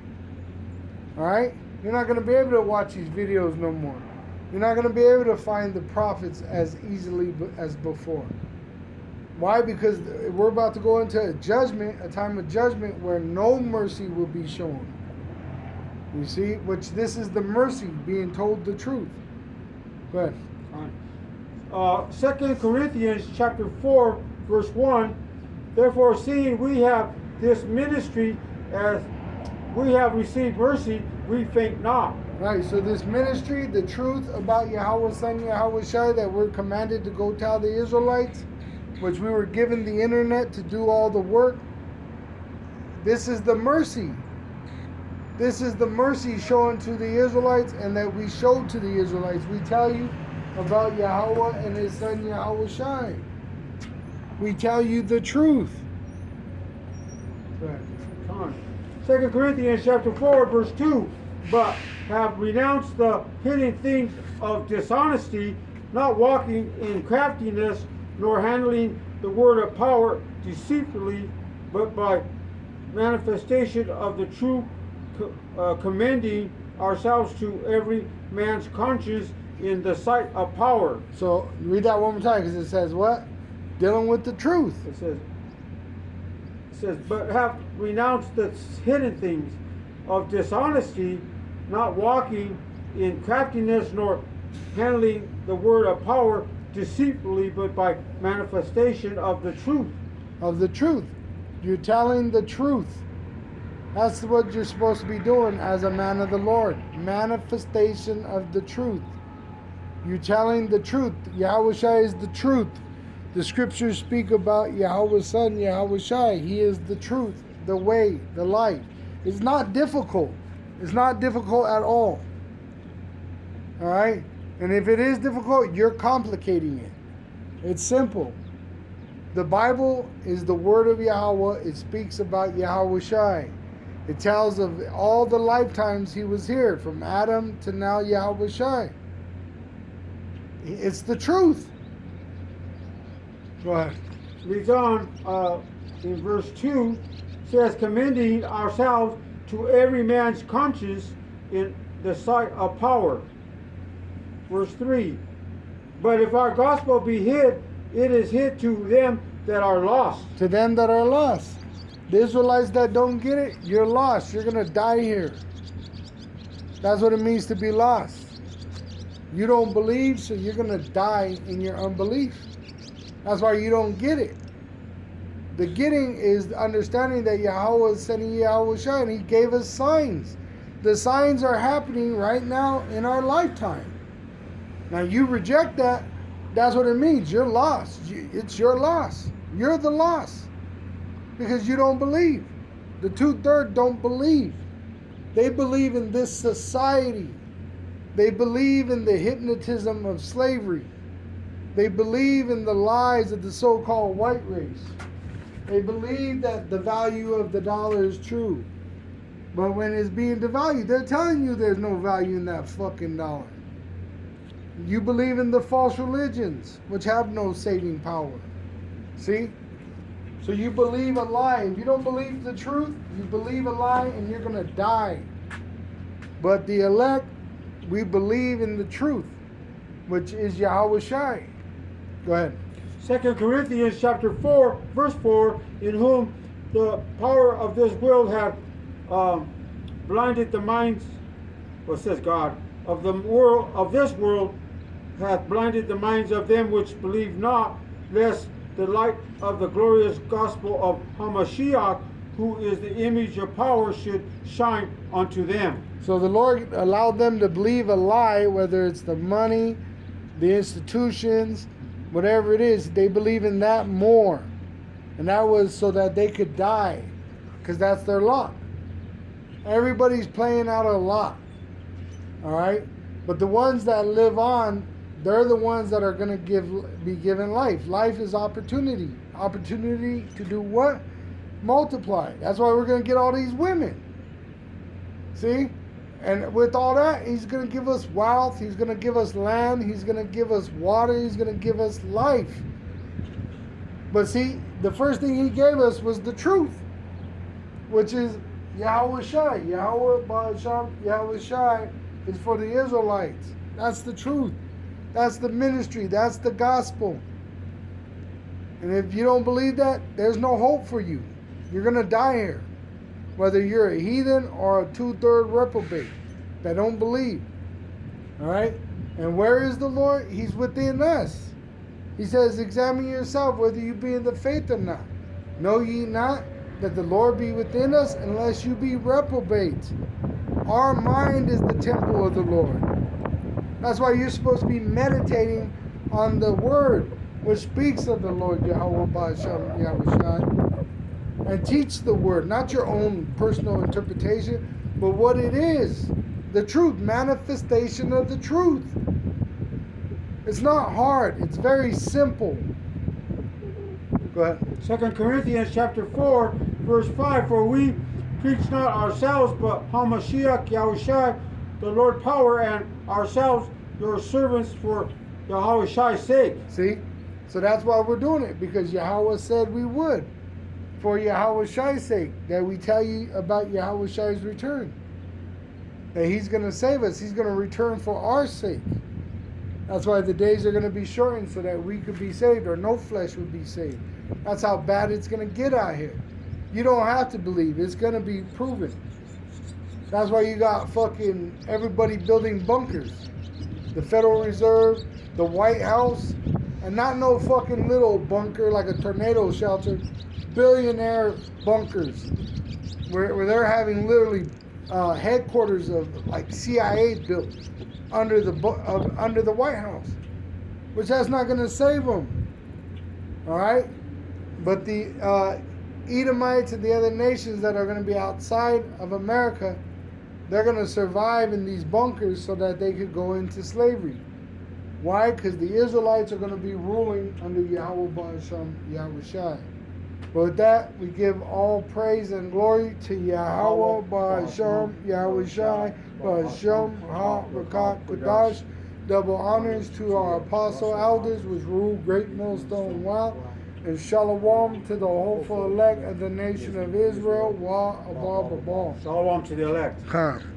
Alright? You're not going to be able to watch these videos no more. You're not going to be able to find the prophets as easily as before. Why? Because we're about to go into a judgment, a time of judgment where no mercy will be shown. You see, which this is the mercy, being told the truth. Go ahead. 2 Corinthians chapter 4, verse 1. Therefore, seeing we have this ministry, as we have received mercy, we faint not. Right, so this ministry, the truth about Yahweh Son Yahweh Shai that we're commanded to go tell the Israelites, which we were given the internet to do all the work. This is the mercy. This is the mercy shown to the Israelites, and that we showed to the Israelites. We tell you about Yahweh and His Son Yahweh Shai. We tell you the truth. Come on. 2 Corinthians chapter 4, verse 2. But have renounced the hidden things of dishonesty, not walking in craftiness, nor handling the word of power deceitfully, but by manifestation of the truth, commending ourselves to every man's conscience in the sight of power. So read that one more time, because it says what? Dealing with the truth. It says, but have renounced the hidden things of dishonesty, not walking in craftiness, nor handling the word of power deceitfully, but by manifestation of the truth. Of the truth. You're telling the truth. That's what you're supposed to be doing as a man of the Lord. Manifestation of the truth. You're telling the truth. Yahweh Shai is the truth. The scriptures speak about Yahweh's Son, Yahweh Shai. He is the truth, the way, the life. It's not difficult. It's not difficult at all. All right? And if it is difficult, you're complicating it. It's simple. The Bible is the word of Yahweh. It speaks about Yahweh Shai. It tells of all the lifetimes He was here, from Adam to now Yahweh Shai. It's the truth. Go ahead. Reads on in verse 2, says, commending ourselves to every man's conscience in the sight of power. Verse 3, but if our gospel be hid, it is hid to them that are lost. To them that are lost. The Israelites that don't get it, you're lost. You're going to die here. That's what it means to be lost. You don't believe, so you're going to die in your unbelief. That's why you don't get it. The getting is the understanding that Yahweh is sending Yahweh Shai, and He gave us signs. The signs are happening right now in our lifetime. Now you reject that, that's what it means. You're lost. It's your loss. You're the loss. Because you don't believe. The 2/3 don't believe. They believe in this society. They believe in the hypnotism of slavery. They believe in the lies of the so-called white race. They believe that the value of the dollar is true. But when it's being devalued, they're telling you there's no value in that fucking dollar. You believe in the false religions, which have no saving power. See? So you believe a lie. If you don't believe the truth, you believe a lie and you're going to die. But the elect, we believe in the truth, which is Yahweh Shai. Go ahead. 2 Corinthians chapter 4, verse 4, in whom the power of this world hath blinded the minds, well, says God, of the world, of this world hath blinded the minds of them which believe not, lest the light of the glorious gospel of Hamashiach, who is the image of power, should shine unto them. So the Lord allowed them to believe a lie, whether it's the money, the institutions, whatever it is. They believe in that more. And that was so that they could die, because that's their lot. Everybody's playing out a lot. All right? But the ones that live on, they're the ones that are going to be given life. Life is opportunity. Opportunity to do what? Multiply. That's why we're going to get all these women. See? And with all that, He's going to give us wealth. He's going to give us land. He's going to give us water. He's going to give us life. But see, the first thing He gave us was the truth, which is Yahweh Shai. Yahweh Ba'asham, Yahweh Shai is for the Israelites. That's the truth. That's the ministry. That's the gospel. And if you don't believe that, there's no hope for you. You're going to die here. Whether you're a heathen or a 2/3 reprobate that don't believe. All right? And where is the Lord? He's within us. He says, examine yourself whether you be in the faith or not. Know ye not that the Lord be within us unless you be reprobate. Our mind is the temple of the Lord. That's why you're supposed to be meditating on the word which speaks of the Lord Yahweh Ba'ashem Yahushai. And teach the word, not your own personal interpretation, but what it is. The truth, manifestation of the truth. It's not hard, it's very simple. Go ahead. 2 Corinthians chapter 4, verse 5, for we preach not ourselves, but Hamashiach Yahushai, the Lord power, and ourselves, your servants, for Yahushai's sake. See? So that's why we're doing it, because Yahweh said we would. For Yahushai's sake, that we tell you about Yahushai's return. That he's going to save us. He's going to return for our sake. That's why the days are going to be shortened so that we could be saved, or no flesh would be saved. That's how bad it's going to get out here. You don't have to believe. It's going to be proven. That's why you got fucking everybody building bunkers. The Federal Reserve, the White House, and not no fucking little bunker like a tornado shelter. Billionaire bunkers where they're having literally headquarters of like CIA built under the White House, which that's not going to save them. All right, but the Edomites and the other nations that are going to be outside of America, they're going to survive in these bunkers so that they could go into slavery. Why? Because the Israelites are going to be ruling under Yahweh Ba'ashem Yahushai. But with that, we give all praise and glory to Yahweh Ba'ashem Yahushai Ba'ashem Ha-Rakah Kodash. Double honors to our apostle elders which rule Great Millstone Wow. And shalom to the hopeful elect of the nation of Israel. Wa Abba Babal. Shalom to the elect.